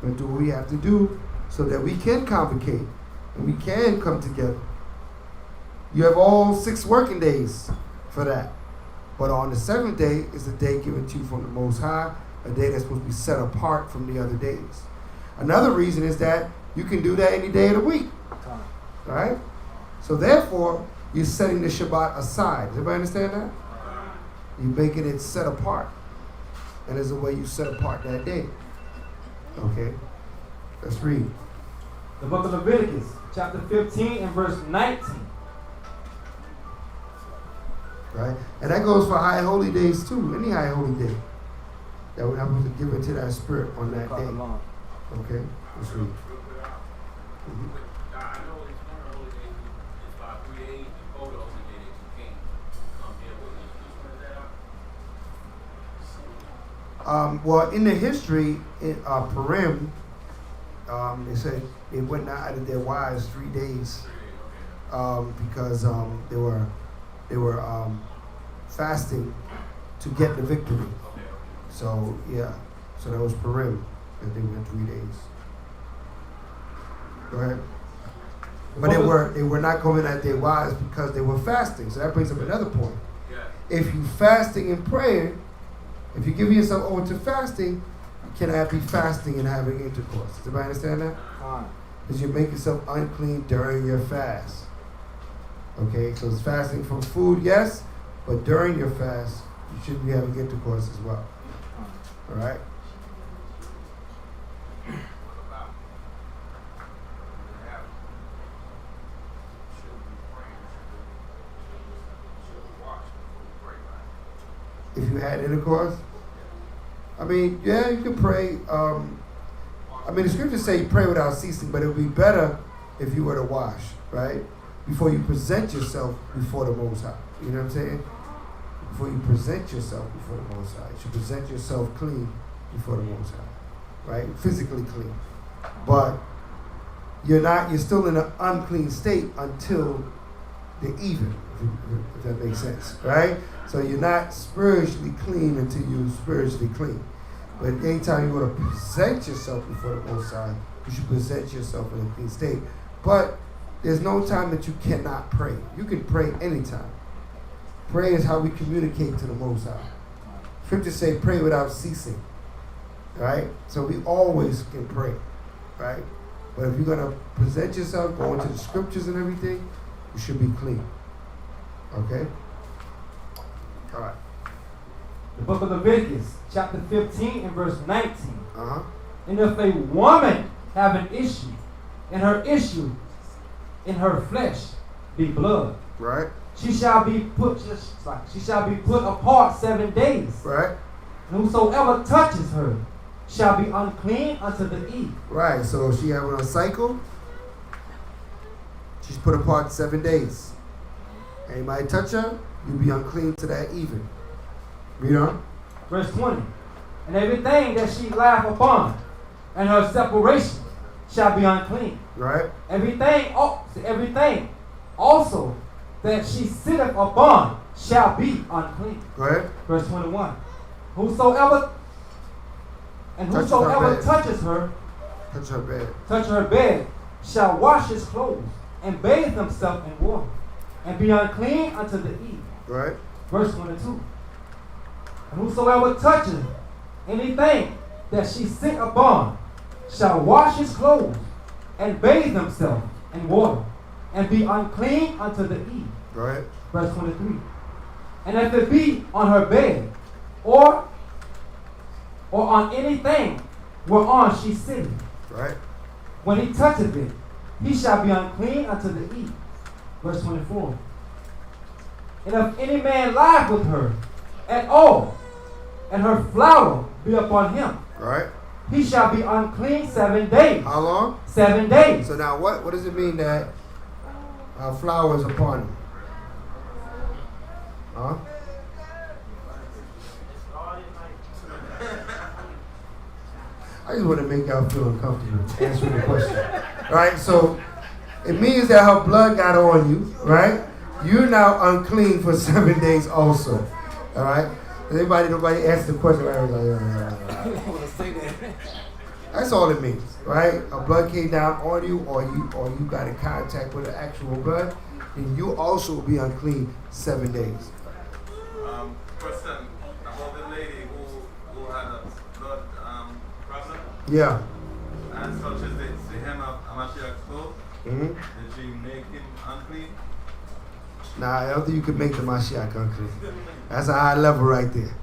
But do what we have to do so that we can convocate and we can come together. You have all 6 working days for that. But on the 7th day is a day given to you from the Most High, a day that's supposed to be set apart from the other days. Another reason is that you can do that any day of the week. Right? So therefore, you're setting the Shabbat aside. Does everybody understand that? You're making it set apart. And there's a way you set apart that day. Okay? Let's read. The book of Leviticus, chapter 15 and verse 19. Right? And that goes for high holy days too. Any high holy day. That we're not supposed to give into that spirit on that day. Okay? Let's read. Mm-hmm. Well, in the history, in Purim, they said they went out of their wives 3 days because they were fasting to get the victory. So so that was Purim, that they went 3 days. Go ahead. But they were not going at their wives because they were fasting. So that brings up another point. If you fasting and praying, if you give yourself over to fasting, you cannot be fasting and having intercourse. Does everybody understand that? Because you make yourself unclean during your fast. Okay, so it's fasting from food, yes, but during your fast, you should be having intercourse as well. All right? If you had intercourse, you can pray. The scriptures say pray without ceasing, but it would be better if you were to wash, right? Before you present yourself before the Most High. You know what I'm saying? Before you present yourself before the Most High. You should present yourself clean before the Most High, right? Physically clean. But you're still in an unclean state until the even, if that makes sense, right? So you're not spiritually clean until you're spiritually clean. But anytime you want to present yourself before the Most High, you should present yourself in a clean state. But there's no time that you cannot pray. You can pray anytime. Prayer is how we communicate to the Most High. Scriptures say pray without ceasing, right? So we always can pray, right? But if you're going to present yourself, go into the scriptures and everything, you should be clean. Okay? All right. The book of Leviticus, chapter 15 and verse 19. Uh-huh. And if a woman have an issue, and her issue in her flesh be blood, right? She shall be put apart 7 days. Right. And whosoever touches her shall be unclean unto the eve. Right. So she having a cycle. She's put apart 7 days. Anybody touch her, you be unclean to that even. Read on. Verse 20. And everything that she laugh upon, and her separation shall be unclean. Right. Everything also that she sitteth upon shall be unclean. Go ahead. Verse 21. Whosoever touches her bed, shall wash his clothes and bathe himself in water, and be unclean unto the eve. Right. Verse 22. And whosoever touches anything that she sit upon shall wash his clothes and bathe himself in water, and be unclean unto the eve. Go ahead. Verse 23. And if it be on her bed, or on anything whereon she sitteth, Right. when he toucheth it, he shall be unclean unto the eve. Verse 24. And if any man lie with her at all, and her flower be upon him, Right. he shall be unclean 7 days. How long? 7 days. So now what does it mean that flower is upon him? Huh? I just want to make y'all feel uncomfortable answering the question. Right? So it means that her blood got on you, right? You're now unclean for 7 days also. All right? Nobody asked the question. I was like, That's all it means, right? A blood came down on you, or you got in contact with the actual blood, then you also will be unclean 7 days. Question about the lady who had a blood problem. Yeah. And such as the hem of Mashiach's clothes. Mm-hmm. Did she make him unclean? Nah, I don't think you could make the Mashiach unclean. That's a high level right there.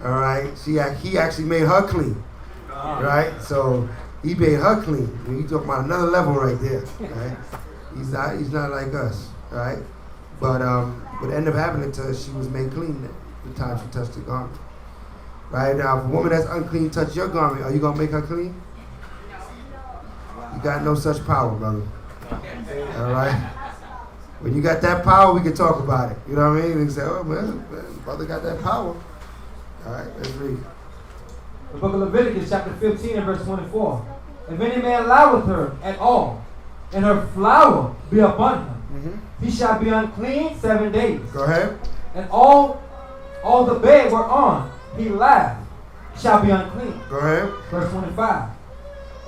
All right? He actually made her clean. Right? So he made her clean. You talking about another level right there. Right? He's not like us. Right? But what ended up happening to her, she was made clean the time she touched the garment. Right? Now, if a woman that's unclean touch your garment, are you going to make her clean? You got no such power, brother. All right? When you got that power, we can talk about it. You know what I mean? We can say, oh, man, brother got that power. All right, let's read. The book of Leviticus, chapter 15 and verse 24. If any man lie with her at all, and her flower be upon him, he shall be unclean 7 days. Go ahead. And all the bed whereon he lied shall be unclean. Go ahead. Verse 25.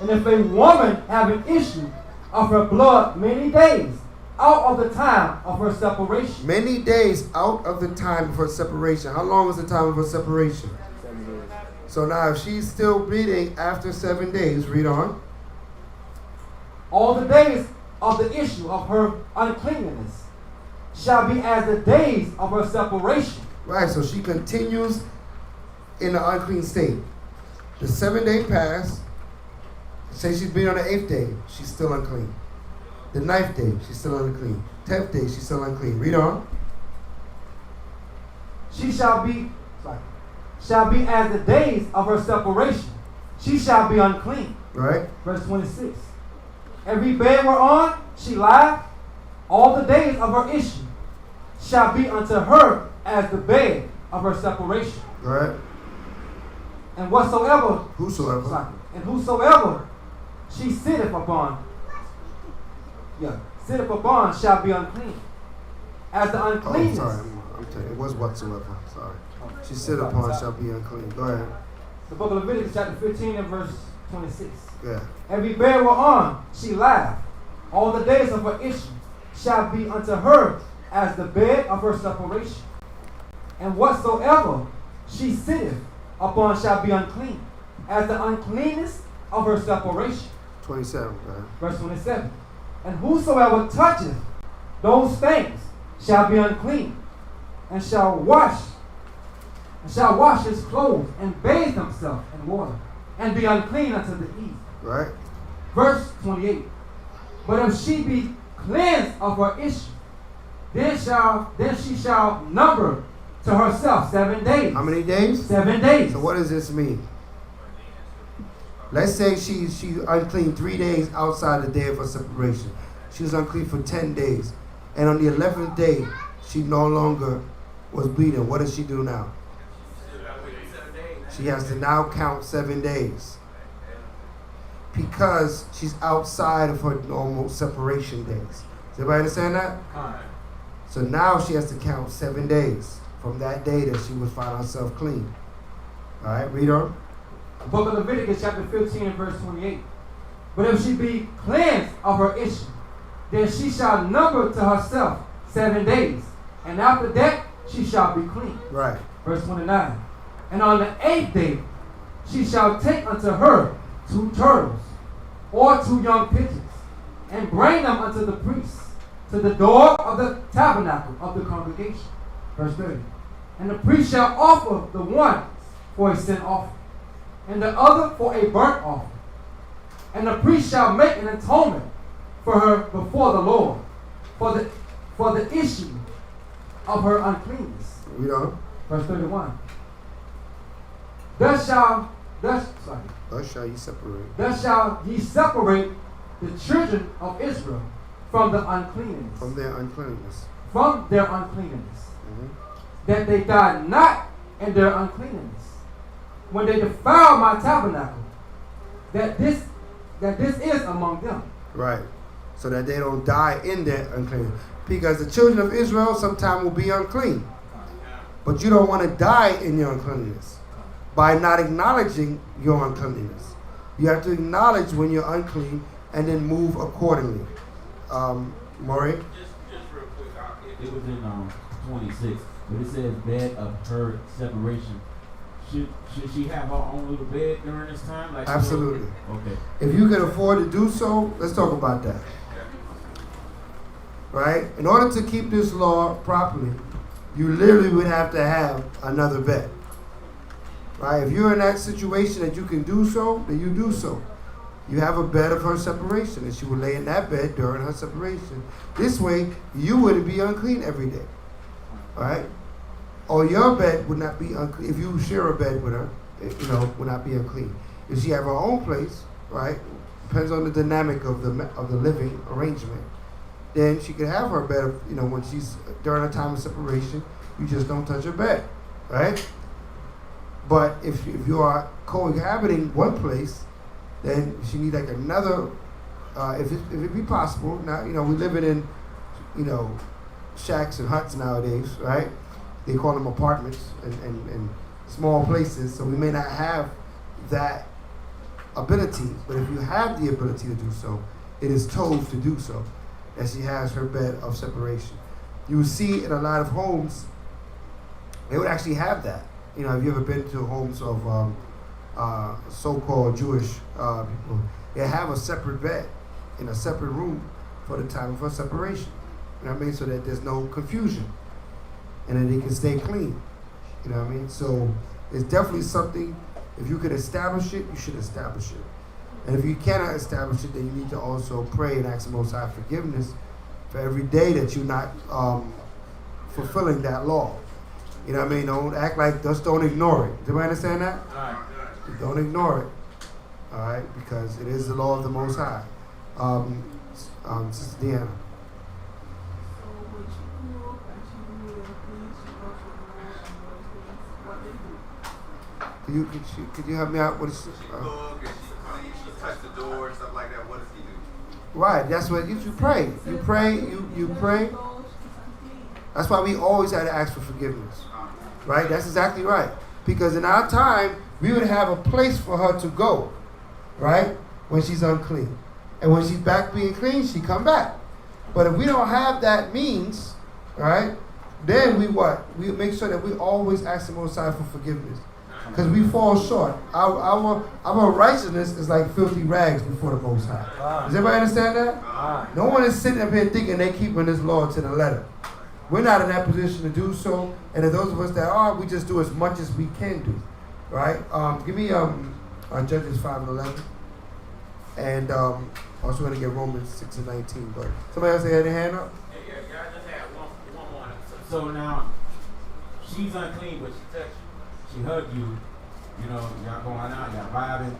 And if a woman have an issue of her blood many days out of the time of her separation. Many days out of the time of her separation. How long is the time of her separation? 7 days. So now if she's still bleeding after 7 days, read on. All the days of the issue of her uncleanness shall be as the days of her separation. Right, so she continues in the unclean state. The 7 day pass, say she's been on the 8th day, she's still unclean. The 9th day, she's still unclean. 10th day, she's still unclean. Read on. She shall be as the days of her separation. She shall be unclean. Right. Verse 26. Every bed whereon she lieth, all the days of her issue shall be unto her as the bed of her separation. Right. And whatsoever, whosoever, and whosoever she sitteth upon, sitteth upon shall be unclean. As the uncleanness. Oh, sorry, I'm telling you, it was whatsoever. Sorry. She sit upon shall be unclean. Go ahead. The book of Leviticus, chapter 15 and verse 26. Yeah. Every bed whereon she lieth, all the days of her issue shall be unto her as the bed of her separation. And whatsoever she sitteth upon shall be unclean, as the uncleanness of her separation. 27, man. Verse 27. And whosoever toucheth those things shall be unclean, and shall wash his clothes, and bathe himself in water, and be unclean unto the eve. Right. Verse 28. But if she be cleansed of her issue, then she shall number to herself 7 days. How many days? 7 days. So what does this mean? Let's say she's unclean 3 days outside the day of her separation. She was unclean for 10 days. And on the 11th day, she no longer was bleeding. What does she do now? She has to now count 7 days. Because she's outside of her normal separation days. Does everybody understand that? So now she has to count 7 days from that day that she would find herself clean. All right, read on. The book of Leviticus, chapter 15 and verse 28. But if she be cleansed of her issue, then she shall number to herself 7 days, and after that she shall be clean. Right. Verse 29. And on the 8th day she shall take unto her 2 turtles, or 2 young pigeons, and bring them unto the priest, to the door of the tabernacle of the congregation. Verse 30. And the priest shall offer the one for a sin offering, and the other for a burnt offering. And the priest shall make an atonement for her before the Lord, for the issue of her uncleanness. Read on. Verse 31. Thus shall ye separate the children of Israel from the uncleanness. From their uncleanness. From their uncleanness. Mm-hmm. That they die not in their uncleanness, when they defile my tabernacle, that this is among them. Right. So that they don't die in their uncleanness. Because the children of Israel sometime will be unclean. But you don't want to die in your uncleanness by not acknowledging your uncleanness. You have to acknowledge when you're unclean and then move accordingly. Maury? Just real quick, it was in 26, but it says bed of her separation. Should she have her own little bed during this time? Like Absolutely. Okay. If you can afford to do so, let's talk about that. Right? In order to keep this law properly, you literally would have to have another bed. Right? If you're in that situation that you can do so, then you do so. You have a bed of her separation, and she will lay in that bed during her separation. This way, you wouldn't be unclean every day. Right? Or your bed would not be unclean. If you share a bed with her, would not be unclean. If she have her own place, right? Depends on the dynamic of the living arrangement. Then she could have her bed, when she's during a time of separation, you just don't touch her bed, right? But if you are cohabiting one place, then she need like another, if it be possible. Now, we living in, shacks and huts nowadays, right? They call them apartments and small places, so we may not have that ability. But if you have the ability to do so, it is told to do so, that she has her bed of separation. You will see in a lot of homes, they would actually have that. Have you ever been to homes of so-called Jewish people? They have a separate bed in a separate room for the time of her separation. You know what I mean? So that there's no confusion, and that they can stay clean. You know what I mean? So it's definitely something, if you can establish it, you should establish it. And if you cannot establish it, then you need to also pray and ask the Most High forgiveness for every day that you're not fulfilling that law. You know what I mean? Don't act like, just don't ignore it. Do you understand that? Don't ignore it. All right? Because it is the law of the Most High. Sister Deanna. Could you help me out with She cook and she clean, she touch the door and stuff like that. What does he do? Right, that's what you pray. You pray, you pray. That's why we always had to ask for forgiveness. Right? That's exactly right. Because in our time, we would have a place for her to go. Right? When she's unclean. And when she's back being clean, she come back. But if we don't have that means, right, then we what? We make sure that we always ask the Most High for forgiveness. Because we fall short. Our righteousness is like filthy rags before the Most High. Does everybody understand that? No one is sitting up here thinking they're keeping this law to the letter. We're not in that position to do so. And if those of us that are, we just do as much as we can do. Right? Give me Judges 5 and 11. And also going to get Romans 6 and 19. But somebody else had their hand up? Yeah, I just had one more. So now, she's unclean, but she touched you. She hugged you. Y'all going out, y'all vibing.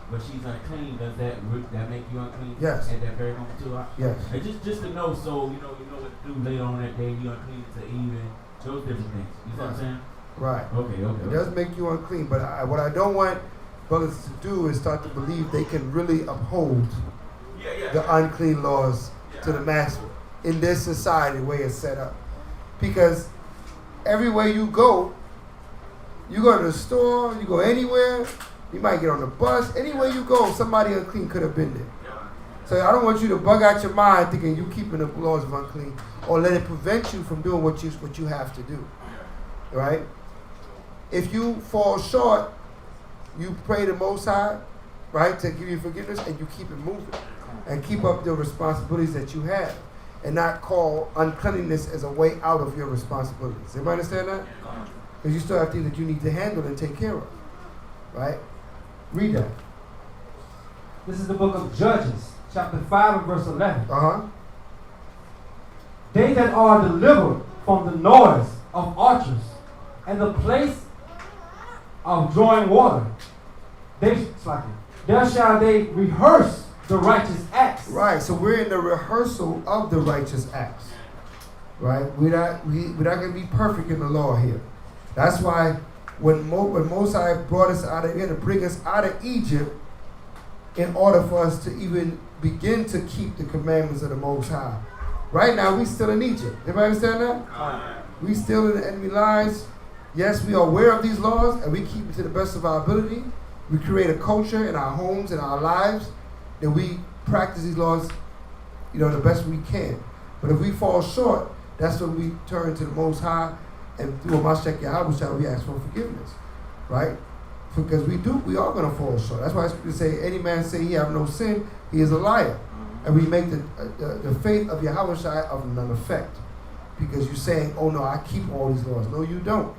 But she's unclean. Does that make you unclean? Yes. At that very moment too? Yes. And just to know, so you know what to do later on that day. You unclean to even those different things. You see what I'm saying? Right. Okay. It does make you unclean, but what I don't want brothers to do is start to believe they can really uphold the unclean laws to the maximum in this society, the way it's set up. Because everywhere you go to the store, you go anywhere, you might get on the bus, anywhere you go, somebody unclean could have been there. So I don't want you to bug out your mind thinking you keeping the laws of unclean, or let it prevent you from doing what you have to do. Right? If you fall short, you pray the Most High, right, to give you forgiveness, and you keep it moving. and keep up the responsibilities that you have, and not call uncleanliness as a way out of your responsibilities. Everybody understand that? Because you still have things that you need to handle and take care of. Right? Read that. This is the book of Judges, chapter 5 and verse 11. They that are delivered from the noise of archers and the place of drawing water, there shall they rehearse the righteous acts. Right, so we're in the rehearsal of the righteous acts. Right? We're not going to be perfect in the law here. That's why when Mosai brought us out of here to bring us out of Egypt, in order for us to even begin to keep the commandments of the Most High. Right now, we still in Egypt. Everybody understand that? We still in the enemy lines. Yes, we are aware of these laws, and we keep it to the best of our ability. We create a culture in our homes and our lives that we practice these laws, the best we can. But if we fall short, that's when we turn to the Most High, and through Mashiach Yahweh, we ask for forgiveness, right? Because we are going to fall short. That's why Scripture say, any man say he have no sin, he is a liar. And we make the faith of Yahweh of none effect. Because you're saying, oh no, I keep all these laws. No, you don't.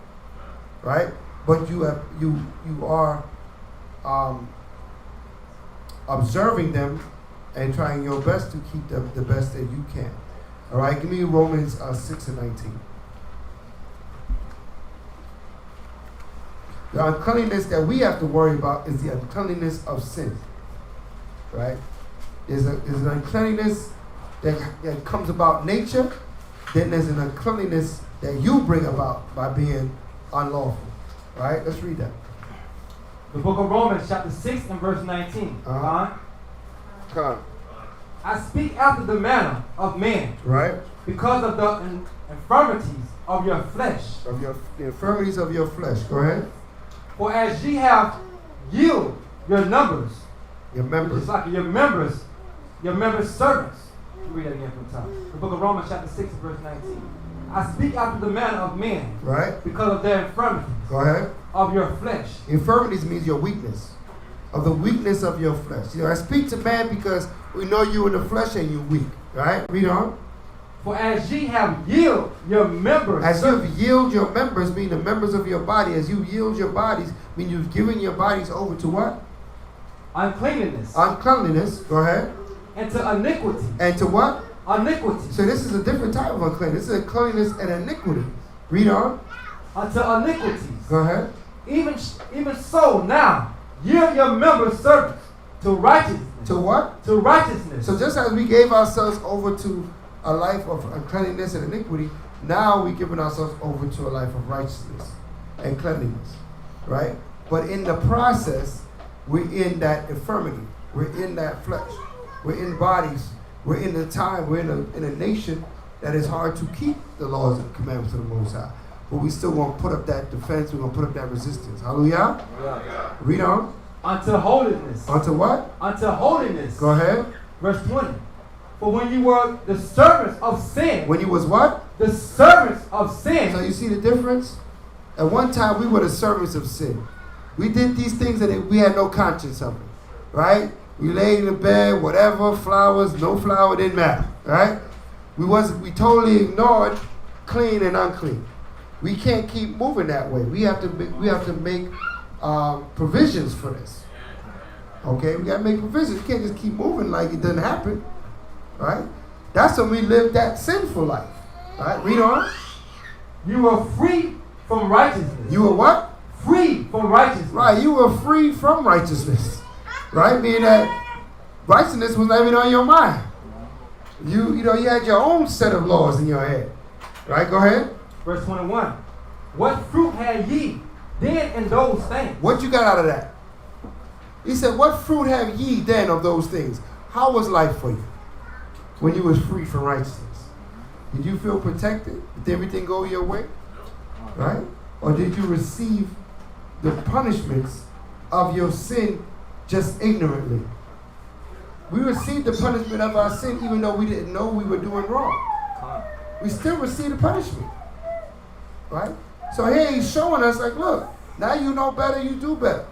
Right? But you are observing them and trying your best to keep them the best that you can. All right? Give me Romans 6 and 19. The uncleanness that we have to worry about is the uncleanness of sin. Right? There's an uncleanness that comes about nature. Then there's an uncleanness that you bring about by being unlawful. Right? Let's read that. The book of Romans, chapter 6 and verse 19. I speak after the manner of men. Right? Because of the infirmities of your flesh. The infirmities of your flesh. Go ahead. For as ye have yielded your members, your members servants. Read that again from the top. The book of Romans, chapter 6, verse 19. I speak after the manner of men, right? Because of their infirmities. Go ahead. Of your flesh. Infirmities means your weakness. Of the weakness of your flesh. I speak to man because we know you in the flesh and you're weak. Right? Read on. For as ye have yielded your members. As you have yielded your members, meaning the members of your body, as you yield your bodies, mean you've given your bodies over to what? Uncleanness. Uncleanliness. Go ahead. And to iniquity. And to what? Iniquity. So this is a different type of uncleanness. This is uncleanness and iniquity. Read on. Unto iniquities. Go ahead. Even so now, yield your members servants to righteousness. To what? To righteousness. So just as we gave ourselves over to a life of uncleanness and iniquity, now we're giving ourselves over to a life of righteousness and cleanliness, right? But in the process, we're in that infirmity. We're in that flesh. We're in bodies. We're in the time. We're in a nation that is hard to keep the laws and commandments of the Most High. But we still want to put up that defense. We're going to put up that resistance. Hallelujah? Yeah. Read on. Unto holiness. Unto what? Unto holiness. Go ahead. Verse 20. For when you were the servants of sin. When you was what? The servants of sin. So you see the difference? At one time we were the servants of sin. We did these things and we had no conscience of it. Right? We laid in the bed, whatever, flowers, no flower, didn't matter. Right? We totally ignored clean and unclean. We can't keep moving that way. We have to make provisions for this. Okay? We got to make provisions. We can't just keep moving like it doesn't happen. Right? That's when we live that sinful life. Right? Read on. You were free from righteousness. You were what? Free from righteousness. Right. You were free from righteousness. Right? Meaning that righteousness was not even on your mind. You had your own set of laws in your head. Right? Go ahead. Verse 21. What fruit had ye then in those things? What you got out of that? He said, what fruit have ye then of those things? How was life for you when you was free from righteousness? Did you feel protected? Did everything go your way? Right? Or did you receive the punishments of your sin just ignorantly? We received the punishment of our sin even though we didn't know we were doing wrong. We still received the punishment. Right? So here he's showing us like, look, now you know better, you do better.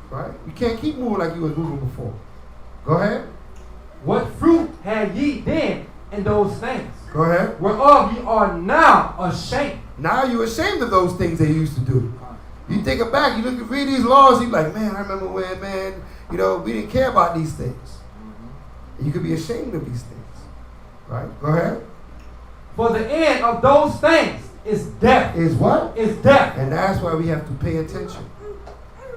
Right? You can't keep moving like you was moving before. Go ahead. What fruit had ye then in those things? Go ahead. Whereof ye are now ashamed. Now you're ashamed of those things they used to do. You think it back, you look at read these laws, you're like, man, I remember when, man, we didn't care about these things. And you could be ashamed of these things. Right? Go ahead. For the end of those things is death. Is what? Is death. And that's why we have to pay attention.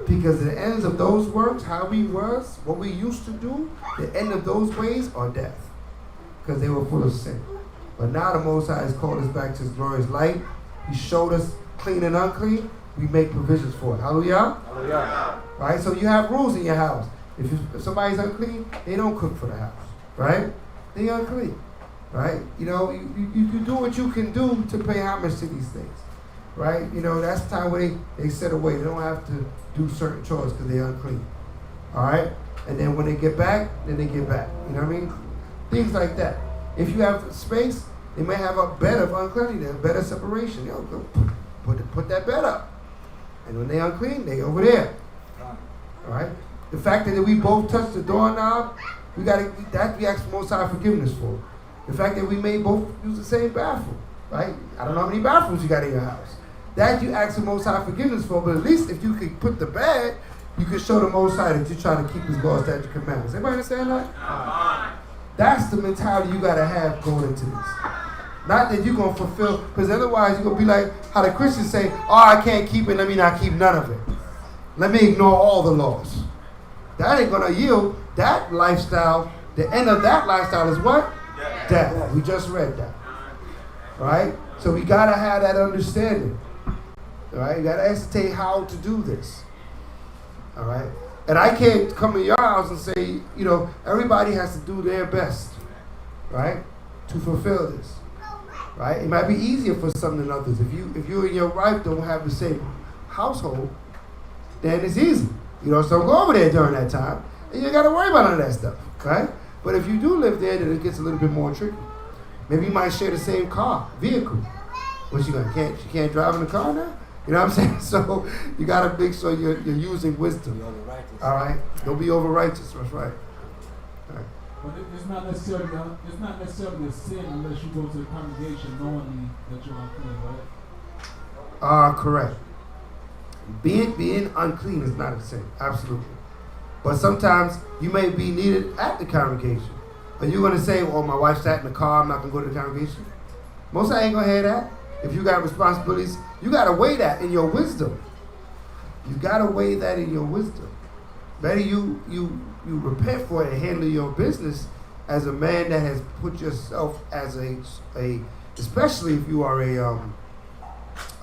Because the ends of those works, how we was, what we used to do, the end of those ways are death. Because they were full of sin. But now the Most High has called us back to His glorious light. He showed us clean and unclean. We make provisions for it. Hallelujah? Hallelujah. Right? So you have rules in your house. If somebody's unclean, they don't cook for the house. Right? They unclean. Right? You do what you can do to pay homage to these things. Right? That's the time where they set away. They don't have to do certain chores because they're unclean. All right? And then when they get back, then they get back. You know what I mean? Things like that. If you have space, they may have a bed of uncleanliness, better separation. Go put that bed up. And when they unclean, they over there. All right? The fact that we both touch the doorknob, we ask for Most High forgiveness for. The fact that we may both use the same bathroom, right? I don't know how many bathrooms you got in your house. That you ask the Most High forgiveness for, but at least if you could put the bed, you could show the Most High that you're trying to keep His laws, statutes, commandments. Everybody understand that? That's the mentality you got to have going into this. Not that you're going to fulfill, because otherwise you're going to be like how the Christians say, I can't keep it, let me not keep none of it. Let me ignore all the laws. That ain't going to yield. That lifestyle, the end of that lifestyle is what? Death. We just read that. Right? So we got to have that understanding. All right? You got to ascertain how to do this. All right? And I can't come in your house and say, everybody has to do their best. Right? To fulfill this. Right? It might be easier for some than others. If you and your wife don't have the same household, then it's easy. So go over there during that time, and you got to worry about none of that stuff. Right? But if you do live there, then it gets a little bit more tricky. Maybe you might share the same vehicle. What she can't drive in the car now? You know what I'm saying? So you got to make sure you're using wisdom. All right? Don't be over righteous. That's right. All right. But it's not necessarily a sin unless you go to the congregation knowingly that you're unclean, right? Correct. Being unclean is not a sin. Absolutely. But sometimes you may be needed at the congregation. Are you going to say, my wife sat in the car, I'm not going to go to the congregation? Most I ain't going to hear that. If you got responsibilities, you got to weigh that in your wisdom. You got to weigh that in your wisdom. Better you repent for it and handle your business as a man that has put yourself as a especially if you are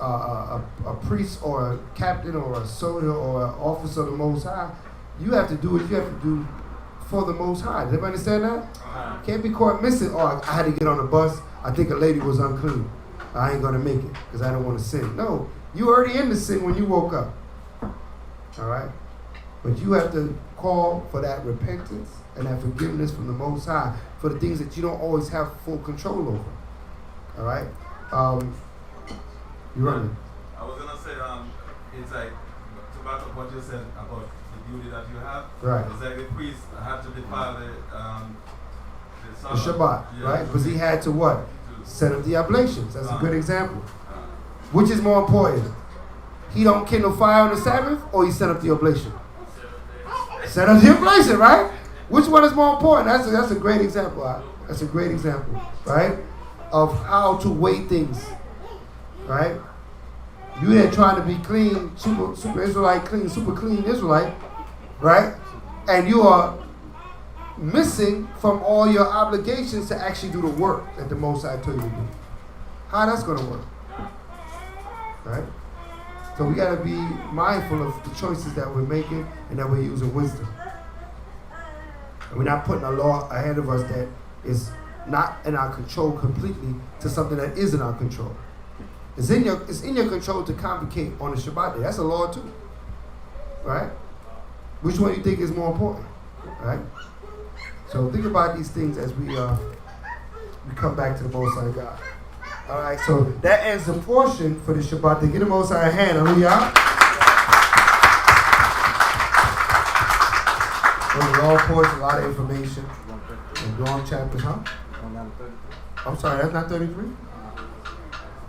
a priest or a captain or a soldier or an officer of the Most High. You have to do what you have to do for the Most High. Does everybody understand that? Can't be caught missing. I had to get on a bus. I think a lady was unclean. I ain't going to make it because I don't want to sin. No, you already in the sin when you woke up. All right? But you have to call for that repentance and that forgiveness from the Most High for the things that you don't always have full control over. All right? You running? I was going to say, it's like, to back up what you said about duty that you have. Right. It's like the priest had to defile the Shabbat, right? Because he had to what? Set up the oblations. That's a good example. Which is more important? He don't kindle fire on the Sabbath, or he set up the oblation? Set up the oblation, right? Which one is more important? That's a great example. That's a great example, right? Of how to weigh things, right? You there trying to be clean, super Israelite, clean, super clean Israelite, right? And you are missing from all your obligations to actually do the work that the Most High told you to do. How that's going to work, right? So we got to be mindful of the choices that we're making and that we're using wisdom. And we're not putting a law ahead of us that is not in our control completely to something that is in our control. It's in your control to convocate on the Shabbat day. That's a law too, right? Which one do you think is more important, right? So think about these things as we come back to the Most High God. All right, so that ends the portion for the Shabbat. They get the Most High hand. Hallelujah. It was a long portion, a lot of information. The wrong chapters, huh? On down to 33. I'm sorry, that's not 33? You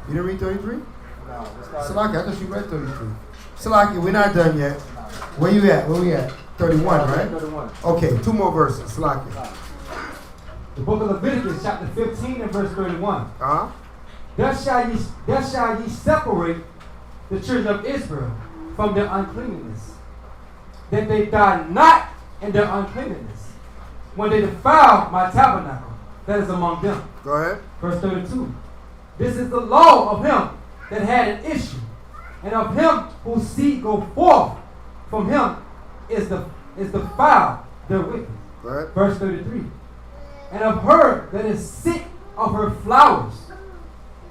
didn't read 33? No, Salaki, I thought you read 33. Salaki, we're not done yet. Where you at? Where we at? 31, right? 31. Okay, 2 more verses. Salaki. The book of Leviticus, chapter 15 and verse 31. Uh-huh. Thus shall ye separate the children of Israel from their uncleanness, that they die not in their uncleanness, when they defile my tabernacle that is among them. Go ahead. Verse 32. This is the law of him that had an issue, and of him whose seed go forth from him is the foul therewith. Go ahead. Verse 33. And of her that is sick of her flowers,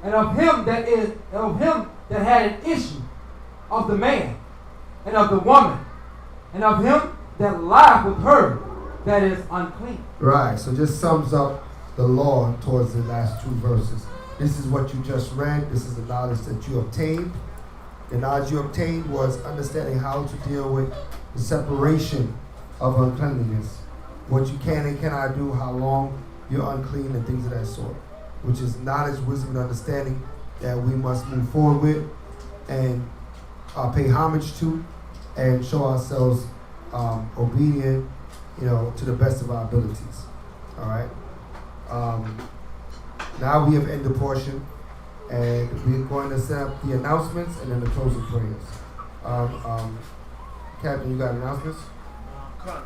and of him that had an issue of the man, and of the woman, and of him that lieth with her that is unclean. Right, so just sums up the law towards the last 2 verses. This is what you just read. This is the knowledge that you obtained. The knowledge you obtained was understanding how to deal with the separation of uncleanliness. What you can and cannot do, how long you're unclean, and things of that sort. Which is knowledge, wisdom, and understanding that we must move forward with and pay homage to and show ourselves obedient, to the best of our abilities. All right. Now we have ended the portion, and we're going to set up the announcements and then the closing prayers. Captain, you got announcements? Cut.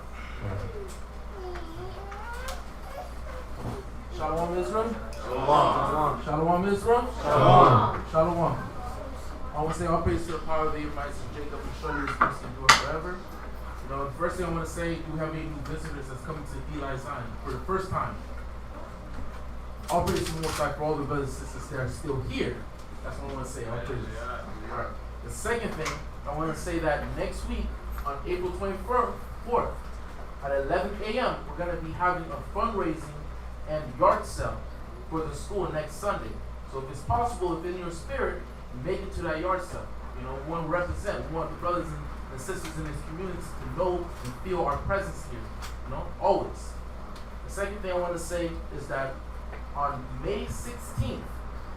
Shalom Israel. Shalom. Shalom Israel. Shalom. Shalom. I want to say all praise to the power of the Abrahamites and Jacob and show you his mercy endure forever. The first thing I want to say, do have any new visitors that's coming to Eli Zion for the first time. All praise to the Most High for all the brothers and sisters that are still here. That's what I want to say. All praise. Alright. The second thing, I want to say that next week on April 24th at 11 a.m. we're going to be having a fundraising and yard sale for the school next Sunday. So if it's possible, if in your spirit, make it to that yard sale. We want to represent. We want the brothers and sisters in this community to know and feel our presence here. Always. The second thing I want to say is that on May 16th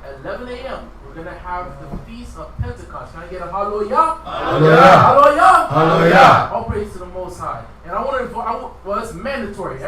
at 11 a.m. we're going to have the Feast of Pentecost. Can I get a hallelujah? Hallelujah. Hallelujah. Hallelujah. All praise to the Most High. And I want to, well, it's mandatory.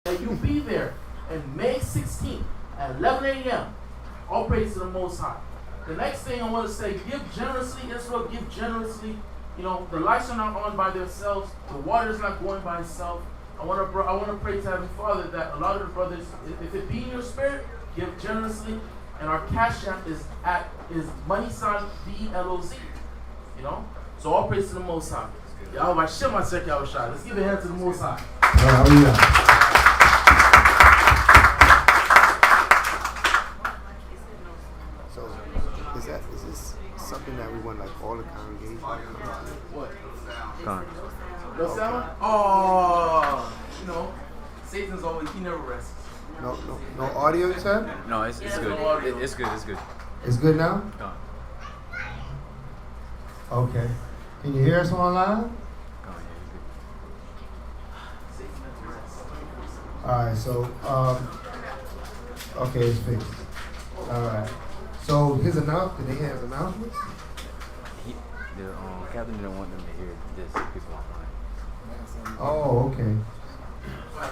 That you be there on May 16th at 11 a.m. All praise to the Most High. The next thing I want to say, give generously, Israel, give generously. The lights are not on by themselves. The water is not going by itself. I want to pray to Heavenly Father that a lot of the brothers, if it be in your spirit, give generously. And our cash app is money sign BLOZ. So all praise to the Most High. Let's give a hand to the Most High. Hallelujah. Is this something that we want all the congregation to come to? What? Con. No sound? Oh, Satan's always, he never rests. No audio, you said? No, it's Yeah, good. no audio. It's good. It's good. It's good now? Con. Okay. Can you hear us online? Con, Satan never rests. Alright, so, okay, it's fixed. Alright. So, did they have announcements? The captain didn't want them to hear this. People online. Oh, okay.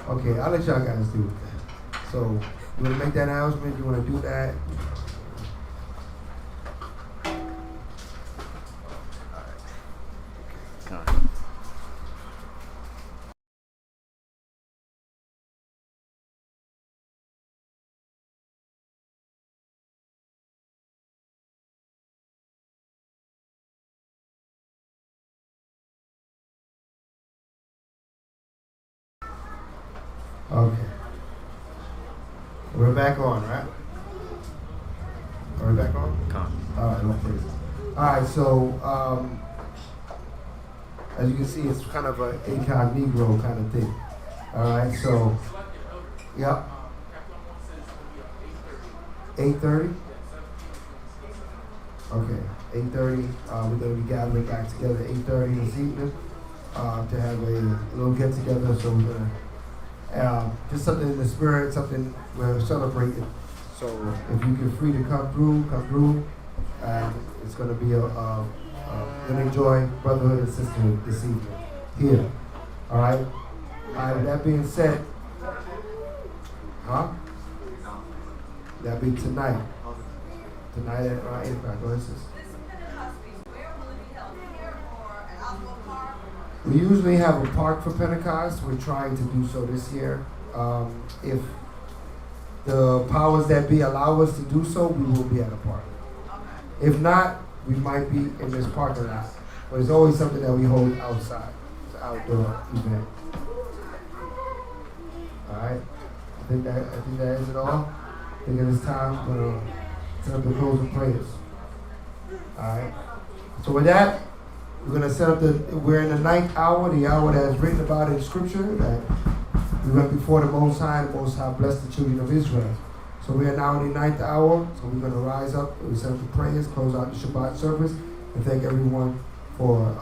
Okay, I'll let y'all guys do it. So, you want to make that announcement? You want to do that? Okay. We're back on, right? Are we back on? All right, no praise. All right, so as you can see, it's kind of an incognito kind of thing. All right, so, yep. 8:30? Okay, 8:30. We're going to be gathering back together at 8:30 this evening to have a little get together. So we're going to just something in the spirit, something we're celebrating. So if you get free to come through. And it's going to be a good enjoy brotherhood and sisterhood this evening here. All right. With that being said, that'll be tonight. Tonight at 8 o'clock. Go ahead, sis. We usually have a park for Pentecost. We're trying to do so this year. If the powers that be allow us to do so, we will be at a park. If not, we might be in this parking lot. But it's always something that we hold outside. It's an outdoor event. Alright. I think that is it all. I think it is time for set up the closing prayers. Alright. So with that, we're gonna set up we're in the 9th hour, the hour that is written about in scripture, that we went before the Most High, and the Most High blessed the children of Israel. So we are now in the 9th hour, so we're going to rise up, we set up the prayers, close out the Shabbat service, and thank everyone for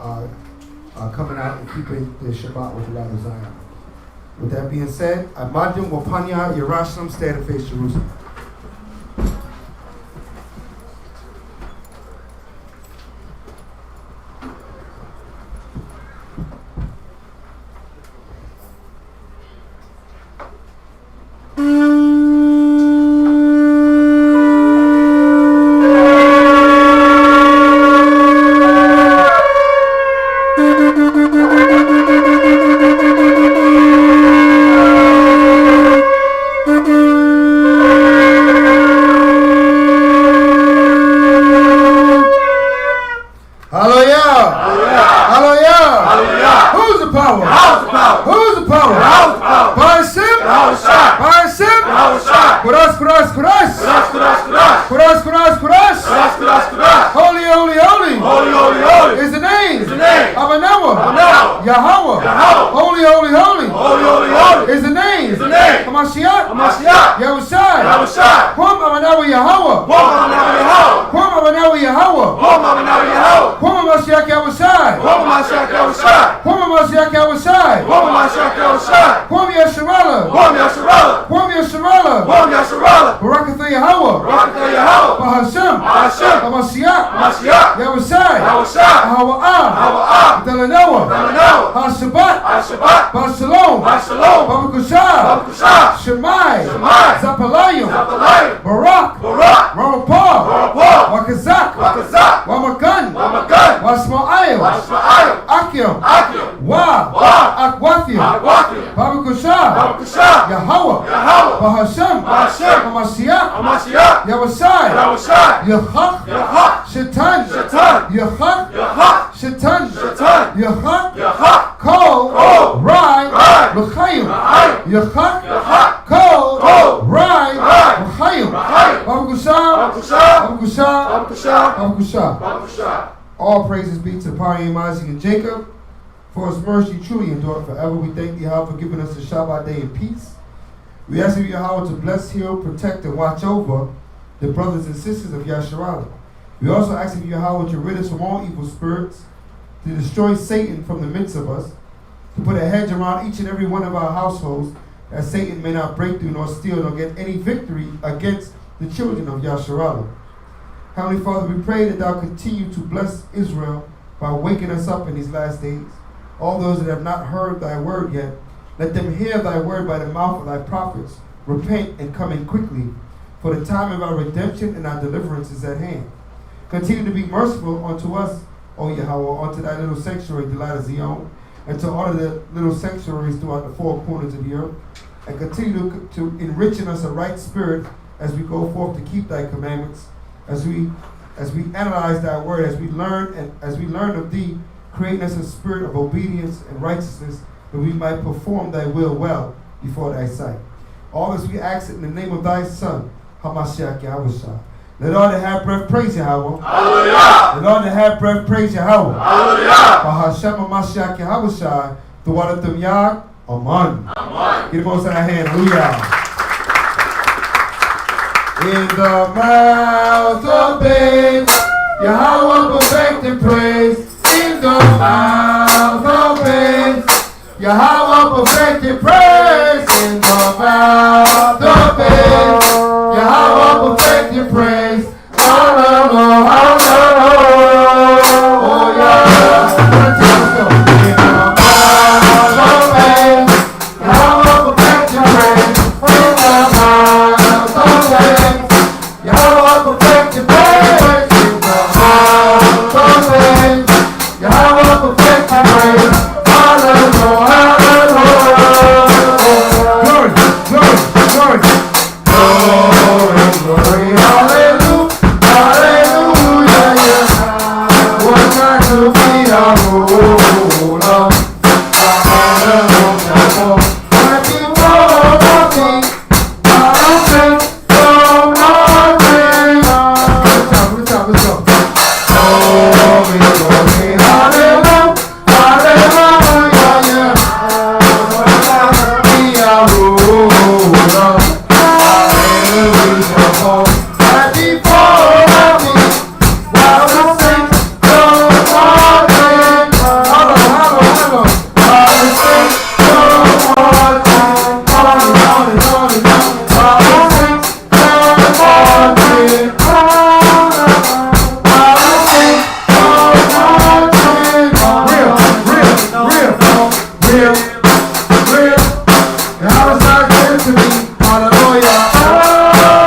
coming out and keeping the Shabbat with the light of Zion. With that being said, Amadim Wapanya Yerushalayim, stand and face Jerusalem. All praises be to Pariah, Isaac, and Jacob, for his mercy truly endure forever. We thank thee, Yahweh, for giving us the Shabbat day in peace. We ask you, Yahweh, to bless, heal, protect, and watch over the brothers and sisters of Yasharala. We also ask you, Yahweh, to rid us from all evil spirits, to destroy Satan from the midst of us, to put a hedge around each and every one of our households, that Satan may not break through nor steal nor get any victory against the children of Yasharala. Heavenly Father, we pray that thou continue to bless Israel by waking us up in these last days. All those that have not heard thy word yet, let them hear thy word by the mouth of thy prophets. Repent and come in quickly, for the time of our redemption and our deliverance is at hand. Continue to be merciful unto us, O Yahweh, unto thy little sanctuary, the light of Zion, and to all of the little sanctuaries throughout the four corners of the earth, and continue to enrich in us a right spirit as we go forth to keep thy commandments, as we analyze thy word, as we learn of thee, creating us a spirit of obedience and righteousness, that we might perform thy will well before thy sight. All this we ask it in the name of thy Son, Hamashiach Yahushua. Let all that have breath praise Yahweh. Hallelujah. Let all that have breath praise Yahweh. Hallelujah. Bahashem Hamashiach Yahushua, the one of them Yah, Amen. Amen. Get the most in our hand. Hallelujah. In the mouth of babes, Yahweh perfected praise. In the mouth of babes, Yahweh perfected praise. In the mouth of babes, Yahweh perfected praise. Hallelujah, hallelujah. Oh yeah. In the mouth of babes, Yahweh perfected praise. In the mouth of babes, Yahweh perfected praise. In the mouth of babes, Yahweh perfected praise. Hallelujah, hallelujah. Glory, glory, glory. Glory, glory, hallelujah, hallelujah, yeah. What kind to be a ruler? Hallelujah, right before me, I don't think so nothing. Let's go. Glory, glory, hallelujah, hallelujah, yeah. Be a ruler. Right before me, while we sing so morning. While we sing so morning. While we sing so morning. Real. And how it's not good to me. Hallelujah.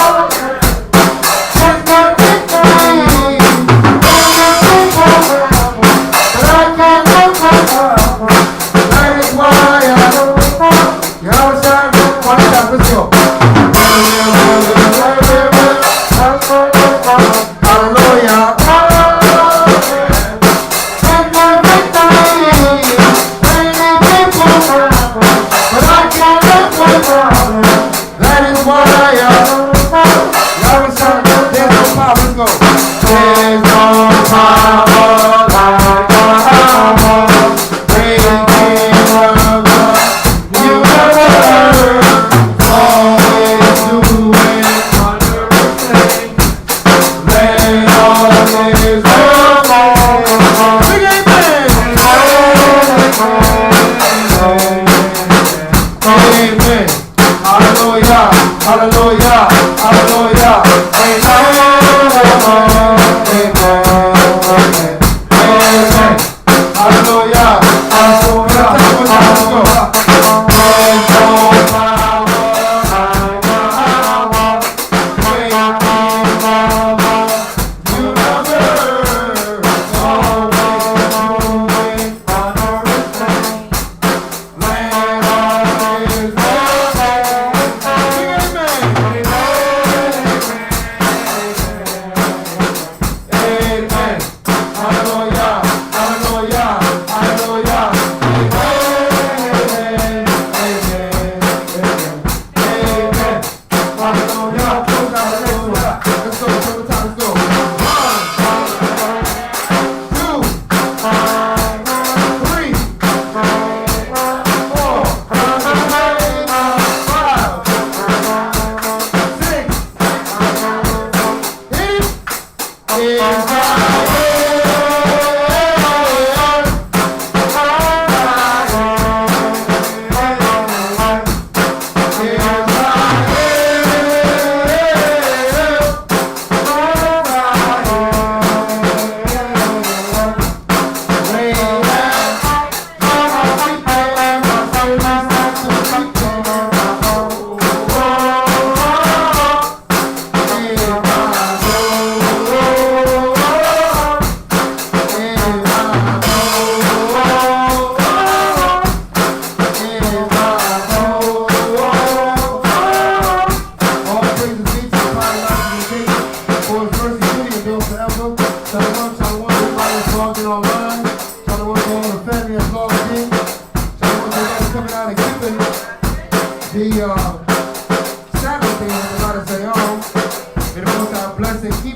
say, everybody say, oh. May the Most High bless and keep